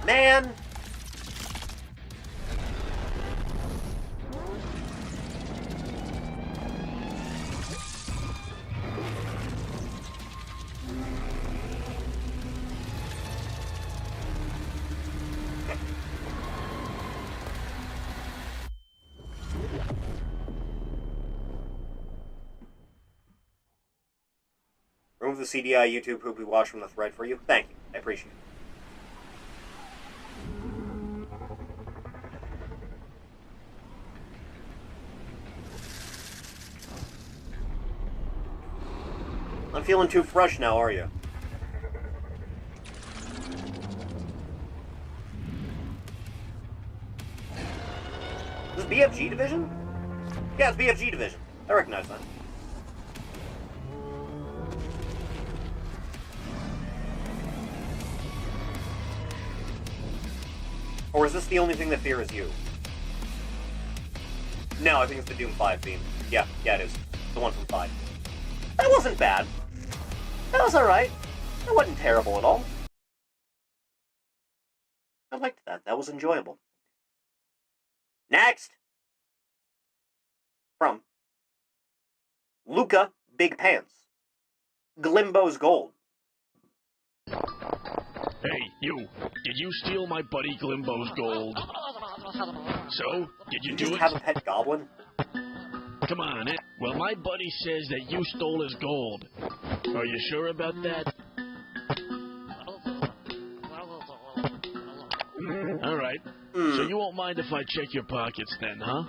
Man! Remove the CDI YouTube poop we watched from the thread for you. Thank you. I appreciate it. Not feeling too fresh now, are you? Is this BFG Division? Yeah, it's BFG Division. I recognize that. Or is this the only thing that fears you? No, I think it's the Doom 5 theme. Yeah, it is. The one from 5. That wasn't bad. That was alright. That wasn't terrible at all. I liked that. That was enjoyable. Next! From Luca Big Pants. Glimbo's Gold. Hey, you. Did you steal my buddy Glimbo's gold? So, did you do it? Have a pet goblin? Come on, well, my buddy says that you stole his gold. Are you sure about that? Alright. So you won't mind if I check your pockets then, huh?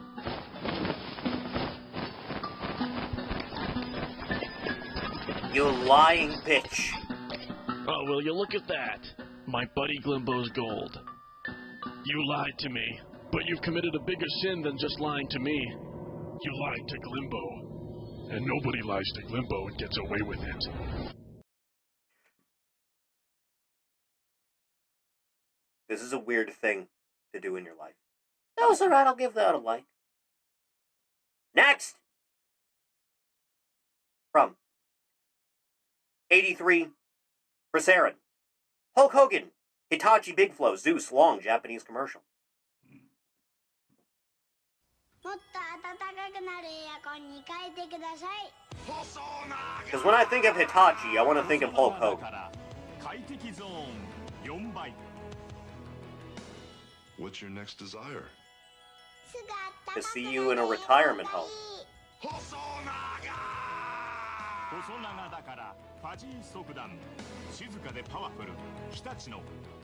You lying bitch. Oh, will you look at that? My buddy Glimbo's gold. You lied to me, but you've committed a bigger sin than just lying to me. You lied to Glimbo, and nobody lies to Glimbo and gets away with it. This is a weird thing to do in your life. That was alright, I'll give that a like. Next! From 83 Bracerin. Hulk Hogan. Hitachi Big Flow. Zeus Long Japanese commercial. Because when I think of Hitachi, I want to think of Hulk Hogan. What's your next desire? To see you in a retirement home.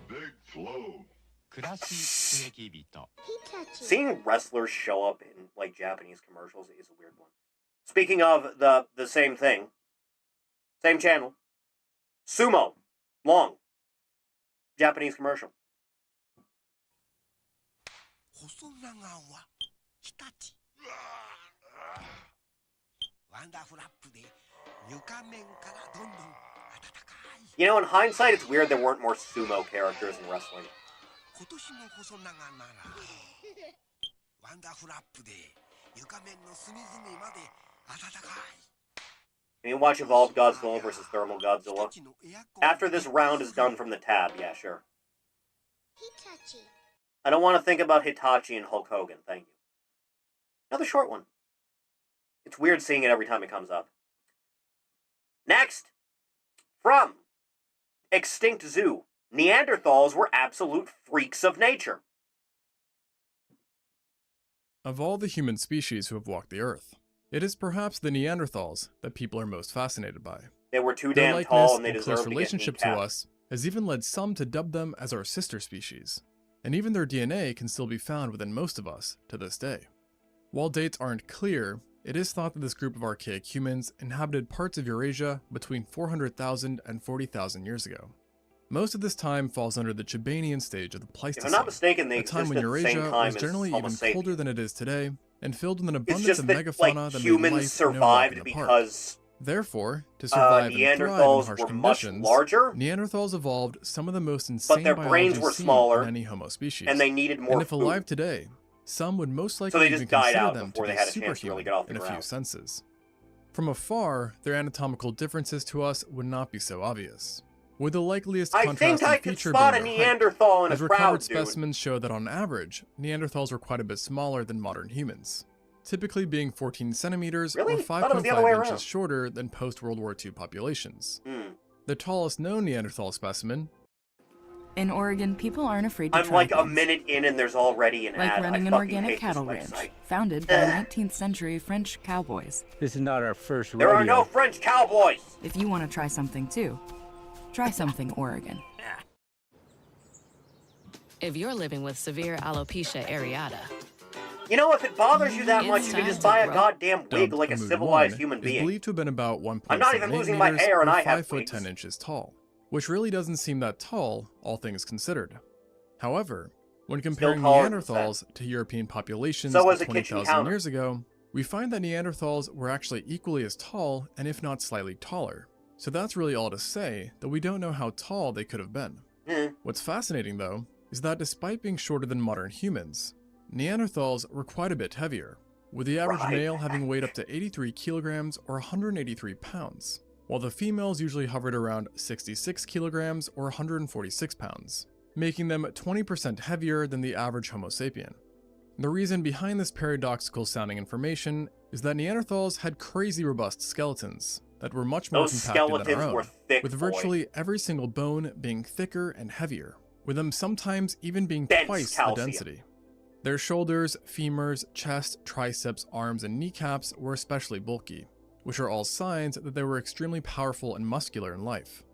Big Flow. Seeing wrestlers show up in like Japanese commercials is a weird one. Speaking of the same thing, same channel, Sumo Long Japanese commercial. You know, in hindsight, it's weird there weren't more sumo characters in wrestling. Can you watch Evolved Godzilla versus Thermal Godzilla? After this round is done from the tab, yeah, sure. I don't want to think about Hitachi and Hulk Hogan, thank you. Another short one. It's weird seeing it every time it comes up. Next! From Extinct Zoo. Neanderthals were absolute freaks of nature. Of all the human species who have walked the Earth, it is perhaps the Neanderthals that people are most fascinated by. They were too Their damn tall and they likeness deserved close to get relationship to kneecapped. us has even led some to dub them as our sister species, and even their DNA can still be found within most of us to this day. While dates aren't clear, it is thought that this group of archaic humans inhabited parts of Eurasia between 400,000 and 40,000 years ago. Most of this time falls under the Chibanian stage of the Pleistocene, If I'm not mistaken, they a time when existed at the same Eurasia time was as generally Homo even sapiens. colder than it is today, and filled with an It's abundance just of that, megafauna like, that made humans life survived no walking apart. because Therefore, to survive and thrive in Neanderthals harsh were much conditions, larger, Neanderthals evolved some of the most insane their brains biology were seen smaller, in any Homo species. and they needed more And if food. alive today, some would most likely So they even just died consider out them to before be they had a chance to superhuman really get off the in a few ground. senses. From afar, their anatomical differences to us would not be so obvious. with the likeliest I contrasting think I could feature spot a being their height, Neanderthal in a as crowd, recovered dude. specimens show that on average, Neanderthals were quite a bit smaller than modern humans, typically being 14 centimeters Really? or Thought it was the other way 5.5 around. inches shorter than post-World War II populations. Hmm. The tallest known Neanderthal specimen, In Oregon, people aren't afraid to I'm try like a things. minute in and there's already an Like ad. running I an fucking organic hate cattle this ranch, website. founded by 19th century French cowboys. This is not our first There are no French cowboys! If you want to try something too, try something Oregon. If you're living with severe alopecia areata, You know, if it bothers you that It's much, you can time just to buy a grow. goddamn wig dubbed like a Mood civilized 1, human is being. believed to have been about 1.78 I'm not even losing my meters hair and or I have 5 foot wigs. 10 inches tall, which really doesn't seem that tall, all things considered. However, when comparing taller than Neanderthals to European populations So of is a kitchen 20,000 counter. years ago, we find that Neanderthals were actually equally as tall, and if not slightly taller. So that's really all to say that we don't know how tall they could have been. What's fascinating though, is that despite being shorter than modern humans, Neanderthals were quite a bit heavier, with the average male having weighed up to 83 kilograms or 183 pounds, while the females usually hovered around 66 kilograms or 146 pounds, making them 20% heavier than the average Homo sapien. The reason behind this paradoxical sounding information is that Neanderthals had crazy robust skeletons that were much more Those compacted than our skeletons own, were thick, with boy. virtually every single bone being thicker and heavier, with them sometimes even being Dense twice calcium. the density. Their shoulders, femurs, chest, triceps, arms, and kneecaps were especially bulky, which are all signs that they were extremely powerful and muscular in life.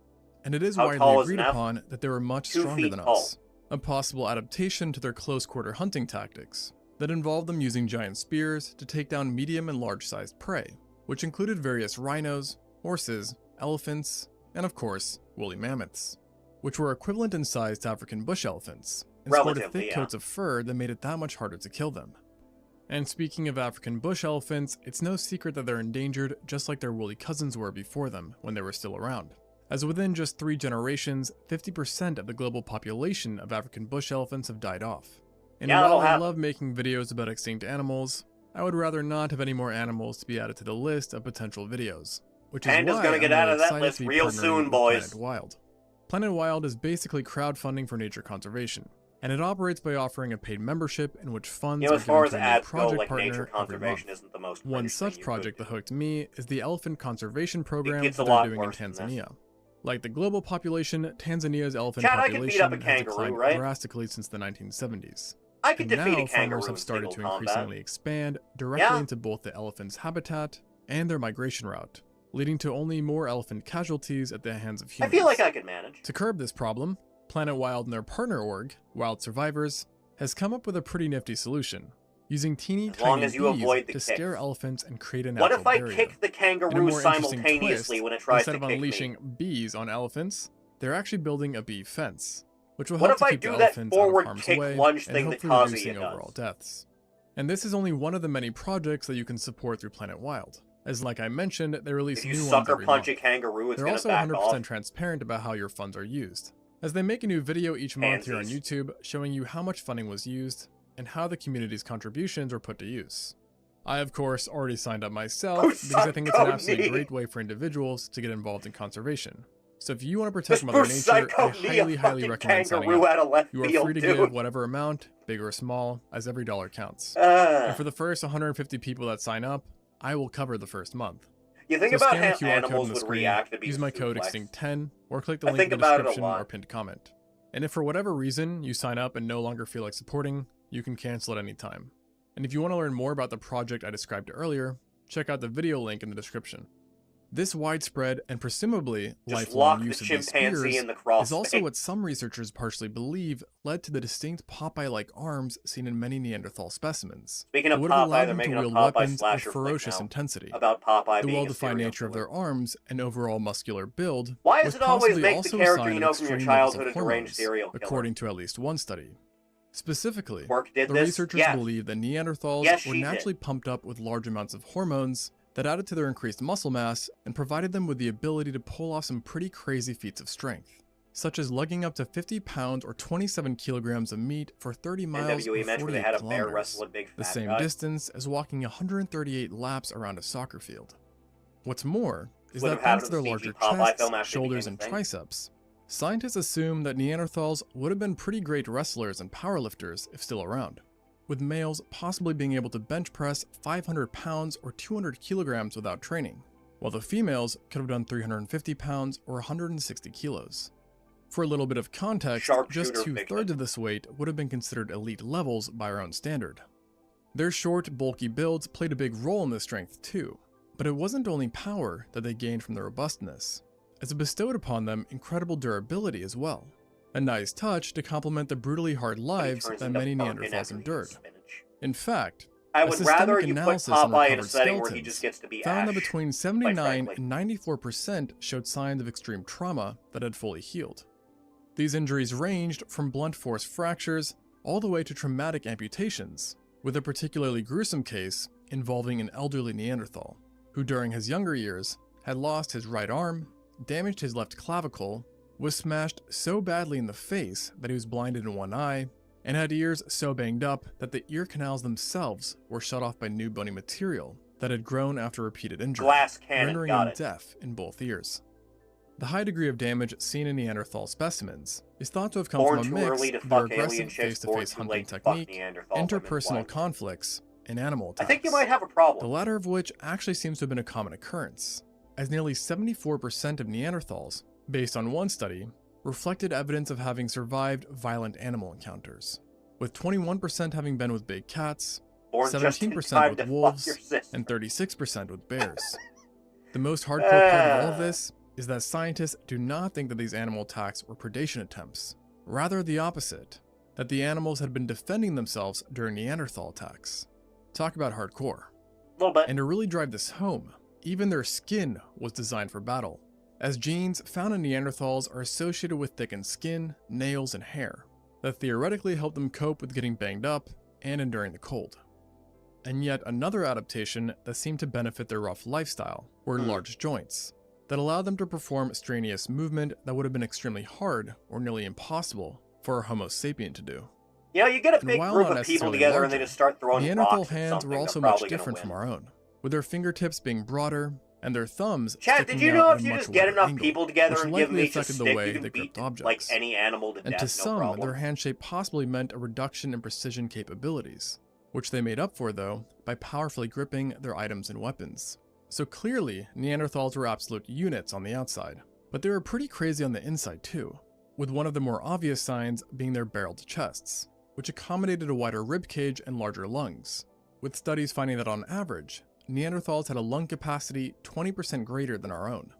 And it is How widely tall is agreed an elf? upon that they were much 2 stronger feet than tall. us, a possible adaptation to their close-quarter hunting tactics that involved them using giant spears to take down medium and large-sized prey, which included various rhinos, horses, elephants, and of course, woolly mammoths, which were equivalent in size to African bush elephants, and sported Relatively, thick yeah. coats of fur that made it that much harder to kill them. And speaking of African bush elephants, it's no secret that they're endangered just like their woolly cousins were before them when they were still around, as within just 3 generations, 50% of the global population of African bush elephants have died off. And Yeah, while that'll I happen. love making videos about extinct animals, I would rather not have any more animals to be added to the list of potential videos, which is Panda's why gonna I'm get really out of that excited list to be real partnering soon, with boys. Planet Wild. Planet Wild is basically crowdfunding for nature conservation, and it operates by offering a paid membership in which funds You know, are as far given as to a new ads go, project like partner nature every conservation month. isn't the most One British such thing you project could that hooked me is the elephant conservation program gets that a they're lot doing in worse than this. Tanzania. Like the global population, Tanzania's elephant Chad, I could beat up population a has kangaroo, declined right? drastically since the 1970s. I could And defeat now a kangaroo farmers in have started to single combat. increasingly expand directly Yeah. into both the elephant's habitat and their migration route, leading to only more elephant casualties at the hands of I humans. feel like I could manage. To curb this problem, Planet Wild and their partner org, Wild Survivors, has come up with a pretty nifty solution, using teeny As long tiny as you bees avoid the to kicks. scare elephants and create a What natural if I barrier. kick the In a kangaroo more interesting simultaneously twist, when it tries instead to of kick unleashing me? bees on elephants, they're actually building a bee fence, which will What help if to I keep the do that elephants out of forward harm's kick way lunge and thing that hopefully Kazuya reducing does? overall deaths. And this is only one of the many projects that you can support through Planet Wild, as like I mentioned, they release If you new ones sucker every punch month. a kangaroo, it's They're gonna also back 100% off. transparent about how your funds are used, as they make a new video each month here on Pansies. YouTube showing you how much funding was used and how the community's contributions were put to use. I, of course, already signed up myself because I think it's an absolutely great way for individuals to get involved in conservation. So if you want to protect Mother Nature, I highly recommend signing kangaroo up. out of left You are field, free to dude. give whatever amount, big or small, as every dollar counts. Ah. And for the first 150 people that sign up, I will cover the first month. You think So about scan the how QR code on animals the would screen, react to being use my code suplexed. EXTINCT10, or click the I link in think the about it a description lot. or pinned comment. And if for whatever reason you sign up and no longer feel like supporting, you can cancel at any time. And if you want to learn more about the project I described earlier, check out the video link in the description. This widespread and presumably Just lifelong lock the use of these chimpanzee spears in the is also crossface. what some researchers partially believe led to the distinct Popeye-like arms seen in many Neanderthal specimens. Speaking that of would have Popeye, allowed they're them to making a wield Popeye weapons of slasher flick ferocious now intensity. about Popeye The being a well-defined serial nature of killer. their arms and overall muscular build Why was does it always possibly make the also a character sign you of know from your extreme levels childhood of a deranged hormones, serial killer? according to at least one study. Specifically, Quark did the this? researchers Yes. believe that Neanderthals Yes, were she naturally pumped up with large amounts of hormones that added to their increased muscle mass and provided them with the ability to pull off some pretty crazy feats of strength, such as lugging up to 50 pounds or 27 kilograms of meat for 30 miles NWE or match where they 48 had a bear kilometers, wrestle a big the fat same guy. distance as walking 138 laps around a soccer field. What's more is Would that have had thanks it to their in the larger CG Popeye chests, film after it shoulders, became and a thing. triceps, Scientists assume that Neanderthals would have been pretty great wrestlers and powerlifters if still around, with males possibly being able to bench press 500 pounds or 200 kilograms without training, while the females could have done 350 pounds or 160 kilos. For a little bit of context, just 2/3 of this weight would have been considered elite levels by our own standard. Their short, bulky builds played a big role in this strength too, but it wasn't only power that they gained from their robustness, as it bestowed upon them incredible durability as well. A nice touch to complement the brutally hard lives that many Neanderthals endured. In fact, I a would rather systemic you put analysis on Popeye in a recovered setting where he just skeletons gets to be found that Ash, between quite 79 frankly. and 94% showed signs of extreme trauma that had fully healed. These injuries ranged from blunt force fractures all the way to traumatic amputations, with a particularly gruesome case involving an elderly Neanderthal, who during his younger years had lost his right arm, damaged his left clavicle, was smashed so badly in the face that he was blinded in one eye, and had ears so banged up that the ear canals themselves were shut off by new bony material that had grown after repeated injury, Glass cannon, rendering got him it. deaf in both ears. The high degree of damage seen in Neanderthal specimens is thought to have come Born from a too mix early to of their fuck alien aggressive chicks, born face-to-face too hunting late to fuck technique, Neanderthal women, interpersonal blind. conflicts, and animal I attacks. think you might have a problem. The latter of which actually seems to have been a common occurrence, as nearly 74% of Neanderthals, based on one study, reflected evidence of having survived violent animal encounters, with 21% having been with big cats, Born just in 17% time with to fuck wolves, your sister. and 36% with bears. The most hardcore part of all of this is that scientists do not think that these animal attacks were predation attempts. Rather the opposite, that the animals had been defending themselves during Neanderthal attacks. Talk about hardcore. A little bit. And to really drive this home, even their skin was designed for battle, as genes found in Neanderthals are associated with thickened skin, nails, and hair, that theoretically help them cope with getting banged up and enduring the cold. And yet another adaptation that seemed to benefit their rough lifestyle were large joints, that allowed them to perform strenuous movement that would have been extremely hard or nearly impossible for a Homo sapien to do. You know, you get a And big while group not of people necessarily together and they larger, just start throwing Neanderthal rocks at hands something, were they're also much probably gonna different win. from our own, with their fingertips being broader and their thumbs Chad, did sticking you know out if in a you much just get wider enough angle, people together which and give them likely each a affected the stick, way you can they beat gripped objects. like any animal to And death, to no some, problem. their hand shape possibly meant a reduction in precision capabilities, which they made up for though by powerfully gripping their items and weapons. So clearly, Neanderthals were absolute units on the outside, but they were pretty crazy on the inside too, with one of the more obvious signs being their barreled chests, which accommodated a wider rib cage and larger lungs, with studies finding that on average, Neanderthals had a lung capacity 20% greater than our own.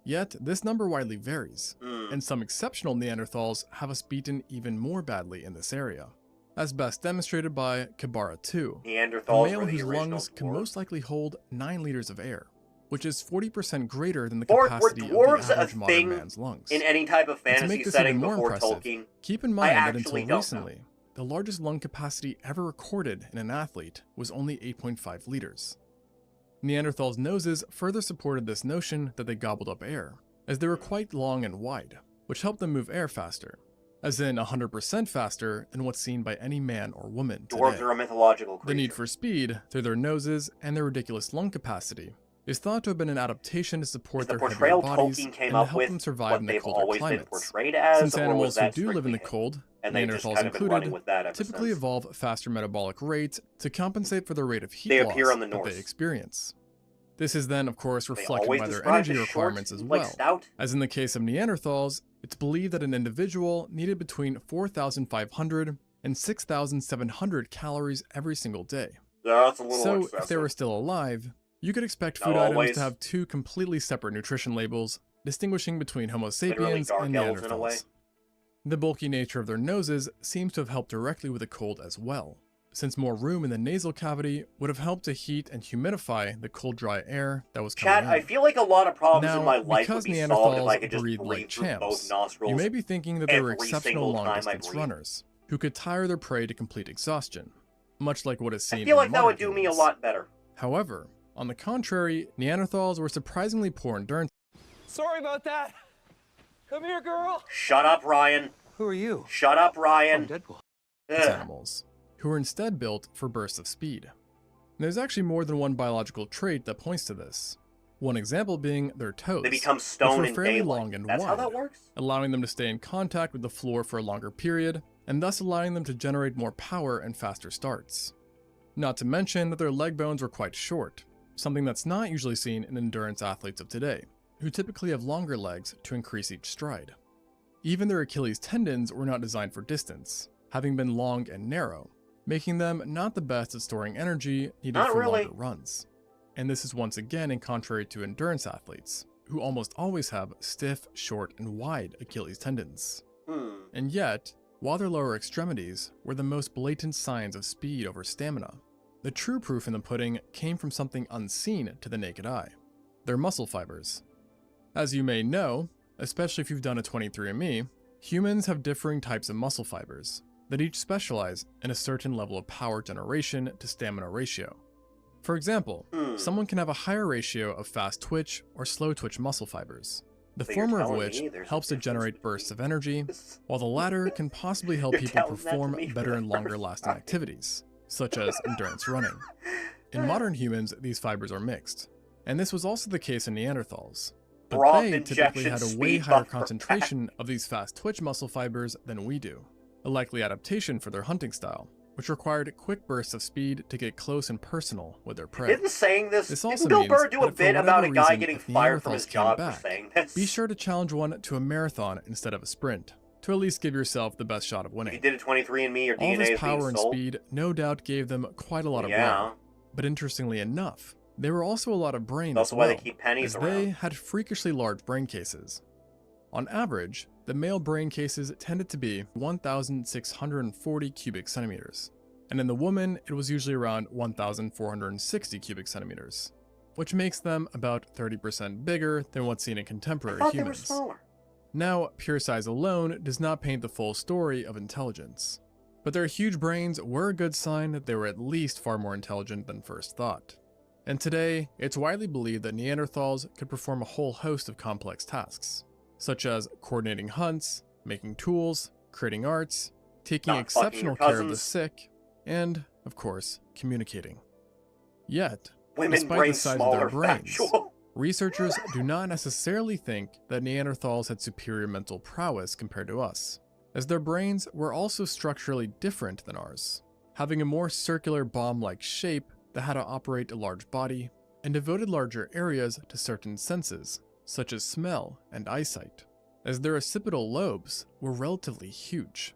Yet, this number widely varies, and some exceptional Neanderthals have us beaten even more badly in this area, as best demonstrated by Kabara 2, a Neanderthals male were the whose original lungs can dwarves. most likely hold 9 liters of air, which is 40% greater than the Were capacity of dwarves the a average modern thing man's lungs. in any type of And to fantasy make this setting even more before impressive, Tolkien? keep in I mind that actually until don't know. recently, the largest lung capacity ever recorded in an athlete was only 8.5 liters. Neanderthals' noses further supported this notion that they gobbled up air, as they were quite long and wide, which helped them move air faster, as in 100% faster than what's seen by any man or woman today. Dwarves are a mythological creature. The need for speed, through their noses and their ridiculous lung capacity, is thought to have been an adaptation to support Is the their heavier portrayal bodies Tolkien came and to up help with them survive what in the they've colder always been climates. portrayed as, Since or animals was who that do live in the strictly cold, and they've just Neanderthals kind of been running included, with that ever typically since? evolve faster metabolic rates to compensate for the rate of heat They loss appear on the that Norse. they experience. This is then, of course, reflected always by their described energy as short, requirements as like well. stout? As in the case of Neanderthals, it's believed that an individual needed between 4,500 and 6,700 calories every single day. Yeah, that's a little So, excessive. if they were still alive, you could expect food Not items always. to have two completely separate nutrition labels, distinguishing between Homo Literally sapiens dark and elves in a way. Neanderthals. The bulky nature of their noses seems to have helped directly with the cold as well, since more room in the nasal cavity would have helped to heat and humidify the cold, dry air that was coming Chad, in. I feel like a lot of problems Now, in my life would because be solved if I Neanderthals could just breathed breathe like through both champs, nostrils. you may be thinking that they were every exceptional single time I long-distance breathe. runners, who could tire their prey to complete exhaustion, much like what is seen I feel in like that would modern do me a humans. lot better. However, on the contrary, Neanderthals were surprisingly poor endurance Sorry about that. Come here, girl. Shut up, Ryan. Who are you? Shut up, Ryan. Deadpool. animals, who were instead built for bursts of speed. And there's actually more than one biological trait that points to this. One example being their toes, They become stone which in were fairly daylight. long and That's wide, how that works? allowing them to stay in contact with the floor for a longer period, and thus allowing them to generate more power and faster starts. Not to mention that their leg bones were quite short, something that's not usually seen in endurance athletes of today, who typically have longer legs to increase each stride. Even their Achilles tendons were not designed for distance, having been long and narrow, making them not the best at storing energy needed for longer runs. And this is once again in contrary to endurance athletes, who almost always have stiff, short, and wide Achilles tendons. And yet, while their lower extremities were the most blatant signs of speed over stamina, the true proof in the pudding came from something unseen to the naked eye: their muscle fibers. As you may know, especially if you've done a 23andMe, humans have differing types of muscle fibers that each specialize in a certain level of power generation to stamina ratio. For example, someone can have a higher ratio of fast twitch or slow twitch muscle fibers, the former of which helps to generate bursts of energy, while the latter can possibly help people perform better in longer lasting activities, such as endurance running. In modern humans, these fibers are mixed, and this was also the case in Neanderthals, but they typically had a way higher concentration of these fast twitch muscle fibers than we do, a likely adaptation for their hunting style, which required quick bursts of speed to get close and personal with their prey. Didn't saying this also Bill means Burr do a that for bit about a whatever guy reason, getting if fired from his Neanderthals came job back, for saying this? be sure to challenge one to a marathon instead of a sprint, to at least give yourself the best shot of winning. If you did a 23andMe, your All DNA this is being power and sold. speed no doubt gave them quite a lot of Yeah. brain, but interestingly enough, they were also a lot of brain That's as why well, they keep pennies as around. they had freakishly large brain cases. On average, the male brain cases tended to be 1,640 cubic centimeters, and in the woman it was usually around 1,460 cubic centimeters, which makes them about 30% bigger than what's seen in contemporary I thought humans. they were smaller. Now, pure size alone does not paint the full story of intelligence, but their huge brains were a good sign that they were at least far more intelligent than first thought. And today, it's widely believed that Neanderthals could perform a whole host of complex tasks, such as coordinating hunts, making tools, creating arts, taking Not fucking exceptional your care of the cousins. sick, and, of course, communicating. Yet, Women despite the brains size of smaller, their brains, factual. researchers do not necessarily think that Neanderthals had superior mental prowess compared to us, as their brains were also structurally different than ours, having a more circular bomb-like shape that had to operate a large body, and devoted larger areas to certain senses, such as smell and eyesight, as their occipital lobes were relatively huge.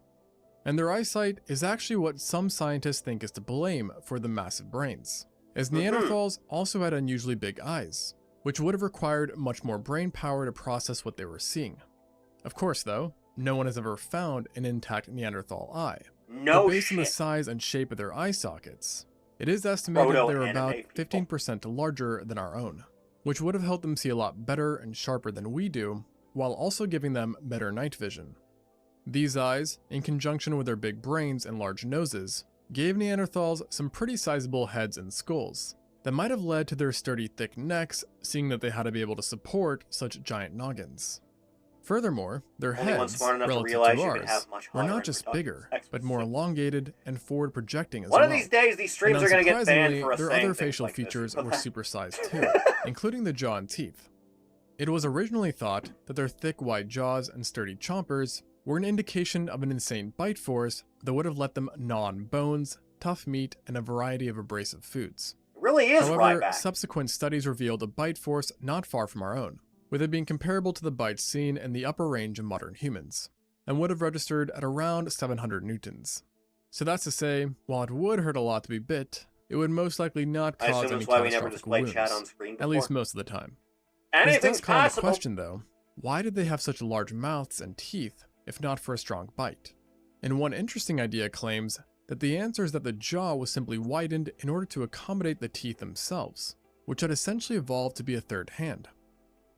And their eyesight is actually what some scientists think is to blame for the massive brains, as Neanderthals also had unusually big eyes, which would have required much more brain power to process what they were seeing. Of course, though, no one has ever found an intact Neanderthal eye. No But based on the shit. size and shape of their eye sockets, it is estimated they were about Proto-anime 15% larger than our own, which would have helped them see a lot better and sharper than we do, while also giving them better night vision. These eyes, in conjunction with their big brains and large noses, gave Neanderthals some pretty sizable heads and skulls that might have led to their sturdy thick necks, seeing that they had to be able to support such giant noggins. Furthermore, their Only one heads, smart enough to relative realize to you can ours, have much were higher not just bigger, reproductive but more elongated and forward projecting as One well. of these days, these streams And are going to get banned unsurprisingly, for us their saying other things facial like this. features were supersized too, including the jaw and teeth. It was originally thought that their thick, wide jaws and sturdy chompers were an indication of an insane bite force that would have let them gnaw on bones, tough meat, and a variety of abrasive foods. It really is However, Ryback. subsequent studies revealed a bite force not far from our own, with it being comparable to the bites seen in the upper range of modern humans, and would have registered at around 700 newtons. So that's to say, while it would hurt a lot to be bit, it would most likely not I cause assume any that's why we never catastrophic displayed wounds, chat on screen at least before. most of the time. Anything's This does call into possible. question, though, why did they have such large mouths and teeth, if not for a strong bite? And one interesting idea claims that the answer is that the jaw was simply widened in order to accommodate the teeth themselves, which had essentially evolved to be a third hand.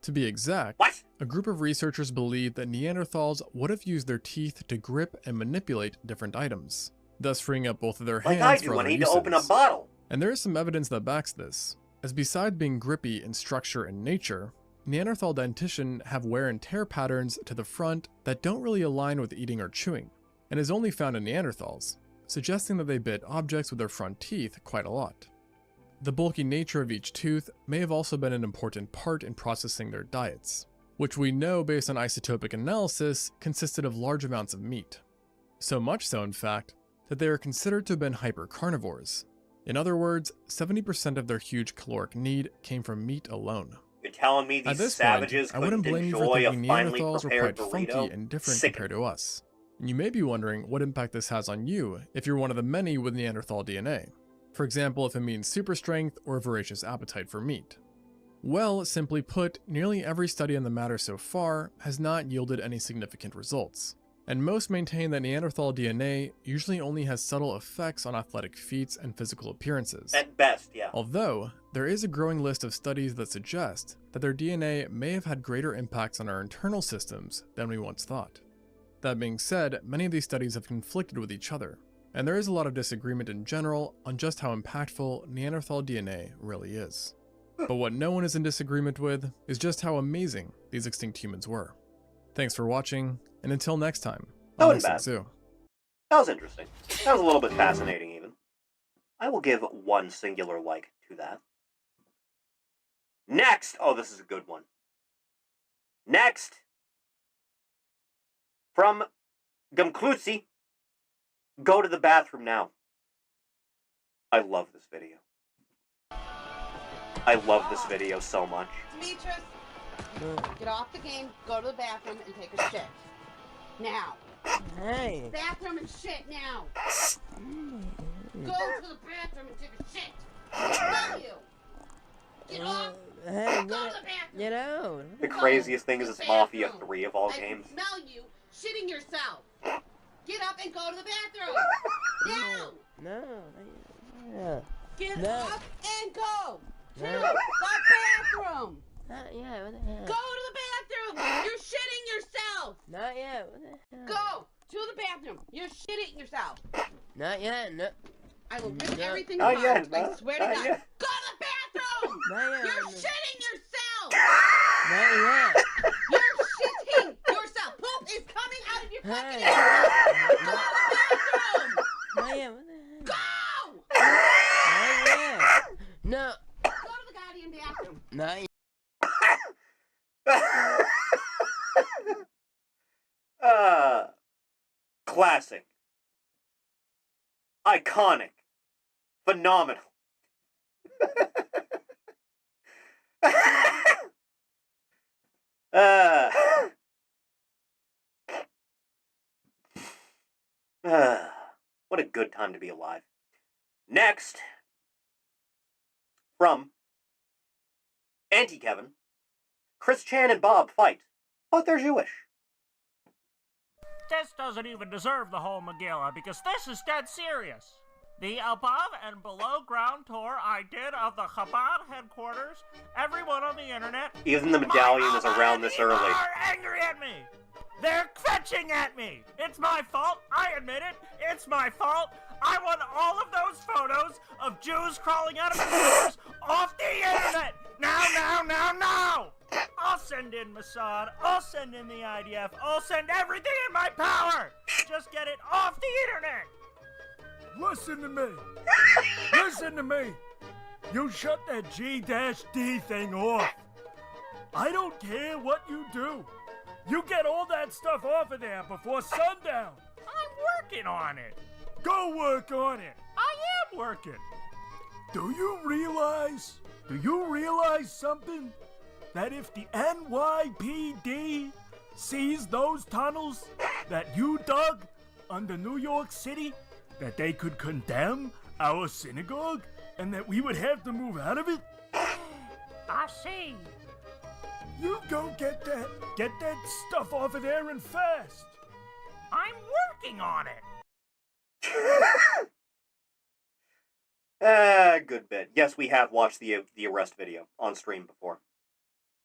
To be exact, a group of researchers believe that Neanderthals would have used their teeth to grip and manipulate different items, thus freeing up both of their Like hands I for do other when I need uses. to open a bottle. And there is some evidence that backs this, as besides being grippy in structure and nature, Neanderthal dentition have wear and tear patterns to the front that don't really align with eating or chewing, and is only found in Neanderthals, suggesting that they bit objects with their front teeth quite a lot. The bulky nature of each tooth may have also been an important part in processing their diets, which we know based on isotopic analysis consisted of large amounts of meat. So much so, in fact, that they are considered to have been hypercarnivores. In other words, 70% of their huge caloric need came from meat alone. You're telling me At these this savages point, I wouldn't couldn't blame you for enjoy a thinking finely Neanderthals were prepared quite burrito? funky and different Sick. compared to us. And you may be wondering what impact this has on you if you're one of the many with Neanderthal DNA. For example, if it means super strength or a voracious appetite for meat. Well, simply put, nearly every study on the matter so far has not yielded any significant results. And most maintain that Neanderthal DNA usually only has subtle effects on athletic feats and physical appearances. At best, yeah. Although, there is a growing list of studies that suggest that their DNA may have had greater impacts on our internal systems than we once thought. That being said, many of these studies have conflicted with each other, and there is a lot of disagreement in general on just how impactful Neanderthal DNA really is. But what no one is in disagreement with is just how amazing these extinct humans were. Thanks for watching, and until next time, That I'm wasn't bad. Zoo. That was interesting. That was a little bit fascinating, even. I will give one singular like to that. Next! Oh, this is a good one. Next! From Gumklutsi, go to the bathroom now. I love this video. I love this video so much. Demetrius, get off the game, go to the bathroom, and take a shit. Now. Hey. Bathroom and shit now. Go to the bathroom and take a shit. I tell you. Get off. Hey, go to the bathroom. Get out. The craziest thing is it's Mafia 3 of all I games. can smell you shitting yourself. Get up and go to the bathroom. Now. No. Yeah. Get up and go to No. the bathroom. Not yet. What the hell? Go to the bathroom. You're shitting yourself. Not yet. What the hell? Go to the bathroom. You're shitting yourself. Not yet. No. I will rip everything Not apart. yet, I no. swear to Not God. yet. Go to the bathroom. Not yet. You're shitting yourself. Not yet. You're shitting yourself. Poop is coming out of your fucking Hey. ass. Go to the bathroom. Not yet. What the hell? Go. Not yet. No. Go to the goddamn bathroom. Not yet. Classic. Iconic. Phenomenal. What a good time to be alive. Next, from Auntie Kevin, Chris Chan and Bob fight, but they're Jewish. This doesn't even deserve the whole Megillah, because this is dead serious. The above and below ground tour I did of the Chabad headquarters, everyone on the internet... Even the medallion is around this early. ...are angry at me! They're fetching at me! It's my fault, I admit it, it's my fault! I want all of those photos of Jews crawling out of computers off the internet! Now! I'll send in Mossad, I'll send in the IDF, I'll send everything in my power! Just get it off the internet! Listen to me. Listen to me. You shut that G-D thing off. I don't care what you do. You get all that stuff off of there before sundown. I'm working on it. Go work on it. I am working. Do you realize something? That if the NYPD sees those tunnels that you dug under New York City, that they could condemn our synagogue and that we would have to move out of it? I see. You go get that stuff off of there and fast. I'm working on it. Good bit. Yes, we have watched the arrest video on stream before.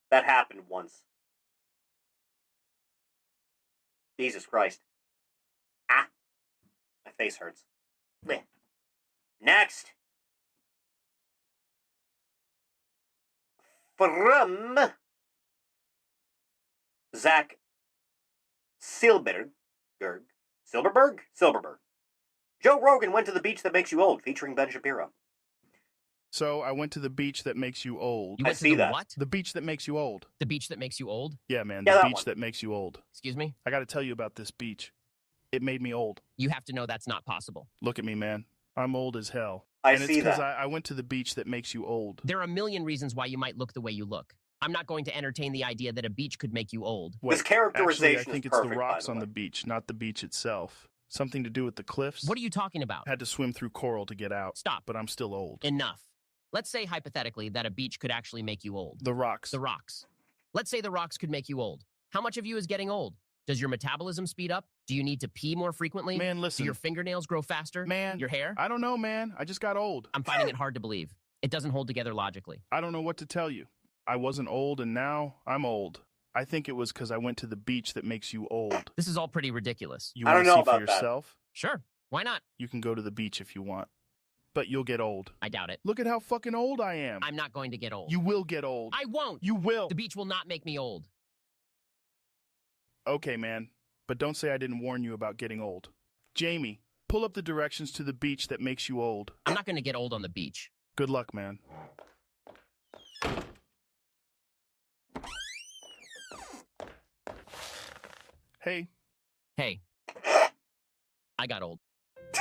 That happened once. Jesus Christ. Ah. My face hurts. Blech. Next. From Zach Silberberg. Silberberg? Silberberg. Joe Rogan went to the beach that makes you old, featuring Ben Shapiro. So I went to the beach that makes you old. You went I to see the that. What? The beach that makes you old. The beach that makes you old? Yeah, man. Yeah, The that beach one. that makes you old. Excuse me? I got to tell you about this beach. It made me old. You have to know that's not possible. Look at me, man. I'm old as hell. I and see it's because that. I went to the beach that makes you old. There are a million reasons why you might look the way you look. I'm not going to entertain the idea that a beach could make you old. Wait, actually, I think it's the rocks on the beach, not the beach itself. Something to do with the cliffs. What are you talking about? Had to swim through coral to get out. Stop. But I'm still old. Enough. Let's say hypothetically that a beach could actually make you old. The rocks. The rocks. Let's say the rocks could make you old. How much of you is getting old? Does your metabolism speed up? Do you need to pee more frequently? Man, listen. Do your fingernails grow faster? Man. Your hair? I don't know, man. I just got old. I'm finding it hard to believe. It doesn't hold together logically. I don't know what to tell you. I wasn't old, and now I'm old. I think it was because I went to the beach that makes you old. This is all pretty ridiculous. You want to see for yourself? Sure. Why not? You can go to the beach if you want. But you'll get old. I doubt it. Look at how fucking old I am. I'm not going to get old. You will get old. I won't. You will. The beach will not make me old. Okay, man. But don't say I didn't warn you about getting old. Jamie, pull up the directions to the beach that makes you old. I'm not going to get old on the beach. Good luck, man. Hey. Hey. I got old.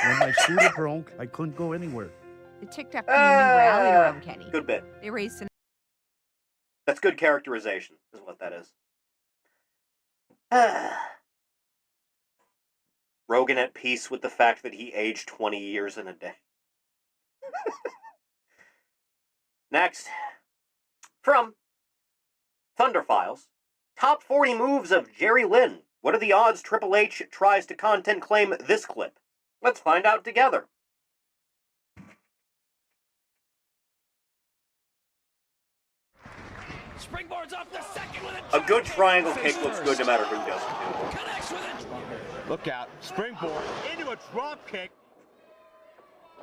When my scooter broke, I couldn't go anywhere. The TikTok community rallied around Kenny. Good bit. They raised an... That's good characterization, is what that is. Rogan at peace with the fact that he aged 20 years in a day. Next. From Thunder Files. Top 40 moves of Jerry Lynn. What are the odds Triple H tries to content claim this clip? Let's find out together. Springboards off the second with A good triangle kick looks good no matter who does it. Connects with it. Look out. Springboard into a drop kick.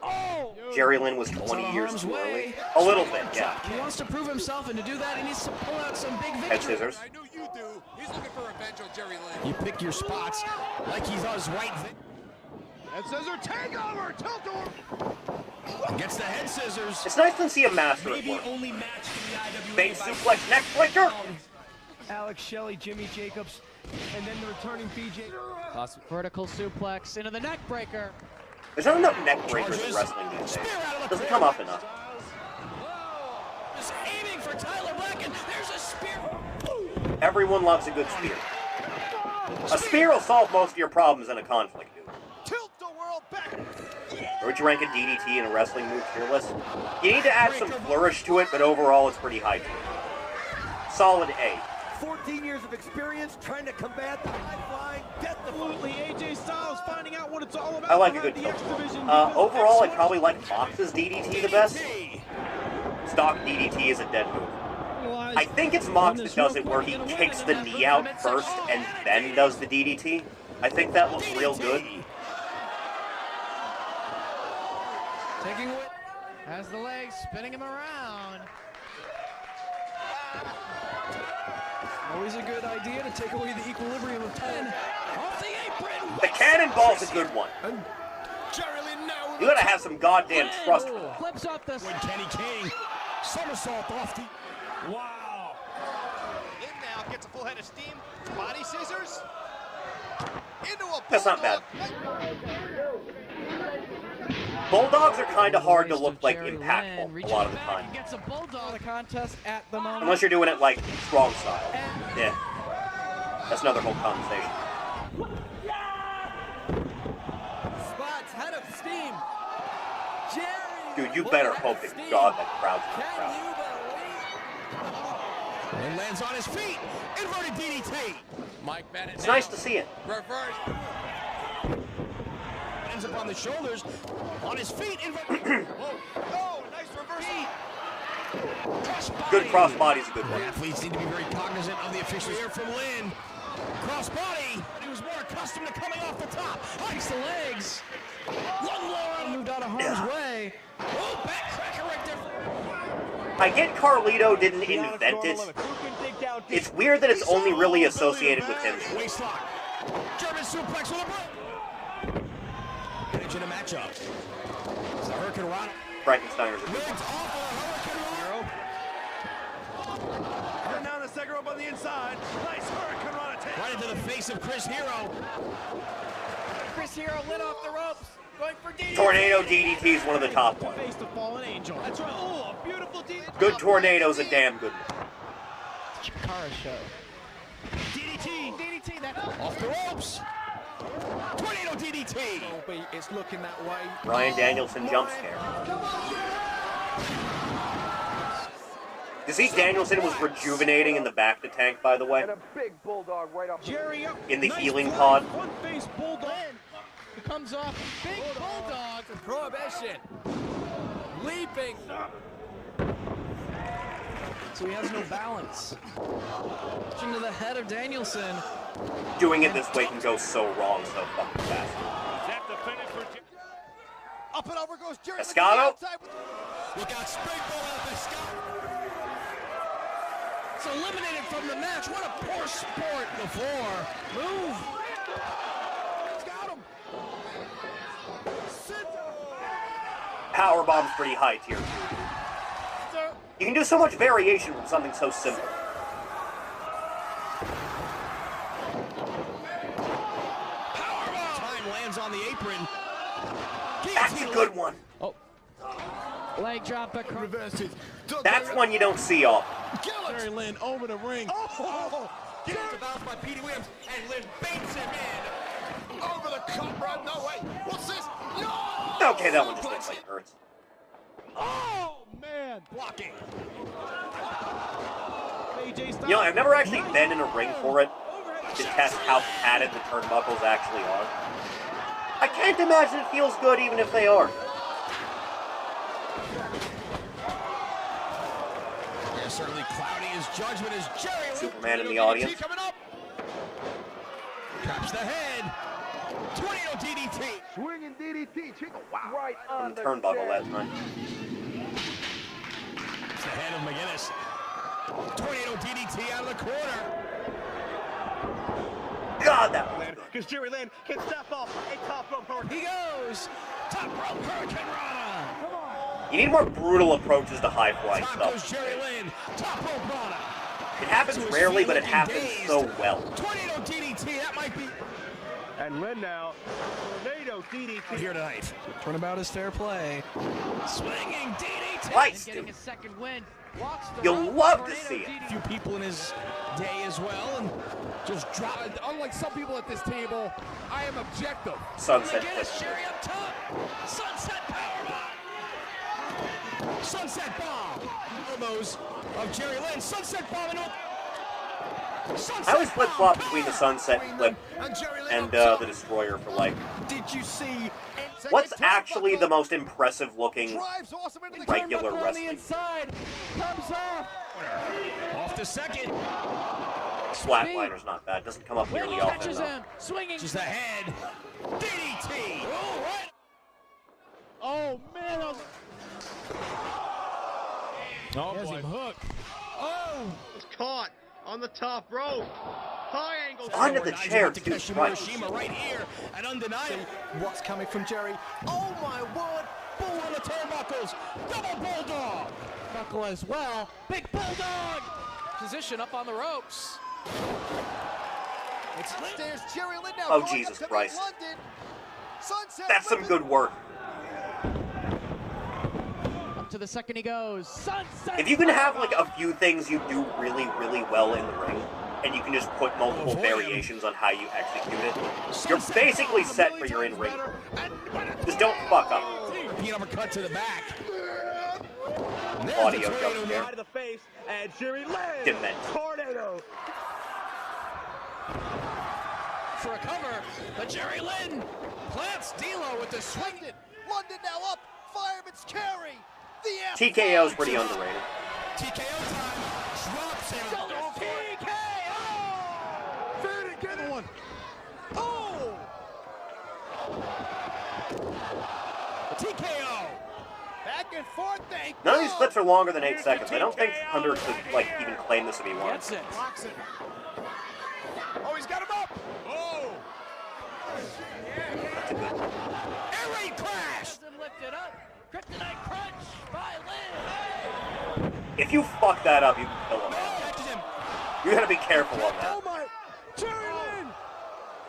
Oh! Jerry Lynn was 20 years too early. A little bit, yeah. He wants to prove himself, and to do that, he needs to pull out some big victory. Head scissors. I know you do. He's looking for revenge on Jerry Lynn. You pick your spots like he's on his right. Head scissor, takeover, tilt over. Gets the head scissors. It's nice to see a master at work. Only match in the IWA. Bait suplex, neck breaker. Alex Shelley, Jimmy Jacobs, and then the returning BJ. Vertical suplex into the neck breaker. There's not enough neck breakers in wrestling these days. Doesn't come up enough. Just aiming for Tyler Black, and there's a spear. Everyone loves a good spear. A spear will solve most of your problems in a conflict, dude. Tilt the world back. Where would you rank a DDT in a wrestling move tier list? You need to add some flourish to it, but overall it's pretty high tier. Solid A. 14 years of experience trying to combat the high-flying death absolutely AJ Styles finding out what it's all about. I like a good tilt. Overall, I probably like Mox's DDT the best. Stock DDT is a dead move. I think it's Mox that does it where he kicks the knee out first and then does the DDT. I think that looks real good. Taking it, has the legs, spinning him around. Always a good idea to take away the equilibrium of 10. Off the apron. The cannonball's a good one. You gotta have some goddamn trust. Flips off the... When Kenny King somersault off the... Wow. In now, gets a full head of steam. Body scissors. Into a That's not bad. Bulldogs are kind of hard to look like impactful a lot of the time. Gets a bulldog contest at the moment. Unless you're doing it like strong style. Yeah. That's another whole conversation. Spots, head of steam. Dude, you better hope to God that crowd's in the crowd. And lands on his feet. Inverted DDT. Mike Bennett. It's nice to see it. Reverse. Ends up on the shoulders. On his feet. Inverted. Oh, nice reverse. Good crossbody's a good one. The athletes need to be very cognizant of the officials here from Lynn. Crossbody. He was more accustomed to coming off the top. Hikes the legs. One lower moved out of harm's way. Oh, backcracker right there. I get Carlito didn't invent it. It's weird that it's only really associated with him. Waistlock. German suplex with a break. Managing a matchup. It's the Hurricane Rana. Frankensteiner's a good one. And down the second rope on the inside. Nice hurricane run attack. Right into the face of Chris Hero. Chris Hero lit off the ropes. Going for DDT. Tornado DDT is one of the top ones. Face the fallen angel. That's right. Oh, a beautiful DDT. Good tornado's a damn good one. Chikara show. DDT. DDT. That Off the ropes. Tornado DDT. It's looking that way. Ryan Danielson jump scare. You see, Danielson was rejuvenating in the back of the tank, by the way. And a big bulldog right off. Jerry up. In the healing pod. One face bulldog. it comes off. Big bulldog. Prohibition. Leaping. So he has no balance. Into the head of Danielson. Doing it this way can go so wrong so fucking fast. Up and over goes Jerry. Escato? Look out, springboard off Escato. It's eliminated from the match. What a poor sport. The floor. Move. Got him. Powerbomb's pretty high tier. You can do so much variation from something so simple. Powerbomb. Time lands on the apron. That's a good one. Oh. Leg drop back. Reverse it. That's one you don't see often. Jerry Lynn over the ring. Oh! Gets the bounce by Petey Williams, and Lynn baits him in. Over the cup run. No way. What's this? No! Okay, that one just looks like it hurts. Oh, man. Blocking. You know, I've never actually been in a ring for it to test how padded the turnbuckles actually are. I can't imagine it feels good even if they are. Yeah, certainly cloudy as judgment as Jerry. Superman in the audience. Coming up. Traps the head. Tornado DDT. Swinging DDT. Chico. Wow. Right On the turnbuckle that time. It's the head of McGinnis. Tornado DDT out of the corner. God, that was good. Because Jerry Lynn can step off a top rope hurricane. He goes. Top rope hurricane rana. Come on. You need more brutal approaches to high flying Top stuff. goes Jerry Lynn. Top rope rana. It happens rarely, but it happens so well. Tornado DDT. That might be. And Lynn now. Tornado DDT. Here tonight. Turnabout is fair play. Swinging DDT. Twice, Getting dude. a second win. Walks the You'll rope, love to tornado see it. DDT. A few people in his day as well, and just drop. Unlike some people at this table, I am objective. Sunset McGinnis, flip. Jerry up top. Sunset powerbomb. Sunset bomb. Elbows of Jerry Lynn. Sunset bomb into. I always flip-flop between the sunset flip and the destroyer for life. Did you see? What's actually the most impressive looking Drives awesome into the regular On the wrestling? inside. Comes off. Off the second. Flatliner's not bad. Doesn't come up nearly often Catches enough. him. Swinging. Just ahead. DDT. Oh, what? Oh, man. That was... Oh, Has him hooked. Oh. It's caught on the top rope. High angle. Onto the chair, too. Right. Hiroshima right here, and undeniable. What's coming from Jerry? Oh my word! Bull on the turnbuckles. Double bulldog. Buckle as well. Big bulldog. Position up on the ropes. It's upstairs. Jerry Lynn now. Oh, going Jesus up to Christ. London. Sunset. That's some good work. Up to the second he goes. Sunset. If you can have like a few things you do really, really well in the ring, and you can just put multiple variations on how you execute it, you're basically set for your in-ring. Just don't fuck up. Repeat uppercut to the back. Audio jump scare. Side of the face, and Jerry Lynn. Dement. Tornado. For a cover, but Jerry Lynn plants D'Lo with the swing. London now up. Fireman's carry. The TKO's pretty underrated. TKO time. Drops him. TKO. Finish, get one. Oh. TKO. Back and forth, they None of these clips are longer than 8 seconds. I don't think Thunder could like even claim this to be one. Gets it. Blocks it. Oh, he's got him up. Oh. Air raid crash. Lift it up. Kryptonite crunch. If you fuck that up, you can kill him, man. You gotta be careful on that. Oh my! Jerry Lynn!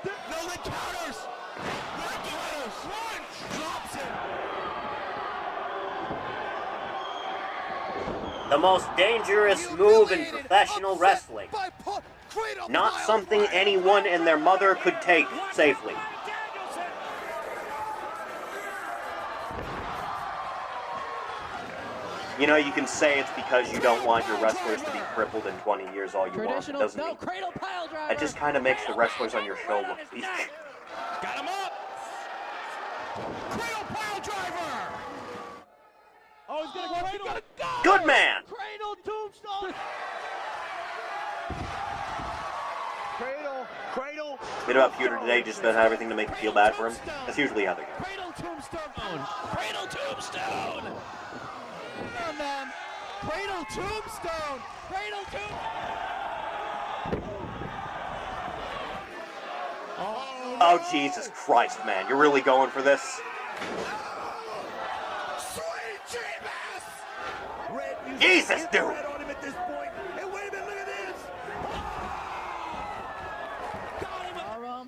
No, the counters! The counters! One! Drops it! The most dangerous move in professional wrestling. Not something anyone and their mother could take safely. You know, you can say it's because you don't want your wrestlers to be crippled in 20 years all you want. It doesn't mean that just kind of makes the wrestlers on your show look weak. Got him up! Cradle pile driver! Oh, he's gonna go. Good man! Cradle tombstone! Cradle. Bit about Pewter today, just about everything to make you feel bad for him. That's usually how they go. Cradle tombstone! Cradle tombstone! Come on, man! Cradle tombstone! Cradle tombstone! Oh, Jesus Christ, man. You're really going for this? Sweet Jesus! Jesus, dude! On him at this point. Hey, wait a minute, look at this!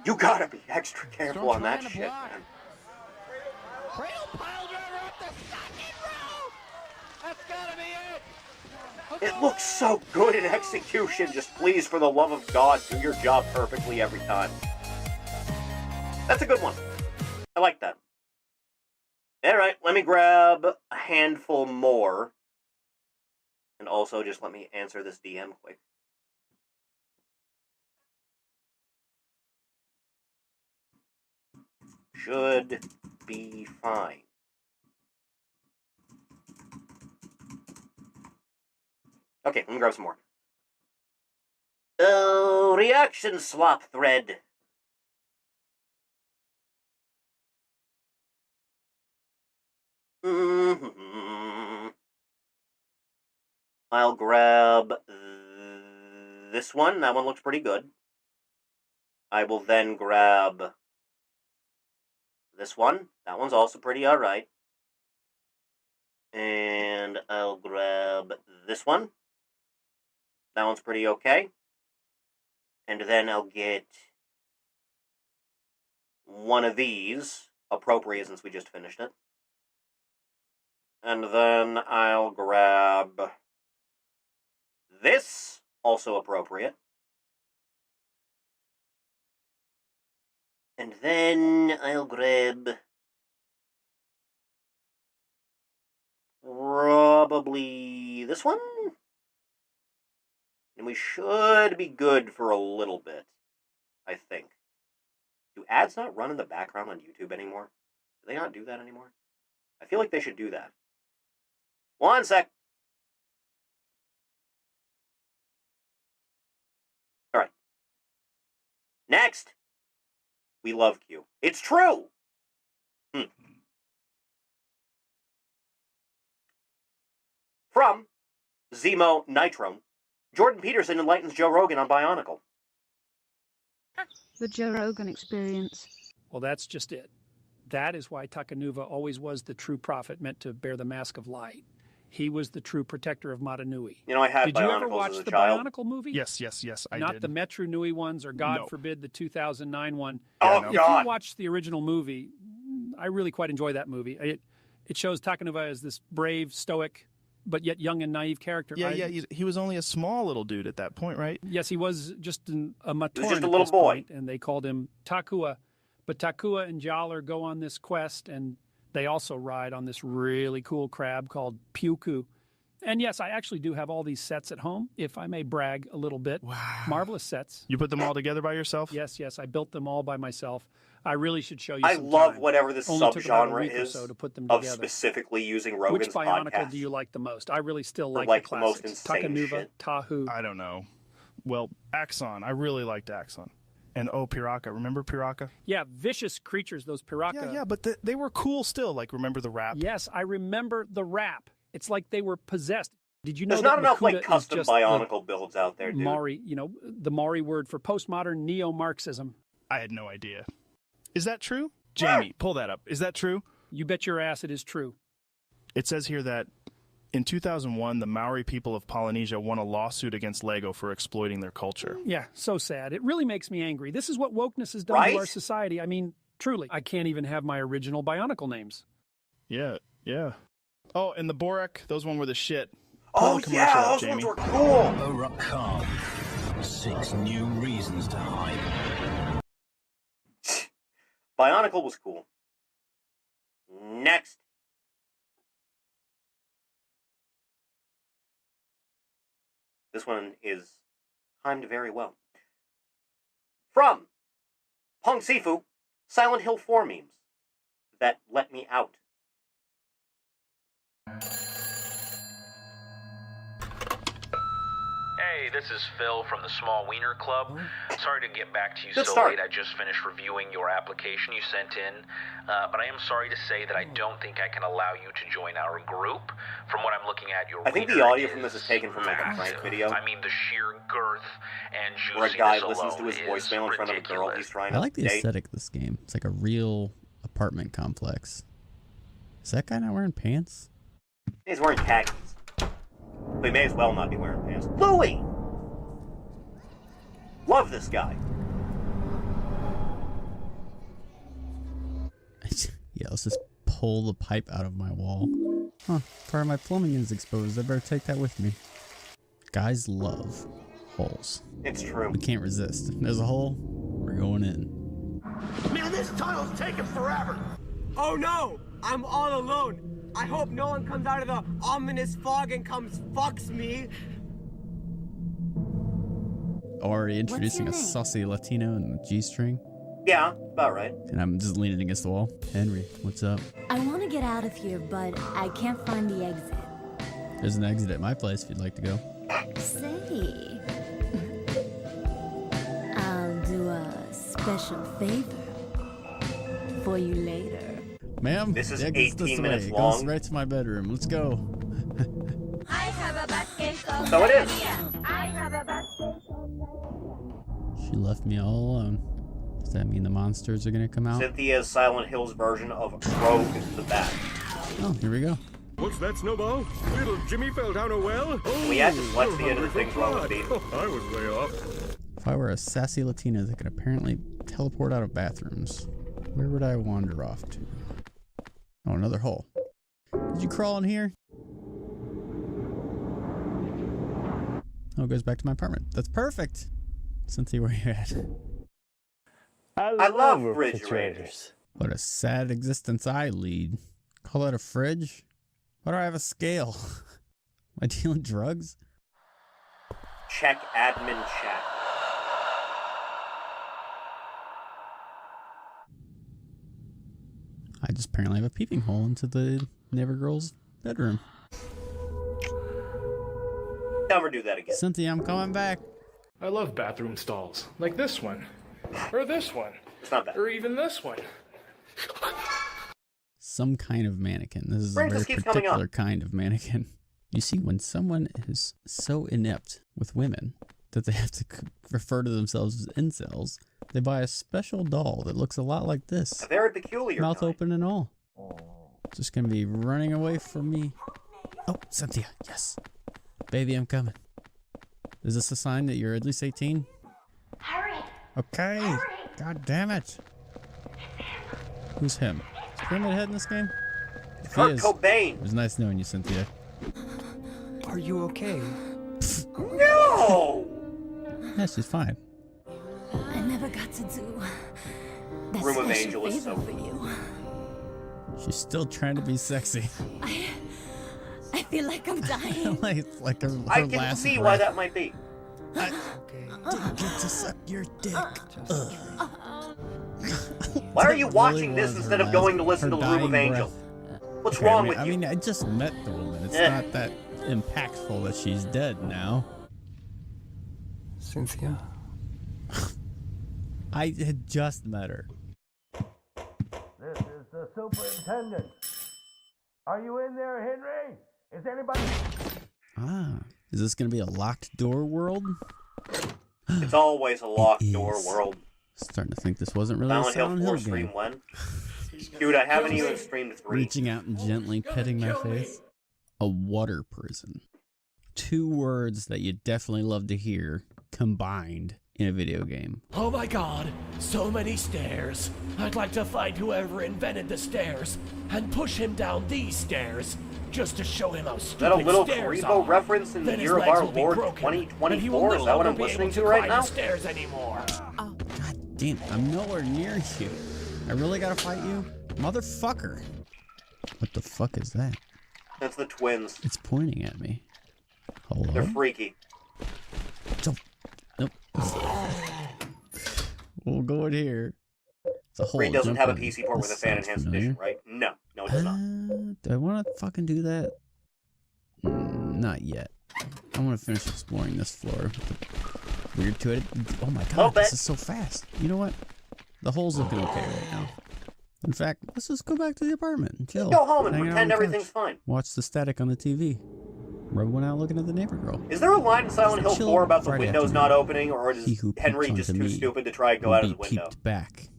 You gotta be extra careful on that shit, man. Cradle pile driver up the second row! That's gotta be it! It looks so good in execution. Just please, for the love of God, do your job perfectly every time. That's a good one. I like that. Alright, let me grab a handful more. And also, just let me answer this DM quick. Should be fine. Okay, let me grab some more. Oh, reaction slop thread. I'll grab this one. That one looks pretty good. I will then grab this one. That one's also pretty alright. And I'll grab this one. That one's pretty okay. And then I'll get one of these, appropriate since we just finished it. And then I'll grab this, also appropriate. And then I'll grab probably this one. And we should be good for a little bit, I think. Do ads not run in the background on YouTube anymore? Do they not do that anymore? I feel like they should do that. One sec. All right. Next. We love Q. It's true. From Zemo Nitro, Jordan Peterson enlightens Joe Rogan on Bionicle. The Joe Rogan experience. Well, that's just it. That is why Takanuva always was the true prophet meant to bear the mask of light. He was the true protector of Matanui. You know, I had Did you ever Bionicles watch as a the child. Bionicle movie? Yes, I Not did. the Metro Nui ones, or God No. forbid the 2009 one. Oh, If God. you watch the original movie, I really quite enjoy that movie. It shows Takanuva as this brave, stoic, but yet young and naive character. He was only a small little dude at that point, right? Yes, he was just a Matoran He was just a at little this boy. point, and they called him Takua. But Takua and Jaller go on this quest, and they also ride on this really cool crab called Puku. And yes, I actually do have all these sets at home, if I may brag a little bit. Wow. Marvelous sets. You put them all together by yourself? Yes, I built them all by myself. I really should show you I some love time. whatever this Only took about a subgenre week or is so to put them of together. specifically using Which Rogan's Bionicle podcast. do you like the most? I really still Or like the the most classics. insane Takanuva, shit? Tahu. I don't know. Well, Axon. I really liked Axon. And Piraka. Remember Piraka? Yeah, vicious creatures, those Piraka. Yeah, but they were cool still. Like, remember the rap? Yes, I remember the rap. It's like they were possessed. Did you know There's that not enough Makuta like custom is just Bionicle builds out there, the dude. Maury, the Maury word for postmodern neo-Marxism? I had no idea. Is that true? Jamie, pull that up. Is that true? You bet your ass it is true. It says here that In 2001, the Maori people of Polynesia won a lawsuit against Lego for exploiting their culture. Yeah, so sad. It really makes me angry. This is what wokeness has done Right? to our society. I mean, truly. I can't even have my original Bionicle names. Yeah. Oh, and the Borak, those one were the shit. Oh, yeah, those ones were cool. Borak Khan. 6 new reasons to hide. Bionicle was cool. Next. This one is timed very well. From Pong Sifu, Silent Hill 4 memes that let me out. Hey, this is Phil from the Small Wiener Club. Sorry to get back to you Good so start. late. I just finished reviewing your application you sent in, but I am sorry to say that I don't think I can allow you to join our group. From what I'm looking at, your I think the wiener audio from this is taken from like a massive. prank video I mean, the sheer girth and where a juiciness guy listens to alone his is voicemail in front of a girl ridiculous. he's trying I to like the date. aesthetic of this game. It's like a real apartment complex. Is that guy not wearing pants? He's wearing khakis. But he may as well not be wearing pants. Louie! Love this guy. Yeah, let's just pull the pipe out of my wall. Huh, part of my plumbing is exposed. I better take that with me. Guys love holes. It's true. We can't resist. If there's a hole, we're going in. Man, this tunnel's taking forever. Oh no, I'm all alone. I hope no one comes out of the ominous fog and fucks me. Already introducing a saucy Latino in the G-string. Yeah, about right. And I'm just leaning against the wall. Henry, what's up? I want to get out of here, but I can't find the exit. There's an exit at my place if you'd like to go. Say, I'll do a special favor for you later. Ma'am, This is the exit's this 18 way. minutes It long. goes right to my bedroom. Let's go. I have a basket of So it is. I have a basket. She left me all alone. Does that mean the monsters are gonna come out? Cynthia's Silent Hill's version of Rogue the Bat. Oh, here we go. What's that, Snowball? Little Jimmy fell down a well? We had dyslexia to the things wrong with these. I was way off. If I were a sassy Latina that could apparently teleport out of bathrooms, where would I wander off to? Oh, another hole. Did you crawl in here? Oh, it goes back to my apartment. That's perfect. Cynthia, where you at? I love refrigerators. What a sad existence I lead. Call that a fridge? Why do I have a scale? Am I dealing drugs? Check admin chat. I just apparently have a peeping hole into the neighbor girl's bedroom. Never do that again. Cynthia, I'm coming back. I love bathroom stalls, like this one, or this one, It's not bad. or even this one. Some kind of mannequin. This is a Sprinkles very keeps coming particular up. kind of mannequin. You see, when someone is so inept with women that they have to refer to themselves as incels, they buy a special doll that looks a lot like this. A very peculiar Mouth kind. open and all. Just gonna be running away from me. Oh, Cynthia, yes. Baby, I'm coming. Is this a sign that you're at least 18? Hurry! Okay. Hurry. God damn it. Who's him? Is Pyramid Head in this game? If he Kurt is, Cobain. it was nice knowing you, Cynthia. Are you okay? No! Yeah, she's fine. I never got to do that Room of special Angel is favor so for you. She's still trying to be sexy. I feel like I'm dying. like her I can last see breath. why that might be. I didn't get to suck your dick. Why are you That watching really this was instead her of going to last- listen to her the Room of dying Angel? breath. What's Okay, wrong with you? I mean, I just met the woman. It's Eh. not that impactful that she's dead now. Cynthia? I had just met her. This is the superintendent. Are you in there, Henry? Is anybody? Ah, is this going to be a locked door world? It's always a locked door is. world. Starting to think this wasn't really Silent a Silent Hill Hill 4 game. stream when? Dude, I haven't even streamed 3. Reaching out and gently petting my face. A water prison. Two words that you definitely love to hear combined in a video game. Oh my god, so many stairs. I'd like to find whoever invented the stairs and push him down these stairs just to show him how stupid Is that a little stairs Karibo are. reference in the Then his year of legs our will be Lord broken, and he 2024? will Is no that what longer I'm be listening able to to right climb now? the stairs anymore. Damn, I'm nowhere near you. I really gotta fight you? Motherfucker. What the fuck is that? That's the twins. It's pointing at me. Hello? They're freaky. Nope. We'll go in here. It's a hole. Reed doesn't Jump have a in. PC port with a This fan sounds enhanced familiar. edition, right? No. No, it does not. Do I want to fucking do that? Not yet. I want to finish exploring this floor. Weird to it. Oh my god, this is so fast. You know what? The hole's looking okay right now. In fact, let's just go back to the apartment and chill. Go home and Hang out on pretend the everything's couch. fine. Watch the static on the TV. Rub one out looking at the neighbor girl. Is there a line in Silent Hill Chill 4 about the Friday windows afternoon. not opening, or He is who Henry peeped just onto too me stupid to try and go will out of be the window? peeped back.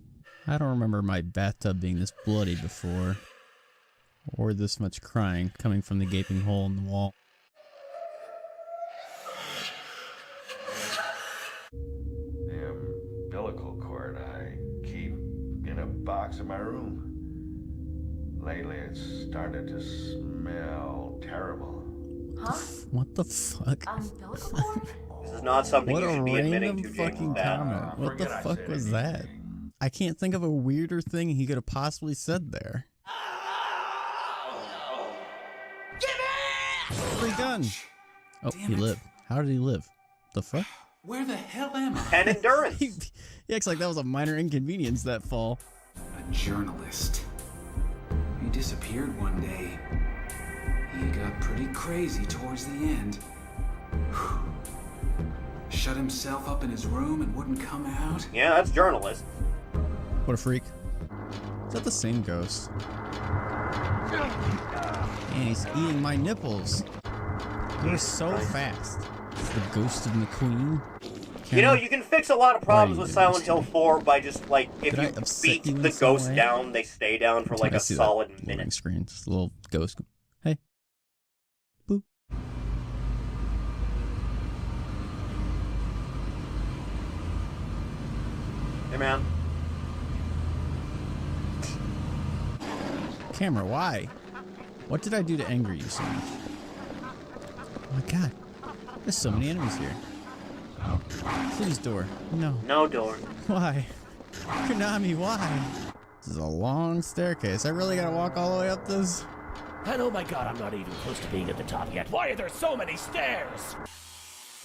I don't remember my bathtub being this bloody before. Or this much crying coming from the gaping hole in the wall. The umbilical cord I keep in a box in my room. Lately, it's started to smell terrible. Huh? What the fuck? Umbilical cord? This is not something What you a should be admitting random to, James. fucking Bad. comment. What the Forget I fuck said was that? I can't think of a weirder thing he could have possibly said there. Free gun. Oh, he lived. How did he live? The fuck? Where the hell am I? 10 endurance. He acts like that was a minor inconvenience, that fall. A journalist. He disappeared one day. He got pretty crazy towards the end. Shut himself up in his room and wouldn't come out. Yeah, that's journalist. What a freak. Is that the same ghost? Man, he's eating my nipples. He was so fast. It's the ghost of McQueen. You know, you can fix a lot of problems Why are with you Silent Hill 4 by just, like, if Did I you upset beat you in the some ghosts way? down, they stay down for, like, I a see solid that minute. loading screen. Just a little ghost. Hey. Boop. Hey, man. Camera, why? What did I do to anger you so much? Oh my god. There's so many enemies here. Please, door. No. No door. Why? Konami, why? This is a long staircase. I really gotta walk all the way up this? And oh my god, I'm not even close to being at the top yet. Why are there so many stairs?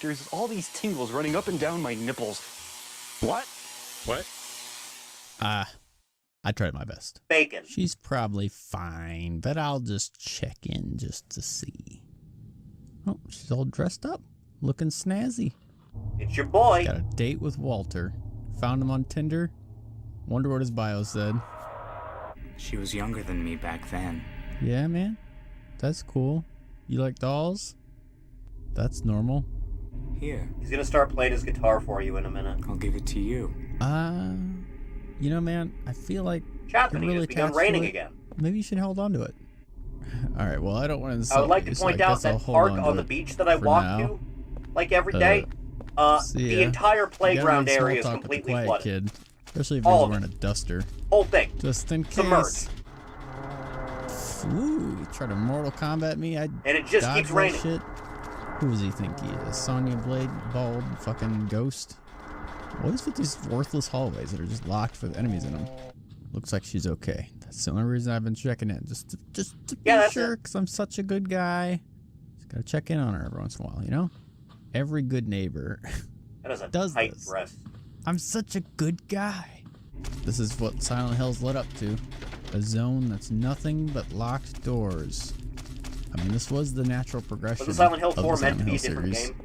There's all these tingles running up and down my nipples. What? What? I tried my best. Bacon. She's probably fine, but I'll just check in just to see. Oh, she's all dressed up, looking snazzy. It's your boy. Got a date with Walter. Found him on Tinder. Wonder what his bio said. She was younger than me back then. Yeah, man. That's cool. You like dolls? That's normal. Here, He's gonna start playing his guitar for you in a minute. I'll give it to you. You know, man, I feel like Chaplain, you're really it's begun attached to raining it. again. Maybe you should hold on to it. All right, well, I don't want to insult I would like you, to so point I out guess I'll that hold park on to on the it beach that I for walk now. to, like every day, See the ya. entire You gotta playground make small area is talk with the completely quiet flooded. Kid. Especially if All you're of wearing a duster. Whole thing. Just in case. Submerged. Ooh, you try to Mortal Kombat me? And it just dodge keeps that raining. Shit. Who does he think he is? Sonya Blade, bald, fucking ghost? What is with these worthless hallways that are just locked with enemies in them? Looks like she's okay. That's the only reason I've been checking in. Just to be sure, because I'm such a good guy. Just gotta check in on her every once in a while, you know? Every good neighbor That is a does tight this. dress. I'm such a good guy. This is what Silent Hill's led up to. A zone that's nothing but locked doors. I mean, this was the natural progression. Was the Silent Hill of the 4 meant Silent to be a Hill different series. game?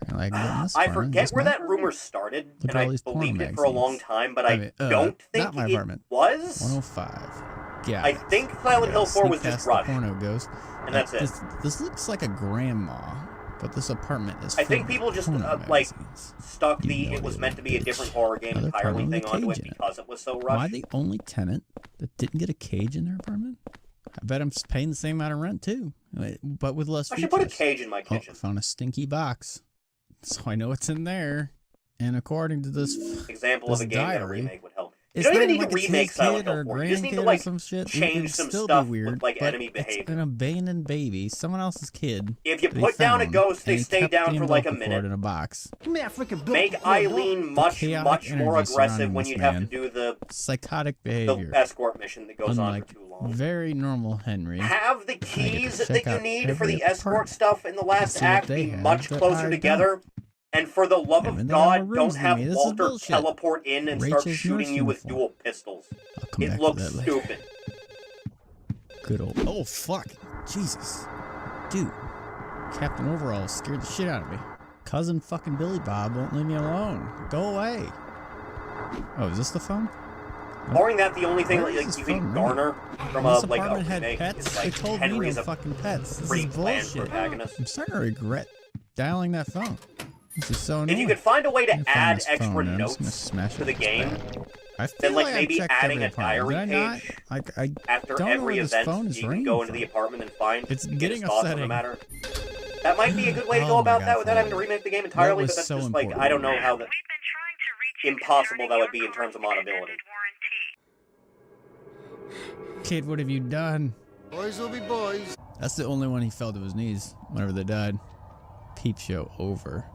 Apparently I can get in this I apartment. forget Is this where my that rumor started, Look and at all I these porno believed it for a long magazines. time, but I I mean, don't think not my it apartment. was. 105. Yeah. I think Silent Hill 4 was just rushed. Porno ghost. And that's it. This looks like a grandma, but this apartment is. I think filled people with just, porno like, magazines. stuck You the know it was it, meant to be a bitch. different horror game Another entirely apartment thing with a onto it cage in it. because it was so Am I rushed. the only tenant that didn't get a cage in their apartment? I bet I'm paying the same amount of rent too, but with less I features. should put a cage in my kitchen. I found a stinky box, so I know what's in there. And according to this example this of a game that a diary, remake would help. You it's don't even not need like to it's remake his Silent kid or Hill 4. You just need to grandkid or like some shit. change It'd some still stuff be weird, with like but enemy it's behavior. an abandoned baby, someone else's kid. If you that he put down a found, ghost, they and he stay kept down the for like a umbilical cord minute. in a box. Make Eileen much chaotic more energy aggressive surrounding when this you have to man. do the Psychotic behavior. escort mission that goes Unlike on for too long. very normal Henry. Have the I get to keys check that you out need for every the escort apartment stuff in the last see what act they be have much that closer I together. And for the love of and they have God, rooms don't to have me. This is Walter bullshit. teleport in and start Rachel's shooting nurse you with uniform. dual pistols. I'll come It back looks to that later. stupid. Good old. Oh fuck! Jesus, dude. Captain Overall scared the shit out of me. Cousin fucking Billy Bob won't leave me alone. Go away. Oh, is this the phone? Barring that, the only thing Where is like this you can phone garner from This a like a apartment had remake pets. is They like told me Henry's no a fucking pets. This pretty is bland bullshit. protagonist. I'm starting to regret dialing that phone. This is so annoying. If you could find a way to I'm gonna find add this extra phone, I'm just gonna notes smash to it. the game, I feel then like I maybe checked adding every a diary apartment. Did I page not? I after don't know every where this event, phone is you can ringing go into from. the apartment and find It's get getting his thoughts on the upsetting. matter. That might be a good way to Oh go my about God, that without having to Freddy. remake the game entirely, was but that's so just like important. I don't know how that impossible that would be in terms of moddability. Kid, what have you done? Boys will be boys. That's the only one he fell to his knees whenever they died. Peep show over.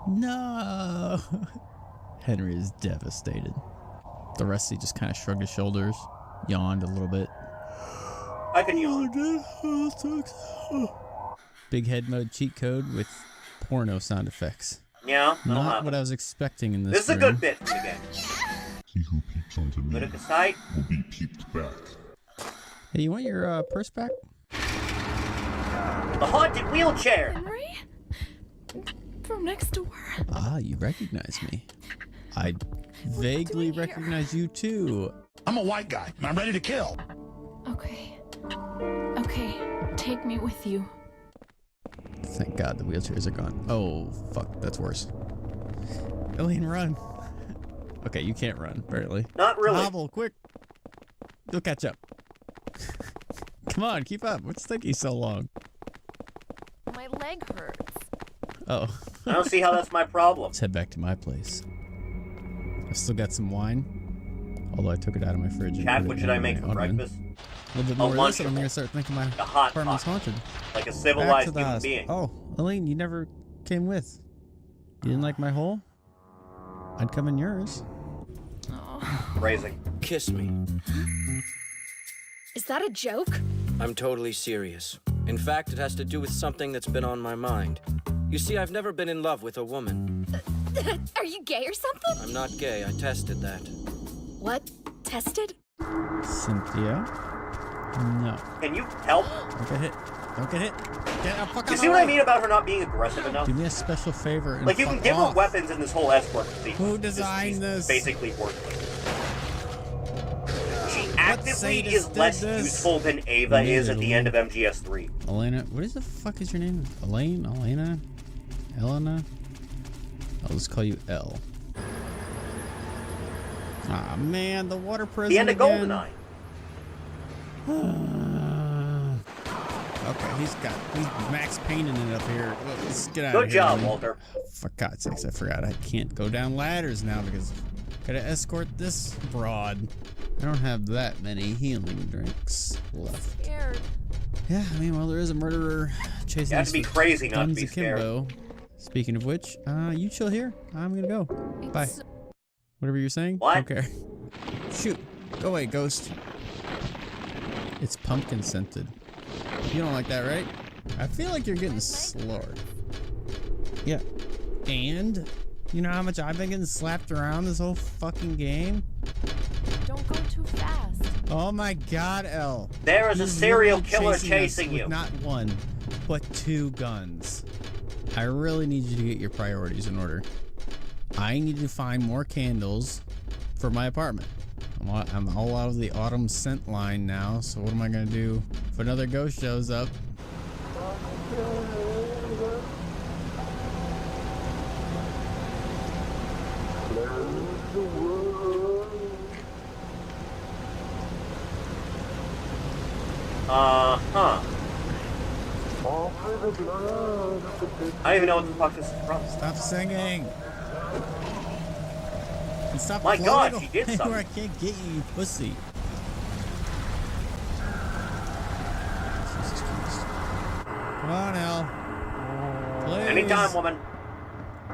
No. Henry is devastated. The rest he just kind of shrugged his shoulders, yawned a little bit. I can yawn. Big head mode cheat code with porno sound effects. Yeah, that'll Not happen. what I was expecting in this. This is a room. good bit from the game. He who peeps onto me Put it aside. will be peeped back. Hey, you want your purse back? The haunted wheelchair. Henry? From next door. Ah, you recognize me. I vaguely recognize you too. I'm a white guy, and I'm ready to kill. Okay. Okay, take me with you. Thank God the wheelchairs are gone. Oh, fuck, that's worse. Elaine, run. Okay, you can't run, apparently. Not really. Hobble, quick. You'll catch up. Come on, keep up. What's taking so long? My leg hurts. Oh. I don't see how that's my problem. Let's head back to my place. I've still got some wine, although I took it out of my fridge. and Chat, put what it should in I make my for oven. breakfast? A little bit more of this, and I'm gonna start thinking my hot apartment's pot. haunted. Like a Back civilized to the human house. being. Oh, Elaine, you never came with. You didn't like my hole? I'd come in yours. Phrasing. Kiss me. Is that a joke? I'm totally serious. In fact, it has to do with something that's been on my mind. You see, I've never been in love with a woman. Are you gay or something? I'm not gay. I tested that. What? Tested? Cynthia? No. Can you help? Don't get hit. Don't get hit. Get up, fuck You out see of what my I way. mean about her not being aggressive enough? Do me a special favor and Like, you can fuck give her off. weapons in this whole escort sequence. Who designed She's this? basically worthless. She actively sadist is did less this? useful than Ava Me is neither, at the end of MGS3. Elena, what is the fuck is your name? Elaine? Elena? Elena? I'll just call you L. Ah man, the water prison The end of again. GoldenEye. Okay, he's Max Payneing it up here. Let's get out Good of here. job, Elaine. Walter. For God's sakes, I forgot I can't go down ladders now because gotta escort this broad. I don't have that many healing drinks left. Scared. Yeah, I mean, well, there is a murderer chasing You have us to be with crazy not to guns be akimbo. Speaking of which, you chill here. I'm gonna go. Bye. Whatever you're saying. What? Don't care. Shoot. Go away, ghost. It's pumpkin scented. You don't like that, right? I feel like you're getting slower. Yeah. And you know how much I've been getting slapped around this whole fucking game? Don't go too fast. Oh my God, Elle. There is a He's serial literally killer us chasing with you. Not one, but 2 guns. I really need you to get your priorities in order. I need to find more candles for my apartment. I'm all out of the autumn scent line now, so what am I gonna do if another ghost shows up? Uh-huh. I don't even know what the fuck this is from. Stop singing. And stop My God, floating she did away something. where I can't get you, you pussy. Jesus Christ. Come on, Elle. Please. Anytime, woman.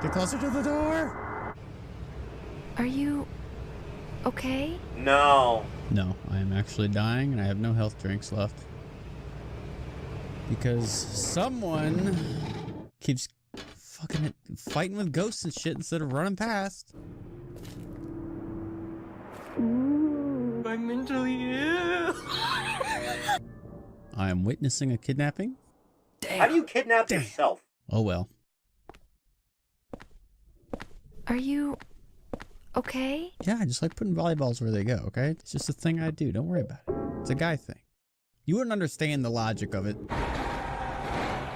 Get closer to the door. Are you okay? No. No, I am actually dying and I have no health drinks left. Because someone keeps fucking fighting with ghosts and shit instead of running past. I'm mentally ill. I am witnessing a kidnapping. How do you kidnap yourself? Oh well. Are you okay? Yeah, I just like putting volleyballs where they go, okay? It's just a thing I do. Don't worry about it. It's a guy thing. You wouldn't understand the logic of it.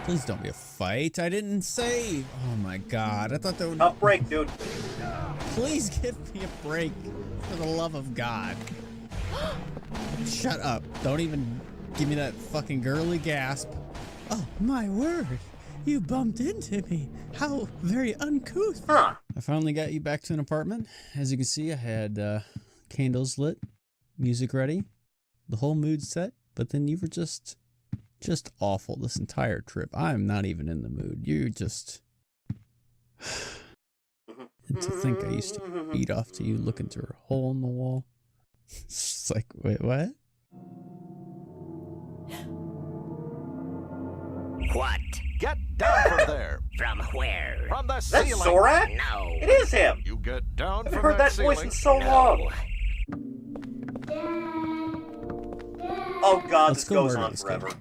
Please don't be a fight. I didn't say. Oh my God. I thought that would. Tough break, dude. Please give me a break. For the love of God. Shut up. Don't even give me that fucking girly gasp. Oh my word. You bumped into me. How very uncouth. Huh. I finally got you back to an apartment. As you can see, I had candles lit, music ready, the whole mood set, but then you were just awful this entire trip. I'm not even in the mood. You just... And to think I used to beat off to you looking through a hole in the wall. It's just like, wait, what? What? Get down from there. From where? From the That's ceiling. Zorak? No. It is him. You get down I've from heard that ceiling. voice in so long. Oh God, Let's this go goes murder on this forever. kid.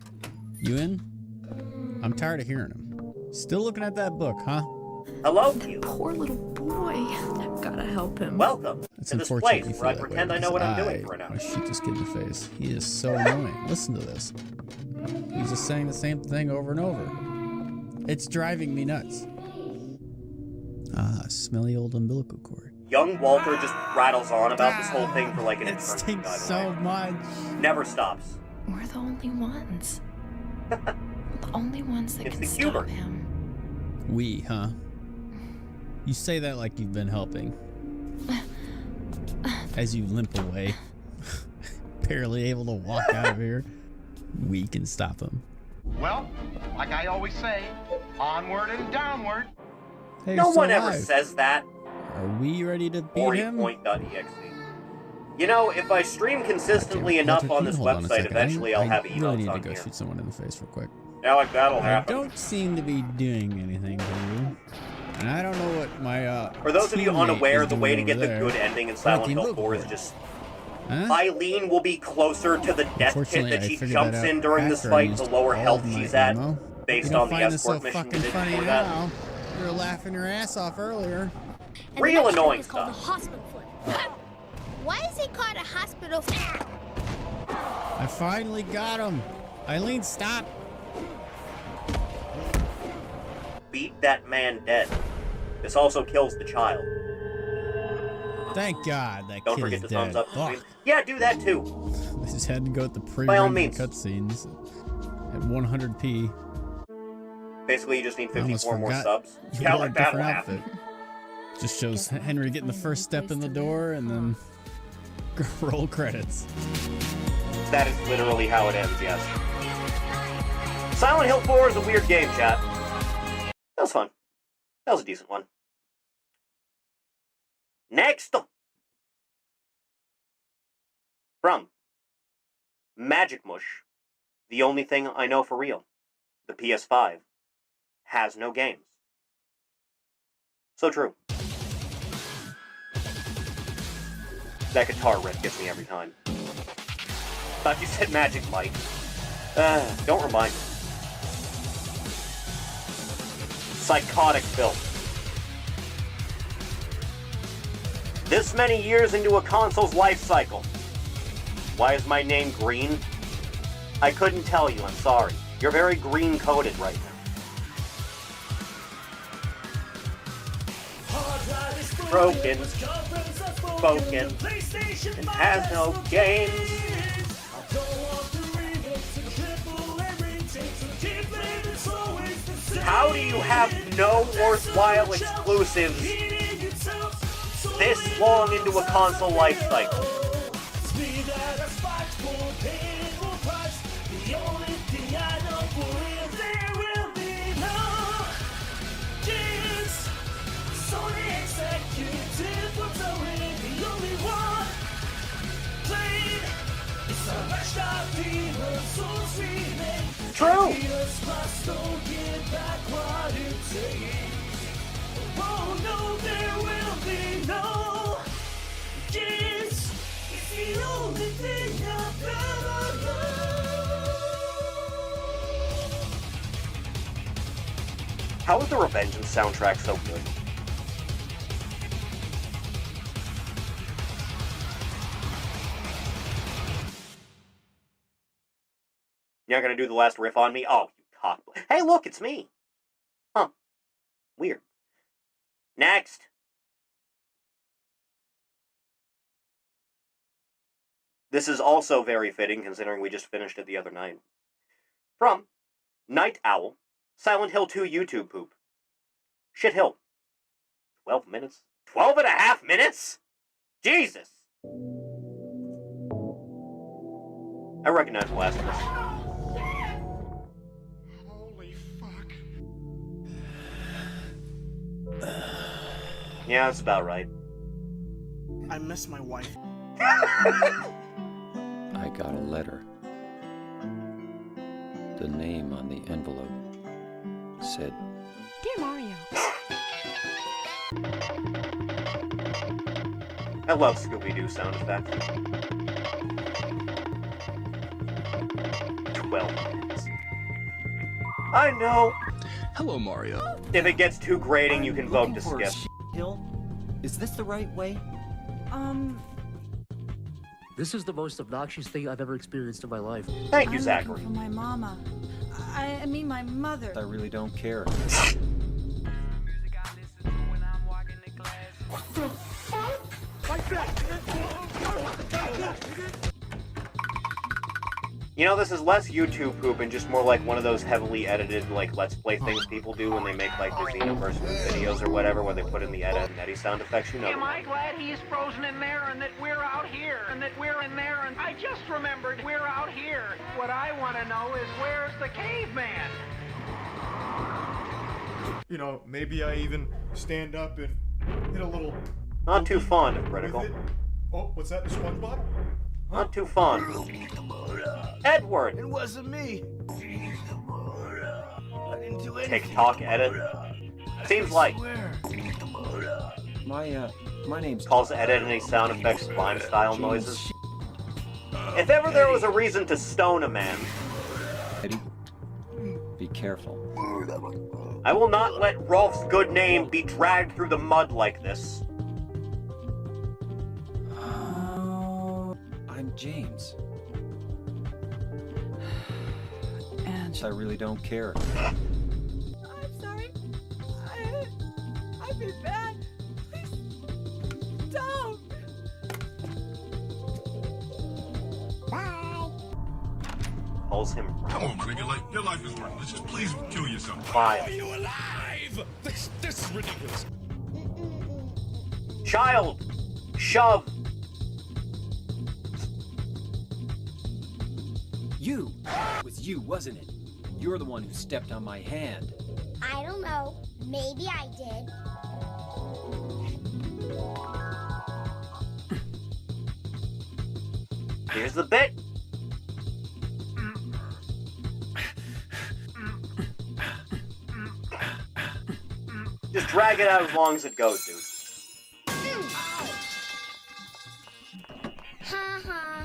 You in? I'm tired of hearing him. Still looking at that book, huh? Hello? Poor little boy. I've gotta help him. Welcome It's to this unfortunate place you where I feel that pretend way I know what I'm because doing for an I hour. want to shoot this kid in the face. He is so annoying. Listen to this. He's just saying the same thing over and over. It's driving me nuts. Ah, smelly old umbilical cord. Young Walter just rattles on about this whole thing for like an It eternity, stinks by the so way. much. Never stops. We're the only ones. The only ones that It's can the stop Huber. him. We, huh? You say that like you've been helping. As you limp away. Barely able to walk out of here. We can stop him. Well, like I always say, onward and downward. Hey, No you're still one ever alive. says that. Are we ready to beat him? Point.exe. You know, if I stream consistently enough Walter, on can this you hold on a website, second? eventually I'll have I emotes really need to on go here. shoot someone in the face real quick. Yeah, like that'll I happen. don't seem to be doing anything to you. And I don't know what my For those of you teammate unaware, is the way to doing get the over good there. ending in What Silent the Hill umbilical 4 is cord? just... Huh? Eileen will be closer to the death pit Unfortunately, that I she figured jumps that in out during this after I fight, the used lower all health of my she's at, ammo. based You don't on the find this escort so mission fucking we did funny before that. now. You were laughing your ass off earlier. And Real the next annoying one is called stuff. the hospital flip. Why is it called a hospital flip? I finally got him. Eileen, stop. Beat that man dead. This also kills the child. Thank God that Don't kid forget is to thumbs dead. up the stream. Yeah, do that too. I just had to go with the By all pre-rendered means. cutscenes at 100p. Basically, you just need I almost 54 more forgot subs. you Yeah, wore a like that'll different happen. outfit. Just shows Henry getting the first step in the door and then roll credits. That is literally how it ends, yes. Silent Hill 4 is a weird game, chat. That was fun. That was a decent one. Next! From Magic Mush, the only thing I know for real. The PS5 has no games. So true. That guitar riff gets me every time. Thought you said Magic Mike. Don't remind me. Psychotic filth. This many years into a console's life cycle. Why is my name green? I couldn't tell you, I'm sorry. You're very green-coded right now. Broken, spoken, and has no games. How do you have no worthwhile exclusives this long into a console life cycle? True. How is the Revengeance soundtrack so good? You're not gonna do the last riff on me? Oh, you cock. Hey, look, it's me. Huh. Weird. Next. This is also very fitting, considering we just finished it the other night. From Night Owl, Silent Hill 2 YouTube poop. Shit Hill. 12 minutes? 12 and a half minutes? Jesus! I recognize Blasphemous. Yeah, that's about right. I miss my wife. I got a letter. The name on the envelope said, Dear Mario. I love Scooby-Doo sound effects. 12 minutes. I know. Hello, Mario. If it gets too grating, you can vote to skip. Hill? Is this the right way? This is the most obnoxious thing I've ever experienced in my life. Thank you, I'm Zachary. looking for my mama. I mean my mother. I really don't care. You know, this is less YouTube poop and just more like one of those heavily edited, like, Let's Play things people do when they make, like, their Xenoverse videos or whatever, where they put in the edit and Eddie sound effects, you know. Am I glad he's frozen in there and that we're out here and that we're in there and I just remembered we're out here. What I want to know is where's the caveman? You know, maybe I even stand up and hit a little... Not too fond of Critical. Oh, what's that, the SpongeBob? Not too fond. Edward! It wasn't me. I didn't do anything. TikTok edit. Seems like. My name's... Calls edit any sound effects slime style noises. If ever there was a reason to stone a man... Eddie, be careful. I will not let Rolf's good name be dragged through the mud like this. I'm James. And I really don't care. I'm sorry. I've been bad. Please don't. Bye. Calls him. Come on, man. Your life is worthless. Just please kill yourself. Why are you alive? This is ridiculous. Child! Shove! You! It was you, wasn't it? You're the one who stepped on my hand. I don't know. Maybe I did. Here's the bit. Just drag it out as long as it goes, dude.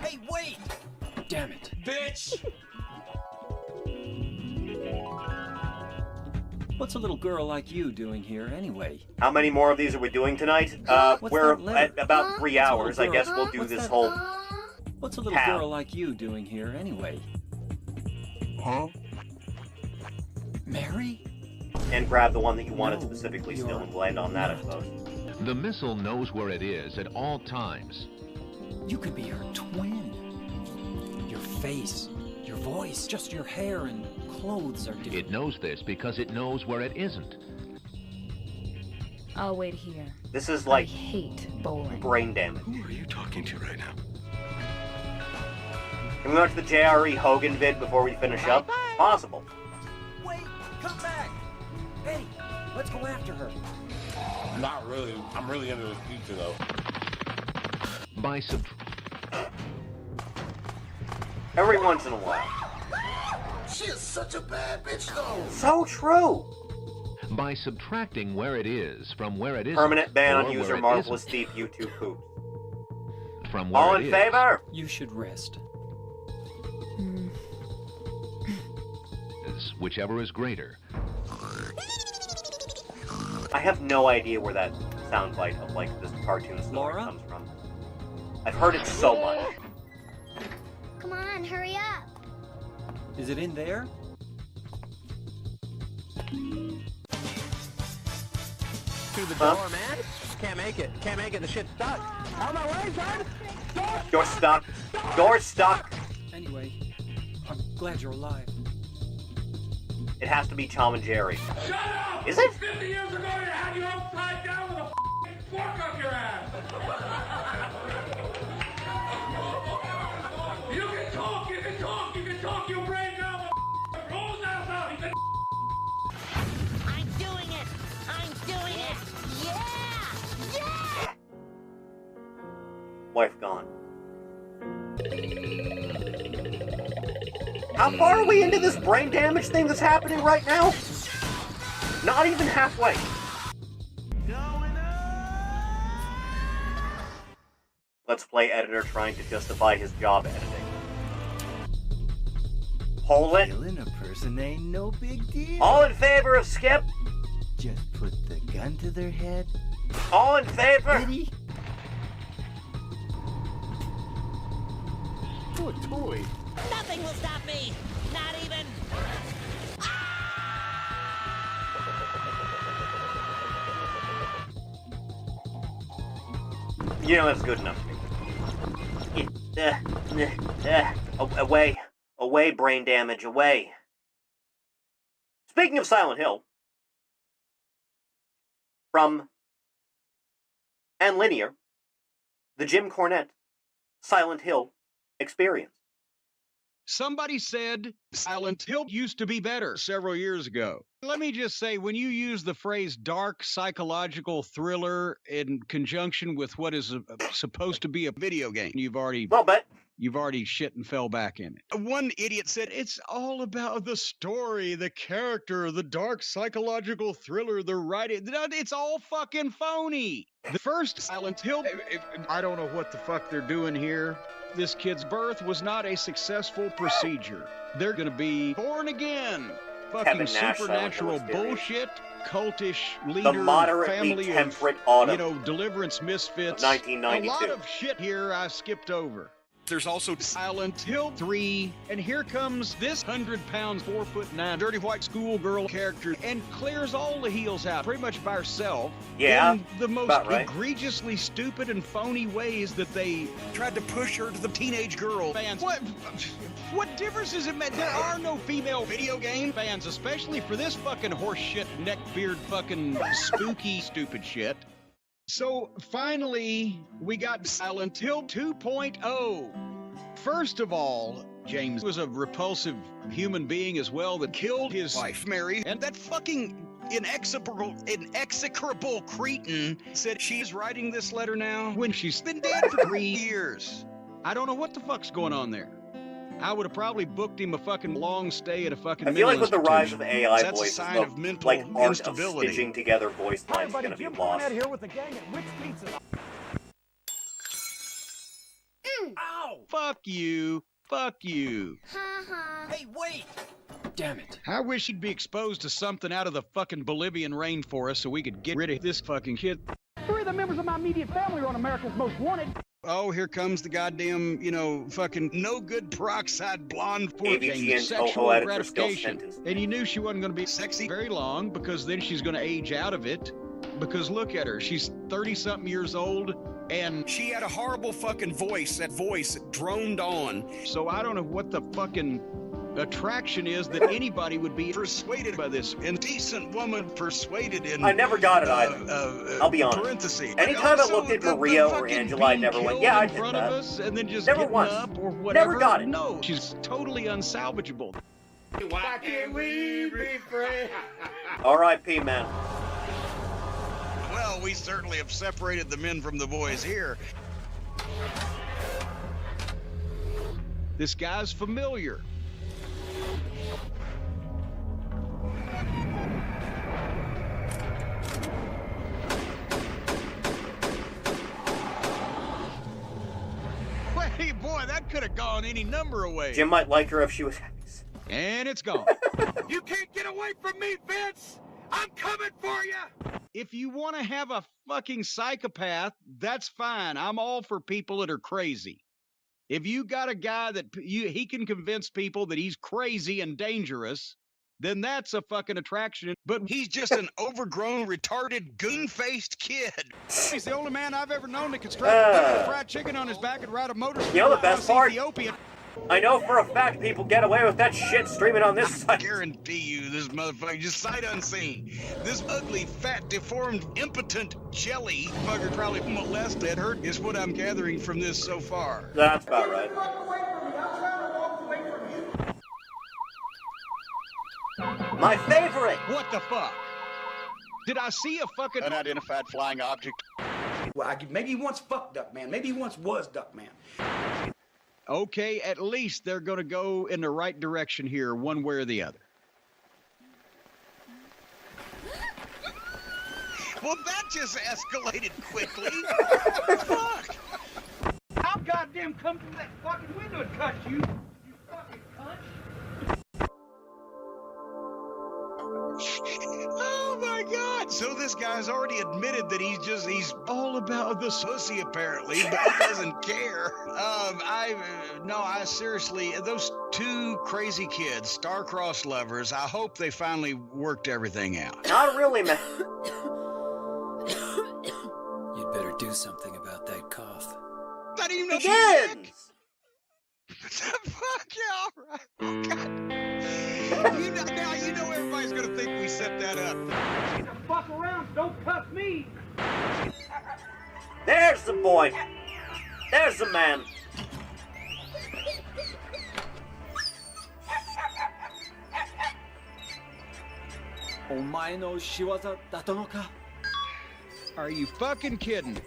Hey, wait! Damn it. Bitch! What's a little girl like you doing here, anyway? How many more of these are we doing tonight? We're at about 3 hours. I guess we'll do this whole... What's a little girl like you doing here, anyway? Huh? Mary? And grab the one that you wanted specifically still and land on that, I suppose. The missile knows where it is at all times. You could be her twin. Your face, your voice, just your hair and clothes are different. It knows this because it knows where it isn't. I'll wait here. This is like I hate bowling. brain damage. Who are you talking to right now? Can we go to the JRE Hogan vid before we finish up? Possible. Wait, come back! Hey, let's go after her. Not really. I'm really into this pizza though. By Every once in a while. She is such a bad bitch though. So true. By subtracting where it is from where it isn't. Permanent ban on or user where it Marvelous isn't Thief YouTube poops. From where All it in is. favor? You should rest. Whichever is greater. I have no idea where that soundbite of like this cartoon story Laura? comes from. I've heard it so much. Come on, hurry up. Is it in there? To the door, man. Can't make it. Can't make it. The shit's stuck. Out of my way, son. Door's stuck. Door's stuck. Anyway, I'm glad you're alive. It has to be Tom and Jerry. Shut up! Is it? 50 years ago, they had you upside down with a fork up your ass. You can talk, you can talk, you can talk your brain down with rolls out. You can... I'm doing it. I'm doing it. Yeah! Yeah! Wife gone. How far are we into this brain damage thing that's happening right now? Not even halfway. Let's Play editor trying to justify his job editing. Hold it. Killing a person ain't no big deal. All in favor of Skip? Just put the gun to their head. All in favor? Oh, a toy. Nothing will stop me. Not even. You know that's good enough. Away. Away, brain damage, away. Speaking of Silent Hill, from and Linear, the Jim Cornette Silent Hill experience. Somebody said Silent Hill used to be better several years ago. Let me just say, when you use the phrase dark psychological thriller in conjunction with what is supposed to be a video game, you've already shit and fell back in it. One idiot said, it's all about the story, the character, the dark psychological thriller, the writing. It's all fucking phony. The first Silent Hill, I don't know what the fuck they're doing here. This kid's birth was not a successful procedure. They're gonna be born again. Fucking supernatural bullshit, cultish leader, the moderately family temperate of, autumn deliverance misfits. 1992. A lot of shit here I skipped over. There's also Silent Hill 3, and here comes this 100-pound, 4'9", dirty white schoolgirl character, and clears all the heels out pretty much by herself. Yeah, in the most about right. egregiously stupid and phony ways that they tried to push her to the teenage girl fans. What difference does it make? There are no female video game fans, especially for this fucking horseshit, neckbeard, fucking spooky, stupid shit. So, finally, we got Silent Hill 2.0. First of all, James was a repulsive human being as well that killed his wife, Mary, and that fucking execrable cretin said she's writing this letter now when she's been dead for 3 years. I don't know what the fuck's going on there. I would have probably booked him a fucking long stay at a fucking I feel like mental with the rise of institution. AI That's voices, a sign the of mental like art instability. of stitching together voice lines is going to be lost. here with the gang at Rick's Pizza. Ow! Fuck you. Fuck you. Hey, wait! Damn it. I wish he'd be exposed to something out of the fucking Bolivian rainforest so we could get rid of this fucking shit. 3 of the members of my immediate family are on America's Most Wanted. Oh, here comes the goddamn, fucking no good peroxide blonde for AVG and sexual Toho editors still gratification. sentenced. And you knew she wasn't going to be sexy very long because then she's going to age out of it. Because look at her, she's 30-something years old and she had a horrible fucking voice. That voice droned on. So I don't know what the fucking attraction is that anybody would be persuaded by this indecent woman persuaded in. I never got it either. I'll be honest. Parentheses. Anytime I looked at Maria or Angela, I never went, yeah, I did front that. of us and then just Never getting once. up or whatever. Never got it. No, she's totally unsalvageable. Why can't we be friends? R.I.P. man. Well, we certainly have separated the men from the boys here. This guy's familiar. Hey, boy, that could have gone any number of ways. Jim might like her if she was happy. And it's gone. You can't get away from me, Vince! I'm coming for you! If you want to have a fucking psychopath, that's fine. I'm all for people that are crazy. If you got a guy that he can convince people that he's crazy and dangerous, then that's a fucking attraction. But he's just an overgrown, retarded, goon-faced kid. He's the only man I've ever known that could strap a fried chicken on his back and ride a motorcycle. You know the best part? Ethiopia. I know for a fact people get away with that shit streaming on this site. I guarantee you, this motherfucker, just sight unseen. This ugly, fat, deformed, impotent jelly bugger probably molested her, is what I'm gathering from this so far. That's about right. My favorite! What the fuck? Did I see a fucking unidentified flying object? Well, maybe he once fucked Duckman. Maybe he once was Duckman. Okay, at least they're going to go in the right direction here, one way or the other. Well, that just escalated quickly. Fuck! I'll goddamn come from that fucking window and cut you. You fucking cunt. Oh my God! So this guy's already admitted that he's all about the pussy apparently, but he doesn't care. I seriously, those two crazy kids, star-crossed lovers, I hope they finally worked everything out. Not really, man. You'd better do something about that cough. Not even know Begins! Fuck yeah, all right. Oh, God. Now you know everybody's gonna think we set that up. Get the fuck around, don't cuss me. There's the boy. There's the man. Are you fucking kidding?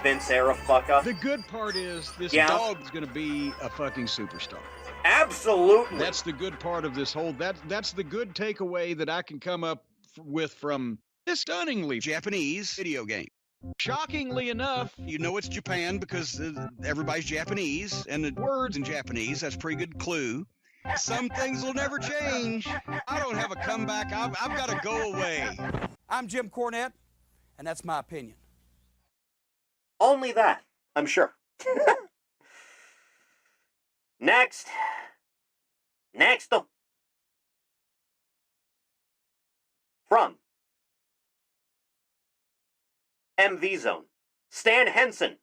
Vince era fuck up. The good part is this dog's gonna be a fucking superstar. Absolutely. That's the good part of this whole. That's the good takeaway that I can come up with from this stunningly Japanese video game. Shockingly enough, you know it's Japan because everybody's Japanese, and the words in Japanese, that's a pretty good clue. Some things will never change. I don't have a comeback. I've got to go away. I'm Jim Cornette, and that's my opinion. Only that, I'm sure. Next. From MV Zone, Stan Henson,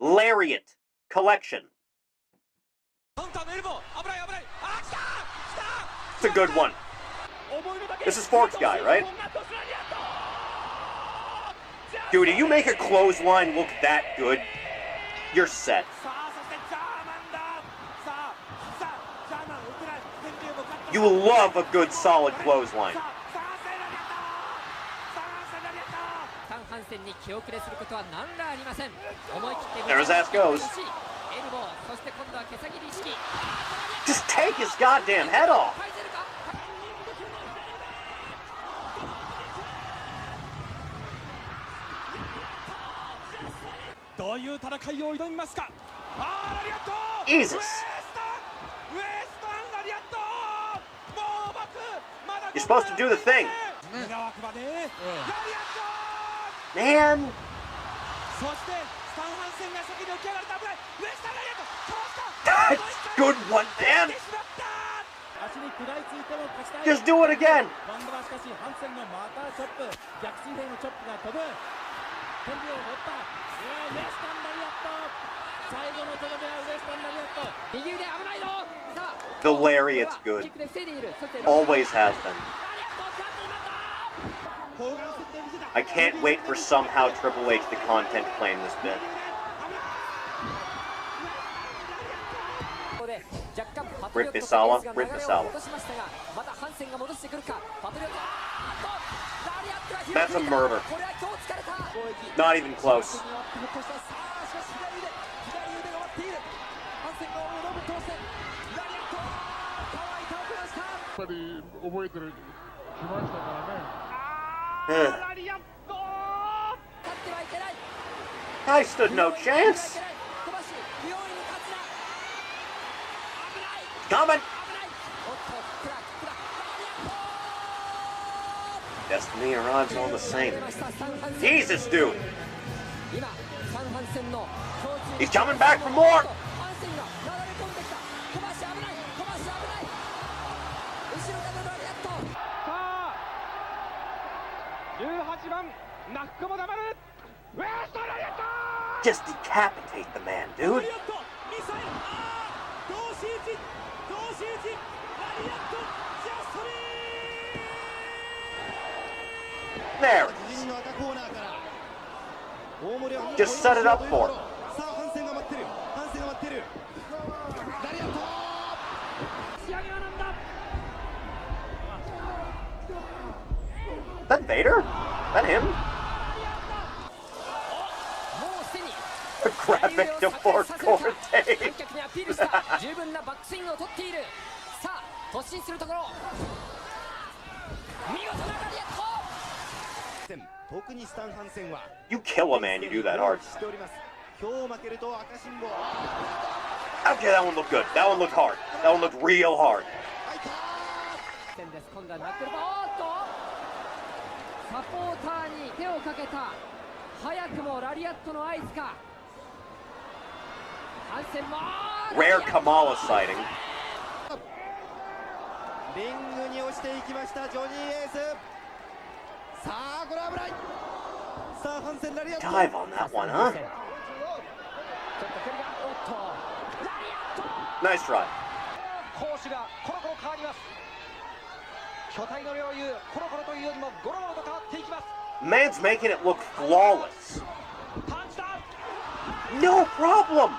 Lariat Collection. It's a good one. This is Forks Guy, right? Dude, if you make a clothesline look that good, you're set. You love a good solid clothesline. There his ass goes. Just take his goddamn head off. Jesus. You're supposed to do the thing. Man. That's a good one, man. Just do it again. The lariat's good. Always has been. I can't wait for somehow Triple H to content claim this bit. Rip Bisawa, Rip Bisawa. That's a murder. Not even close. I stood no chance. Coming. Destiny or odds all the same. Jesus, dude. He's coming back for more. Just decapitate the man, dude. There it is. Just set it up for him. That Vader? That him? A graphic to fourth quarter tape. You kill a man, you do that hard. Okay, that one looked good. That one looked hard. That one looked real hard. Rare Kamala sighting. Dive on that one, huh? Nice try. Man's making it look flawless. No problem.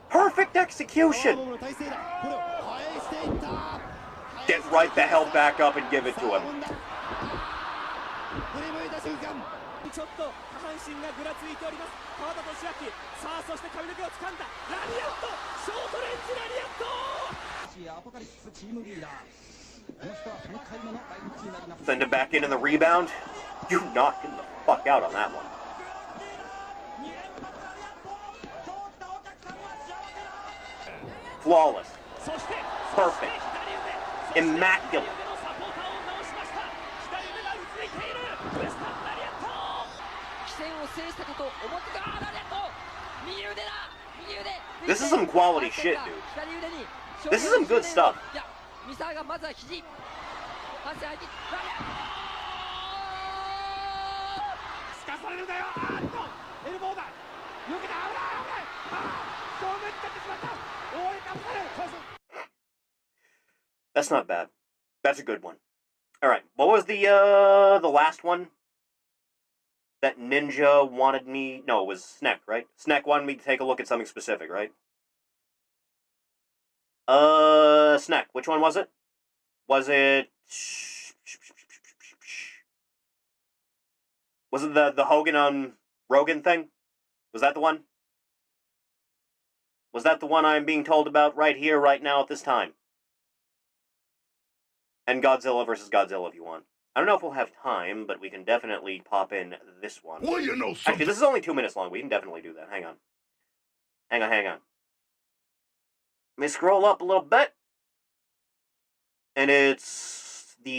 Perfect execution. Get right the hell back up and give it to him. Send him back in the rebound. You knocked him the fuck out on that one. Flawless. Perfect. Immaculate. This is some quality shit, dude. This is some good stuff. That's not bad. That's a good one. All right. What was the last one? That Ninja wanted me... No, it was Sneck, right? Sneck wanted me to take a look at something specific, right? Sneck. Which one was it? Was it... Was it the Hogan on Rogan thing? Was that the one? Was that the one I'm being told about right here, right now, at this time? And Godzilla versus Godzilla if you want. I don't know if we'll have time, but we can definitely pop in this one. Well, you know something. Actually, this is only 2 minutes long. We can definitely do that. Hang on. Hang on. Let me scroll up a little bit. And it's the...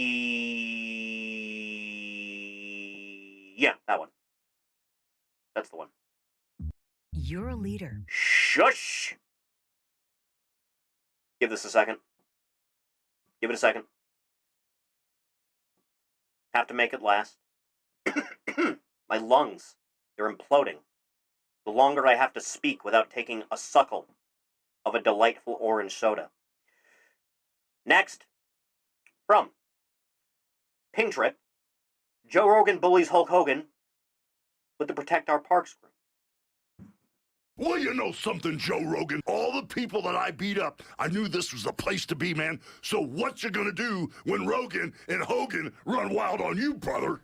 Yeah, that one. That's the one. You're a leader. Shush! Give this a second. Give it a second. Have to make it last. My lungs, they're imploding. The longer I have to speak without taking a suckle of a delightful orange soda. Next, from Ping Trip, Joe Rogan bullies Hulk Hogan with the Protect Our Parks group. Well, you know something, Joe Rogan? All the people that I beat up, I knew this was the place to be, man. So what you gonna do when Rogan and Hogan run wild on you, brother?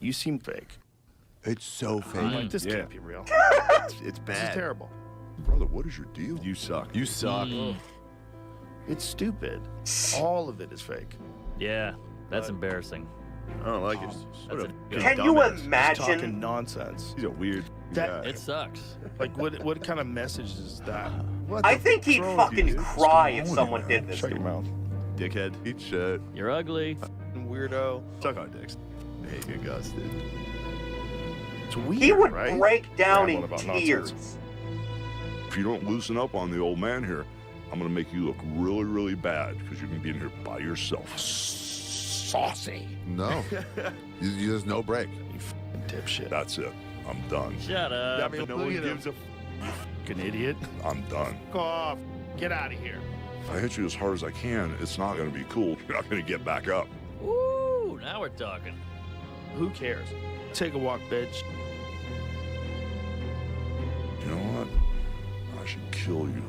You seem fake. It's so fake. I'm like, this can't be real. It's bad. This is terrible. Brother, what is your deal? You suck. You suck. It's stupid. All of it is fake. Yeah, that's embarrassing. I don't like it. Can you imagine? He's talking nonsense. He's a weird guy. It sucks. Like, what kind of message is that? I think he'd fucking cry if someone did this. Shut your mouth. Dickhead. Eat shit. You're ugly. Weirdo. Suck our dicks. I hate you guys, dude. It's weird, He would right? break down Rambling in about tears. nonsense. If you don't loosen up on the old man here, I'm gonna make you look really, really bad because you're gonna be in here by yourself. Saucy. No. There's no break. You fucking dipshit. That's it. I'm done. Shut up. I mean, no one gives a you fucking idiot. I'm done. Fuck off. Get out of here. If I hit you as hard as I can, it's not gonna be cool. You're not gonna get back up. Ooh, now we're talking. Who cares? Take a walk, bitch. You know what? I should kill you.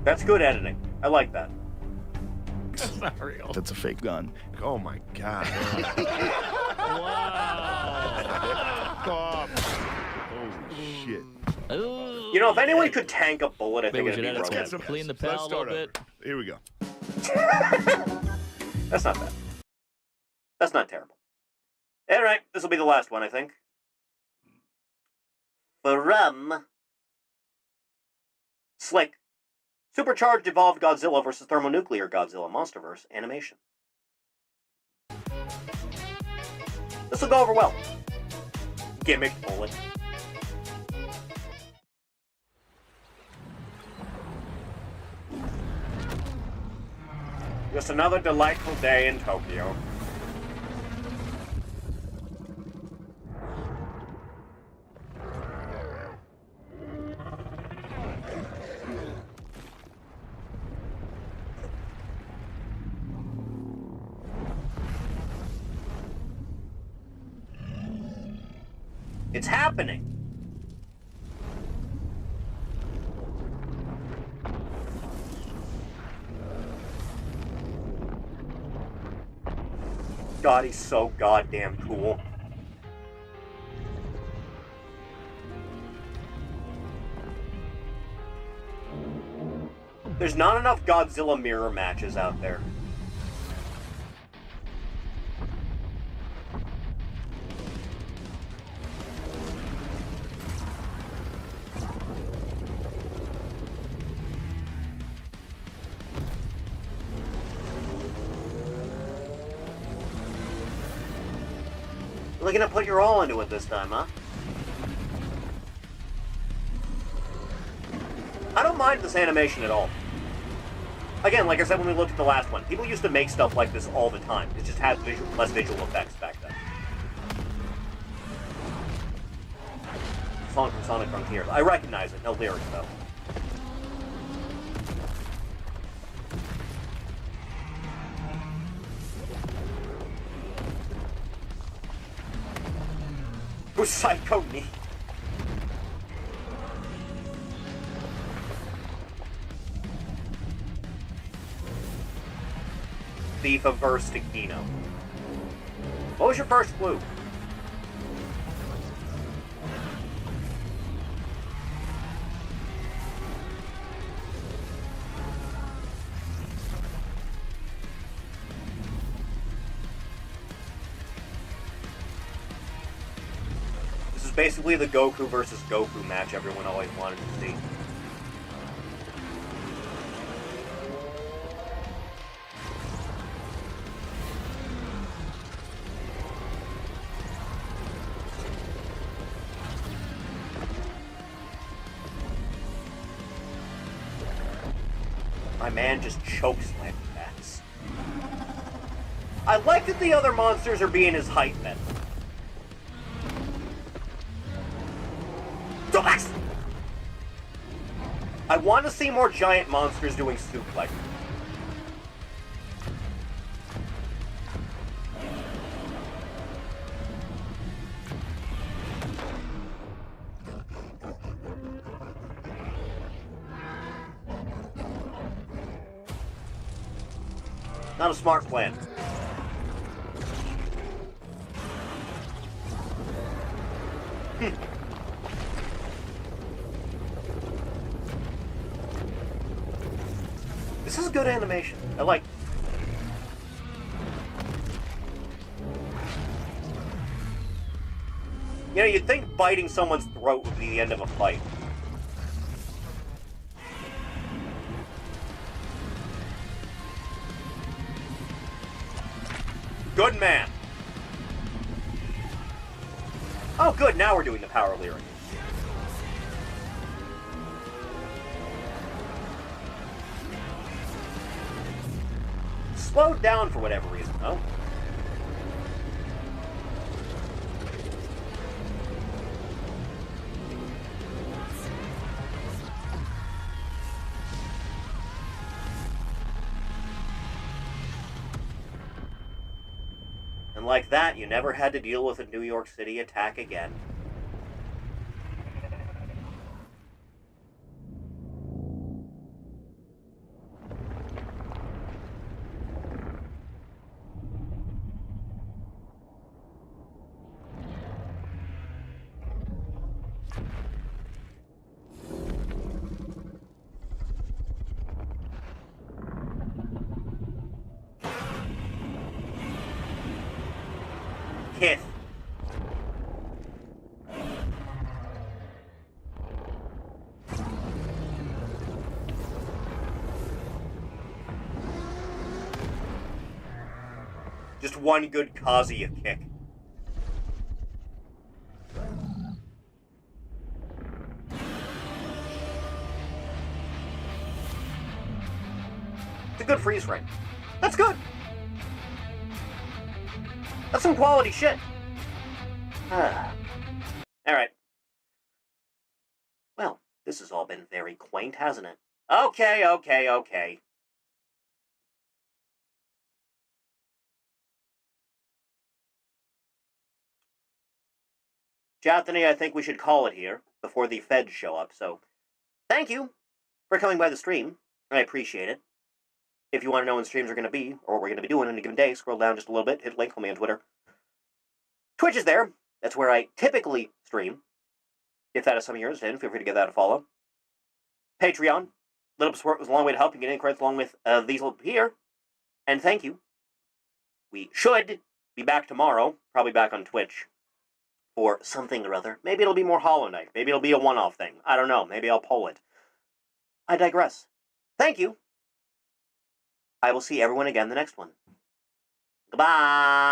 That's good editing. I like that. That's not real. That's a fake gun. Oh my god. Wow. Holy shit. Ooh, You know, if anyone could tank a bullet, I Maybe think we it'd should be edit Rogan. some clean the So let's pal a start little bit. over. Here we go. That's not bad. That's not terrible. Alright, this will be the last one, I think. From Slick. Supercharged Evolved Godzilla vs. Thermonuclear Godzilla Monsterverse animation. This will go over well. Gimmick bullet. Just another delightful day in Tokyo. It's happening. God, he's so goddamn cool. There's not enough Godzilla mirror matches out there. Really gonna put your all into it this time, huh? I don't mind this animation at all. Again, like I said when we looked at the last one, people used to make stuff like this all the time. It just had less visual effects back then. Song from Sonic Frontiers. I recognize it, no lyrics though. Who's Psycho Knee? Thief averse to Kino. What was your first clue? This is basically the Goku versus Goku match everyone always wanted to see. My man just chokeslammed bats. I like that the other monsters are being his hype men. Suplex! I want to see more giant monsters doing suplex. Not a smart plan. This is good animation. I like it. You know, you'd think biting someone's throat would be the end of a fight. Good man. Oh, good. Now we're doing the power lyric. Slowed down for whatever reason, though. And like that, you never had to deal with a New York City attack again. Kith. Just one good Kazuya kick. It's a good freeze frame. That's good. That's some quality shit. Alright. Well, this has all been very quaint, hasn't it? Okay. Jathany, I think we should call it here before the feds show up, so thank you for coming by the stream. I appreciate it. If you want to know when streams are going to be, or what we're going to be doing on a given day, scroll down just a little bit, hit link, call me on Twitter. Twitch is there. That's where I typically stream. If that is something you're interested in, feel free to give that a follow. Patreon. Little support was a long way to help you get in credits along with these little here. And thank you. We should be back tomorrow, probably back on Twitch, for something or other. Maybe it'll be more Hollow Knight. Maybe it'll be a one-off thing. I don't know. Maybe I'll poll it. I digress. Thank you. I will see everyone again the next one. Goodbye!